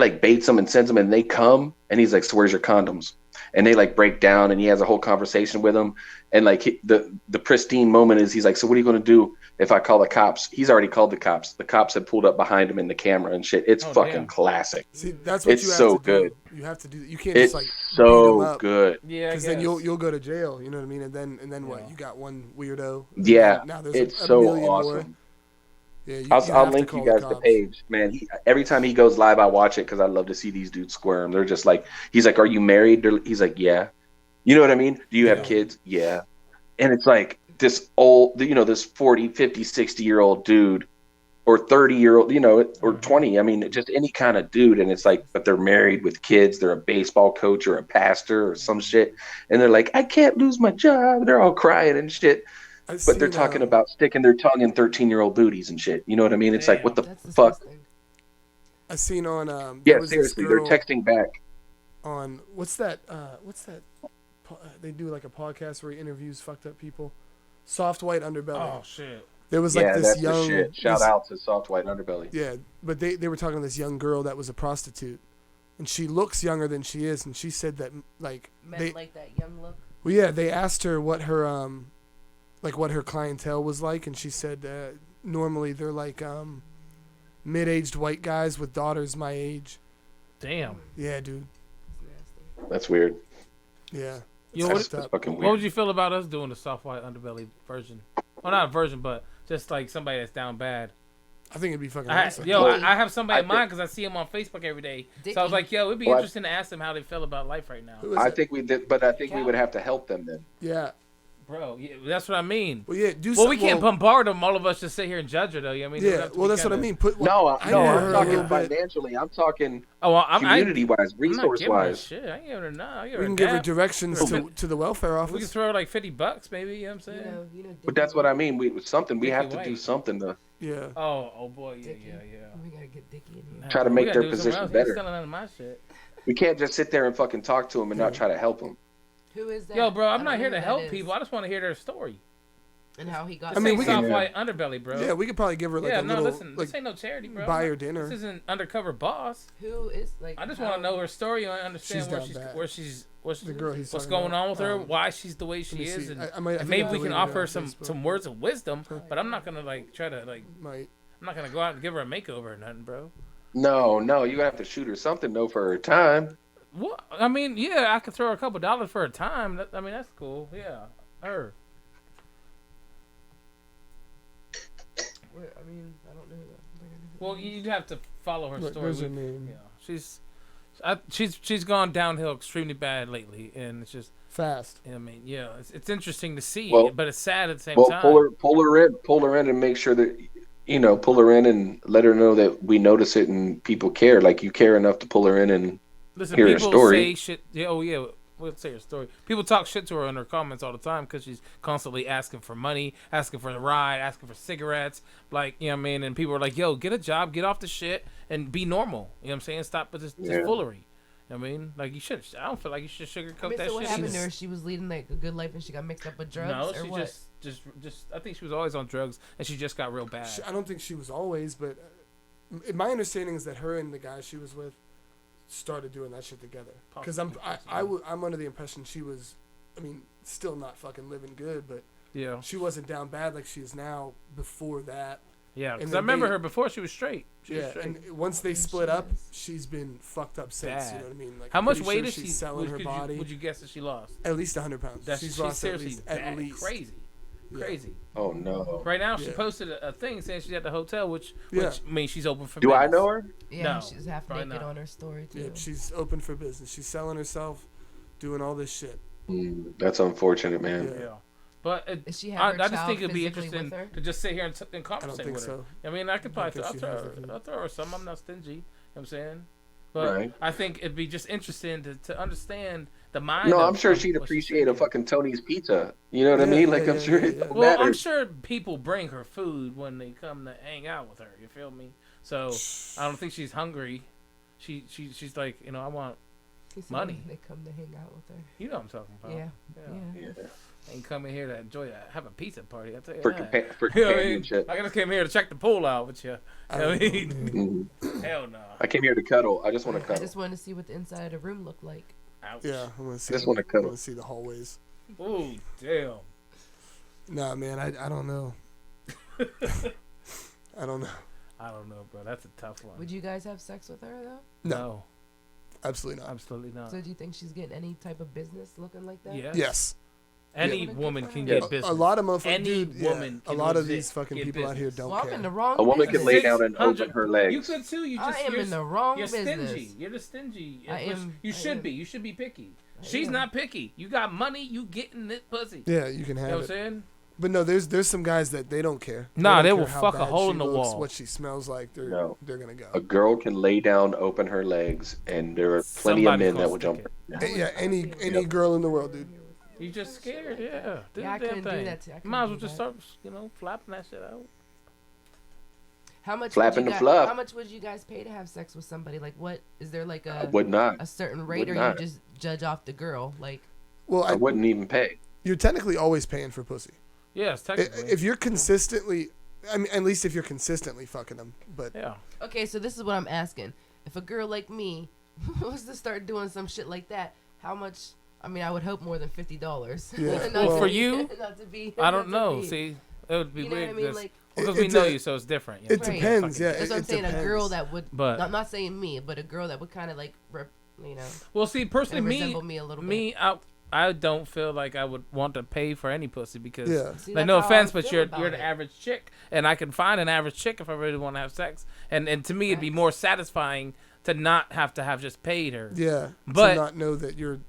baits them and sends them, and they come, and he's like, so where's your condoms? And they like break down, and he has a whole conversation with them. And like the pristine moment is, he's like, so what are you going to do if I call the cops? He's already called the cops. The cops had pulled up behind him in the camera and shit. It's Oh, fucking damn. classic. See, that's what It's you have so to good. do. You have to do. You can't It's just like beat 'em so up. good. Yeah, Because then you'll go to jail. You know what I mean? And then what? Yeah. You got one weirdo. and Yeah, Now there's it's a so million awesome. more. Yeah. I'll have to link call you guys the cops. page, man. Every time he goes live, I watch it because I love to see these dudes squirm. They're just like, he's like, are you married? He's like, yeah. You know what I mean? Do you have Yeah. kids? Yeah. And it's like this old, this 40, 50, 60-year-old dude or 30-year-old, or 20. I mean, just any kind of dude. And it's like, but they're married with kids. They're a baseball coach or a pastor or some shit. And they're like, I can't lose my job. They're all crying and shit. But they're talking about sticking their tongue in 13-year-old booties and shit. You know what I mean? It's like, what the That's fuck? disgusting. I seen on Yeah, there was this seriously, they're girl texting back. on what's that they do like a podcast where he interviews fucked up people. Soft White Underbelly. Oh shit. There was Yeah, like this that's the young shit. Shout this- out to Soft White Underbelly. Yeah, but they were talking to this young girl that was a prostitute, and she looks younger than she is, and she said that like Men they like that young look. well yeah they asked her what her what her clientele was like, and she said normally they're like mid-aged white guys with daughters my age. Damn. Yeah, dude. That's weird. Yeah. Yo, It's what, fucked up. Fucking what weird. would you feel about us doing the soft white underbelly version? Well, not a version, but just like somebody that's down bad. I think it'd be fucking I, awesome. yo, Well, I have somebody in I mind because I see him on Facebook every day. So I was Dickie. like, yo, it'd be Well, I- interesting to ask them how they feel about life right now. Who is I it? think we did, but I think we would have to help them then. Yeah. Bro, yeah, that's what I mean. Well, yeah. Do Well, we can't bombard them. All of us just sit here and judge her, though. You know what I mean? It would Yeah. have to Well, be that's what I kinda- mean. Put No, I no, know her I'm a talking little bit. financially. I'm talking Oh, well, I'm community-wise, I'm not giving her resource-wise. shit. I ain't giving her none. I give her We a can give her dap. directions to the welfare We can office. throw her like $50, maybe. You know what I'm saying? But that's what I mean. We Dickie have to do White. something to Yeah. Oh boy, yeah, Dickie. yeah, yeah. We gotta get Dickie in here. Try to We make gotta their do something position else. He's better. stealing none of my shit. We can't just sit there and fucking talk to them and not try to help them. Who is that? Yo, bro, I I'm don't not know here who to that help is. people. I just want to hear their story. And how he got. This I mean, ain't we soft can- white underbelly, bro. Yeah, we could probably give her like yeah, a no, little listen, like this ain't no charity, bro. buy her dinner. This isn't undercover boss. Who is like? I just how- want to know her story and understand She's where down she's bad. what's The girl he's what's talking going about, on with her, um, why she's the way let she me is, see. and, I might- I and think maybe I we can deleted it offer on her some Facebook. words of wisdom. But I'm not gonna like try to like might. I'm not gonna go out and give her a makeover or nothing, bro. No, you have to shoot her something though for her time. What? I mean, yeah, I could throw her a couple dollars for her time. I mean, that's cool. Yeah, her. I mean, I don't know. Well, you'd have to follow her Look, story. there's her We- name. Yeah, she's gone downhill extremely bad lately, and it's just. Fast. I mean, yeah, it's interesting to see, Well- but it's sad at the same Well, time. pull her in and make sure that pull her in and let her know that we notice it and people care. Like you care enough to pull her in and Listen, hear her people story. say shit. Yeah, oh yeah, let's say her story. People talk shit to her in her comments all the time because she's constantly asking for money, asking for a ride, asking for cigarettes. Like, you know what I mean? And people are like, "Yo, get a job, get off the shit, and be normal." You know what I'm saying? Stop with this Yeah. foolery. You know what I mean? Like you should. I don't feel like you should sugarcoat I mean, that so what shit. happened to her? She was leading like a good life, and she got mixed up with drugs, No, or she what? just. I think she was always on drugs, and she just got real bad. I don't think she was always, but my understanding is that her and the guy she was with started doing that shit together. Because I'm under the impression she was, I mean, still not fucking living good, but Yeah, she wasn't down bad like she is now before that. Yeah, And because I then remember they- her before she was straight. She was Yeah, straight. and once they Yeah, split she up, is. she's been fucked up since. You Bad. know what I mean? Like, How I'm much pretty weight sure is she? she's selling her body? Would you guess that she lost? At least 100 pounds. That's she's she's lost seriously at bad, least. crazy, Yeah. crazy. Oh no. Right now, she Yeah. posted a thing saying she's at the hotel, which Yeah. means she's open for Do business. I know her? Yeah, No, she's half probably naked not. on her story too. Yep, she's open for business. She's selling herself, doing all this shit. That's unfortunate, man. Yeah. Yeah, but Does she I have her just child think it'd be physically interesting with her? to just sit here and I conversate don't think with her. so. I mean, I could probably think she has it. I'll throw her some. I'm not stingy. You know what I'm saying? But Right. I think it'd be just interesting to understand the mind. No, of- I'm sure of she'd what she's appreciate a thinking. fucking Tony's pizza. You know what I Yeah, mean? Like, yeah, I'm yeah, sure yeah, it yeah. don't Well, I'm matter. sure people bring her food when they come to hang out with her. You feel me? So I don't think she's hungry. She's like, you know, I want, He said money. They come to hang out with her. you know what I'm talking about. Yeah. Yeah. Yeah. Ain't coming here to enjoy have a pizza party. I tell you For, that. for You know what I mean? companionship. I just came here to check the pool out with you. You know what I don't mean? Mhm. Hell no. I came here to cuddle. I just want to I cuddle. just wanted to see what the inside of the room looked like. Ouch. Yeah, I want to see. Just wanna I cuddle. want to see the hallways. Ooh, damn. Nah, man, I don't know. I don't know. I don't know, bro. That's a tough one. Would you guys have sex with her though? No, absolutely not. absolutely not. So do you think she's getting any type of business looking like that? Yes. Yes. Any Yeah. woman can Yes. get business. A lot of motherfuckers. Any Dude, yeah, woman a can lot of legit these fucking get people out here business. don't Well, I'm care. in the wrong A woman can business. lay down and 600 open her legs. You could too. You just I am you're, in the wrong you're business. stingy. You're the stingy. I Which am- You I should am. be. You should be picky. I She's am. not picky. You got money. You getting it pussy. Yeah, you can You have know what I'm it. saying? But no, there's some guys that they don't care. Nah, don't they care will how fuck a bad hole she in the looks, wall. What she smells like, No. they're gonna go. A girl can lay down, open her legs, and there are plenty of Somebody's men gonna that will stick jump. it. her. Yeah, any girl in the world, dude. You just scared, yeah. Do Yeah, I the damn couldn't do thing. that too. I couldn't Might as do well just that. start, flapping that shit out. How much Flapping would the you fluff. How much would you guys pay to have sex with somebody? Like, what is there like I a would not. a certain Would rate, or you not. just judge off the girl? Like, Well, I wouldn't even pay. you're technically always paying for pussy. Yes, technically. If you're consistently, I mean, at least if you're consistently fucking them. But yeah. okay, so this is what I'm asking: if a girl like me was to start doing some shit like that, how much? I mean, I would hope more than $50. Yeah. Not Well, to for be- you, not to be. I don't not to know. be- See, it would be you know weird what I mean? because Like, we It's know a- you, so it's different. it Right. depends. Yeah, that's what I'm it saying. depends. A girl that would. But- I'm not saying me, but a girl that would kind of like, Well, see, personally, resemble me a little bit. me, I don't feel like I would want to pay for any pussy because, Yeah. See, like, that's no how I offense, but feel you're about the it. average chick, and I can find an average chick if I really want to have sex, and to me, it'd be Facts. more satisfying to not have to have just paid her. yeah, But- to not know that you're.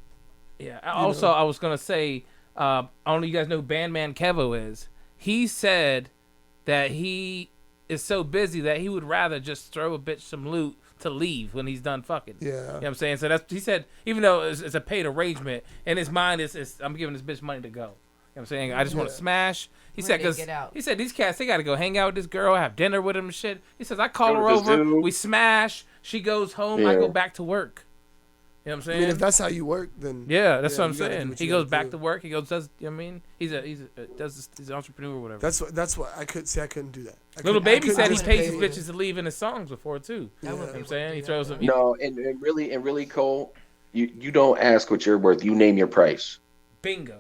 Yeah. Also, know. I was gonna say, I don't know you guys know who Bandman Kevo is. He said that he is so busy that he would rather just throw a bitch some loot to leave when he's done fucking. Yeah. You know what I'm saying? So that's he said. Even though it's a paid arrangement, in his mind is I'm giving this bitch money to go. You know what I'm saying? I just want to Yeah. smash. He Ready said to because get out. he said these cats they got to go hang out with this girl, have dinner with him and shit. He says I call Go to her the over, zoo. we smash. She goes home, I Yeah. go back to work. You know what I'm I saying? mean, if that's how you work, then Yeah, that's Yeah, what I'm you gotta do saying. what He you goes gotta back do. to work. He goes does. You know what I mean? He's an entrepreneur or whatever. that's what I could say. I couldn't do that. Little Baby said he just pays his pay- bitches to leave in his songs before too. I Yeah. wouldn't You know be what I'm able to saying? do He that, throws though. them. No, and really, Cole, you don't ask what you're worth. You name your price. Bingo.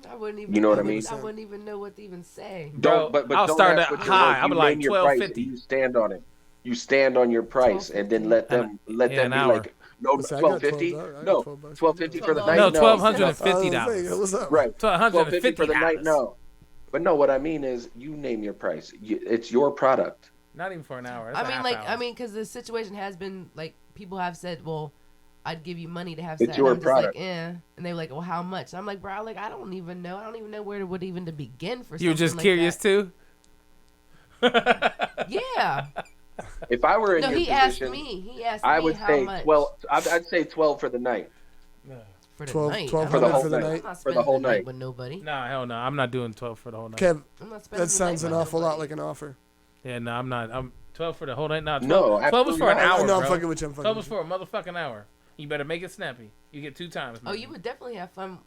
I wouldn't even. You know what I I mean? wouldn't even know what to even say. Bro, But I'll don't start ask at what you're high. worth. I'll be You like name your price, $12.50. and you stand on it. You stand on your price, and then let them Yeah, be an hour. like, no, Listen, I got $12.50. $12. I got No, $12. $12.50 for the $12. night. No, No, $1,250. What's up? Right, $12.50 for the night. $150. No, but no. What I mean is, you name your price. It's your product. Not even for an hour. I That's a mean, half like, hour. because the situation has been like people have said, well, I'd give you money to have It's sex. your And I'm just product. like, and they're like, well, how much? And I'm like, bro, like I don't even know. I don't even know where to would even to begin for. You were just something curious like too. that. Yeah. If I were in No, your he asked position, me. He asked I me would how say much 12. I'd say 12 for the night. for the 12 night. 12 I'm For the not- whole for the night. night. I'm not For the spending whole the night night. with nobody. Nah, hell no. I'm not doing 12 for the whole night. Kev, I'm not spending that the sounds night an with awful lot nobody. like an offer. Yeah, no, I'm not. I'm 12 for the whole night. Nah, 12, No, 12 was for an absolutely hour, not. No, I'm bro. fucking with you. I'm fucking 12 with was you. for a motherfucking hour. You better make it snappy. You get 2 times. Oh, maybe. you would definitely have fun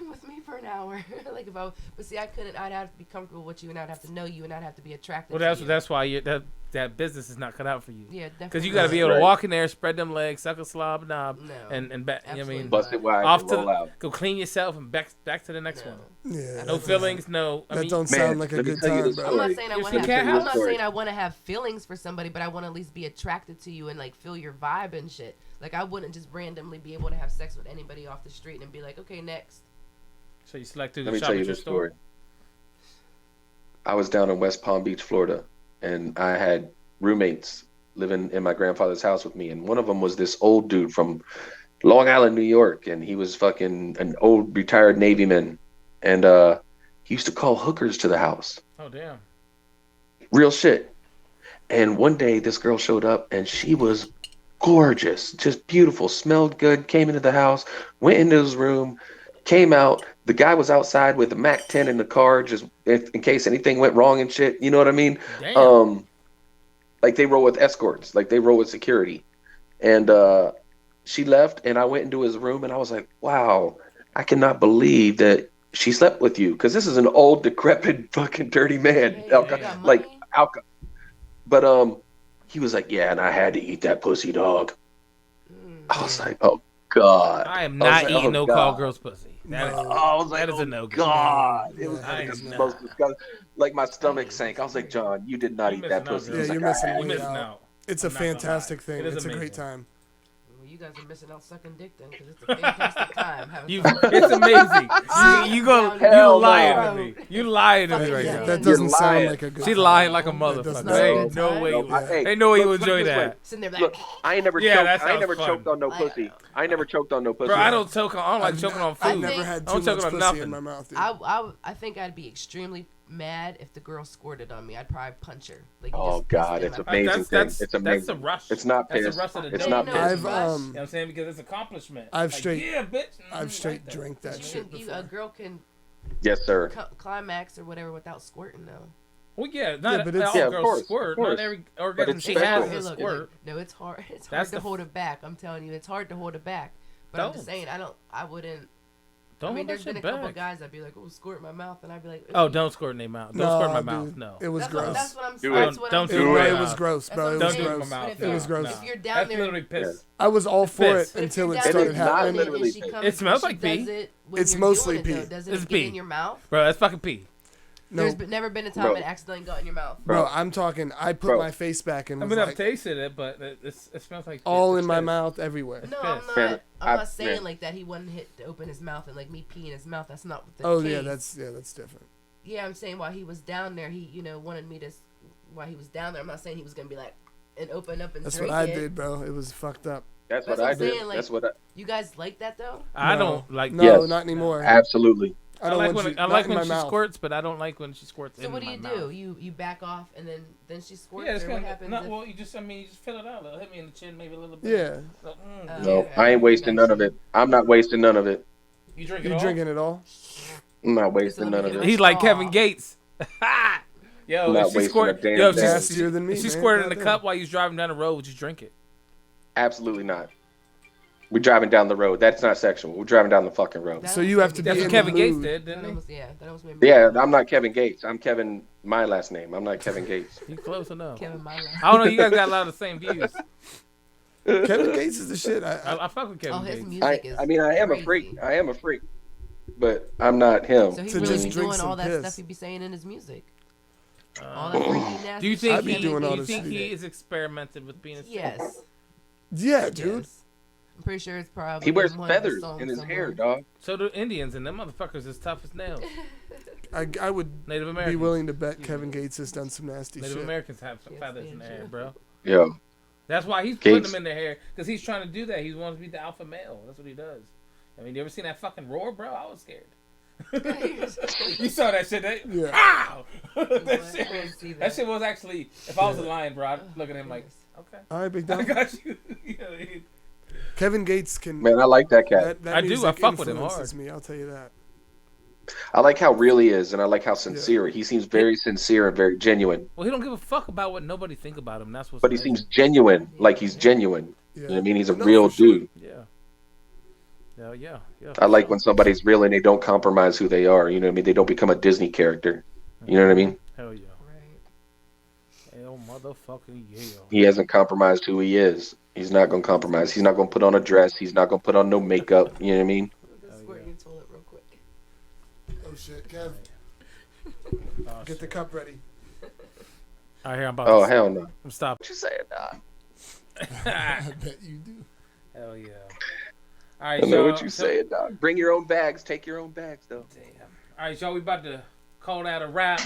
with me for an hour. Like if I, but see, I couldn't. I'd have to be comfortable with you, and I'd have to know you, and I'd have to be attracted. Well, to you. that's why you that that business is not cut out for you. Yeah, definitely. Because you got to be able to Right. walk in there, spread them legs, suck a slob knob, No, and back. You know what I absolutely mean, Bust it wide off and to roll the, out. go clean yourself and back to the next No. one. Yeah. No feelings, no. I That mean, don't Man, sound like a let me good tell you time, this bro. I'm not story. saying I You're want some to. cat I'm house? not Story. saying I want to have feelings for somebody, but I want to at least be attracted to you and like feel your vibe and shit. Like I wouldn't just randomly be able to have sex with anybody off the street and be like, okay, next. so you select to Let me shop tell at you your this store. story. I was down in West Palm Beach, Florida, and I had roommates living in my grandfather's house with me, and one of them was this old dude from Long Island, New York, and he was fucking an old retired Navy man, and he used to call hookers to the house, Oh damn. real shit. And one day, this girl showed up, and she was gorgeous, just beautiful, smelled good. Came into the house, went into his room, came out. The guy was outside with a Mac 10 in the car, just in case anything went wrong and shit. You know what I mean? Damn. Like they roll with escorts, like they roll with security. And she left, and I went into his room, and I was like, wow, I cannot believe that she slept with you, because this is an old, decrepit, fucking dirty man. Hey, Alco- you got like money? alcohol. But he was like, yeah, and I had to eat that pussy, dog. I was like, oh God. I am I was not like, eating oh, no God. call girl's pussy. That is, No. I was like, that is a oh no-go. God. No, It was no, like I the am most not. disgusting. Like my stomach sank. I was like, John, you did not You eat that missing out, pussy. dude. He was Yeah, like, you're missing I You had way to. missing out. out. It's a I'm not gonna lie. fantastic thing. It is It's a great amazing. time. Well, you guys are missing out sucking dick then, because it's a fantastic time. Having You, some fun. it's amazing. you go, Down you Hell lying no. to me. You lying to me Fucking right Yeah, now. that You're doesn't sound lying. like a good She time. lying like a That motherfucker. doesn't not a There good ain't no time. way. No, You, ain't no way you look, put it enjoy this way. that. Sitting there like, Look, I ain't never Yeah, choked. that I ain't sounds never fun. choked on no I pussy. know. I ain't never choked on no pussy. Bro, I don't like choking on I I've food. never had I don't too much choke on pussy nothing. in my mouth, dude. I think I'd be extremely mad if the girl squirted on me. I'd probably punch her. Like, you Oh just God, pissed in it's my amazing That's thing. that's It's that's amazing. the rush. It's not That's the piss. rush of the It's day. not No, piss. I've it's rush. You know what I'm saying? Because it's accomplishment. I've Like, straight- yeah, bitch. I've straight like that. drank that You shit can, before. a girl can Yes, sir. climax or whatever without squirting though. Well, yeah, not but all it's- Yeah, of girls course, squirt. of course. Not every But orgasm it's she special. has Hey, is a look, squirt. no, it's hard. It's That's hard to the hold it back. I'm telling you, it's hard to hold it back. But I'm just Don't. saying, I wouldn't. Don't I mean, hold that there's been a shit couple back. guys that'd be like, "Oh, squirt in my mouth," and I'd be like, Oh, "Ooh." don't squirt in their mouth. Don't No, squirt in my mouth. dude. No. It was That's gross. what, that's what I'm. Do That's it. what Don't I'm do It, it saying. right it now. was gross, That's bro. what It I'm was Don't do it saying. in gross. my mouth. But if It you're- was gross. If you're down That's there, literally piss. I was all for Piss. it but if until you're it down started It is there not doing happening. literally and she pee. comes, It smells and like she pee. does it when It's you're mostly doing it, though, pee. doesn't It's it get pee. in your mouth? Bro, that's fucking pee. No, There's never been a time Bro. it accidentally got in your mouth. bro, I'm talking. I put Bro. my face back and I was mean, I've like, tasted it, but it smells like all it's in my piss. mouth, everywhere. No, piss. I'm not. Man, I'm not saying man. like that. He wouldn't hit to open his mouth and like me pee in his mouth. That's not the Oh case. yeah, that's different. Yeah, I'm saying while he was down there, he wanted me to. While he was down there, I'm not saying he was gonna be like and open up and That's drink what I it. did, bro. It was fucked up. That's That's what what I I'm did. saying, like- That's what I. You guys like that though? I No. don't like. No, Yes. not anymore. Absolutely. I don't like want when you. I not like in when my she mouth. squirts, but I don't like when she squirts So in what do my you mouth. do? You back off and then she squirts, Yeah, it's or kind what of happens? not if- well. You just fill it out. Hit me in the chin, maybe a little bit. Yeah, Like, Oh, No, okay. I ain't wasting none of it. I'm not wasting none of it. You drink it you all. drinking it all? I'm not Just wasting let none me of get it. He's like Aw. Kevin Gates. Yo, I'm not if she wasting squirt, a damn yo, if thing. Nastier than me, if she man. squirted in the Goddamn. cup while you was driving down the road, would you drink it? Absolutely not. We're driving down the road. That's not sexual. We're driving down the fucking road. That So almost you made have me to be That's mad. in what the Kevin Gates mood. did, That didn't he? almost, yeah, that almost made me Yeah, mad. I'm not Kevin Gates. I'm Kevin, my last name. I'm not Kevin Gates. You close enough. Kevin, my life. I don't know. You guys got a lot of the same views. Kevin Gates is the shit. I fuck with Kevin Oh, his Gates. music is. I mean, I am a crazy. freak. I am a freak. But I'm not him. So he To really just be drink doing some all that piss. stuff he be saying in his music. All that freaky nasty. Do you think I'd be he? doing Do all you this think shit. he is experimented with penis? Yes. Yeah, dude. Yes. I'm pretty sure it's probably. He wears in one of his feathers songs in his somewhere. hair, dog. So do Indians, and them motherfuckers as tough as nails. I would Native be Americans. willing to bet Kevin Gates has done some nasty Native shit. Americans have Yes, feathers they in their do. hair, bro. Yeah. That's why he's putting Gates. them in their hair, because he's trying to do that. He wants to be the alpha male. That's what he does. I mean, you ever seen that fucking roar, bro? I was scared. You saw that shit, that, Yeah. Ow! I that, shit didn't was, see that that. shit was actually, if I was a lion, bro, I'd look at him like, okay, All right, big I dog. got you. You know, he- Kevin Gates can. Man, I like that cat. That I do, music I fuck with him influences hard. me. I'll tell you that. I like how real he is, and I like how sincere. He seems very sincere and very genuine. well, he don't give a fuck about what nobody think about him. That's what's But he amazing. seems genuine, like he's genuine. Yeah. You know what I mean? He's a No, real for sure. dude. Yeah. Yeah. I like when somebody's real and they don't compromise who they are. You know what I mean? They don't become a Disney character. You know what I mean? Hell yeah. Right. Hell Hell motherfucking yeah. He hasn't compromised who he is. He's not gonna compromise. He's not gonna put on a dress. He's not gonna put on no makeup. You know what I mean? Let's squirt your toilet real quick. Oh shit, Kev, Oh, get the cup ready. All right, here I'm about Oh to hell no! I'm stop. What you saying, dog? I bet you do. Hell yeah. All right, I know y'all. what you saying, dog. Bring your own bags. Take your own bags, though. Damn. All right, y'all. We about to call that a wrap.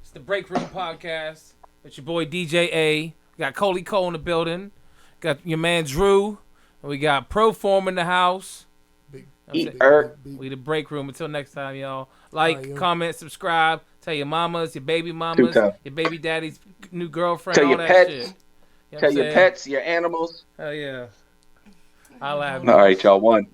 It's the Breakroom podcast with your boy DJ A. We got Coley Cole in the building. Got your man Drew. And we got Proform in the house. Big, Eat We the Breakroom. Until next time, y'all. Like, All right, yo. comment, subscribe. Tell your mamas, your baby mamas, Two-time. your baby daddy's new girlfriend, Tell all your that pets. shit. You know what Tell I'm your saying? pets, your animals. Hell yeah. I'll have All right, y'all. One.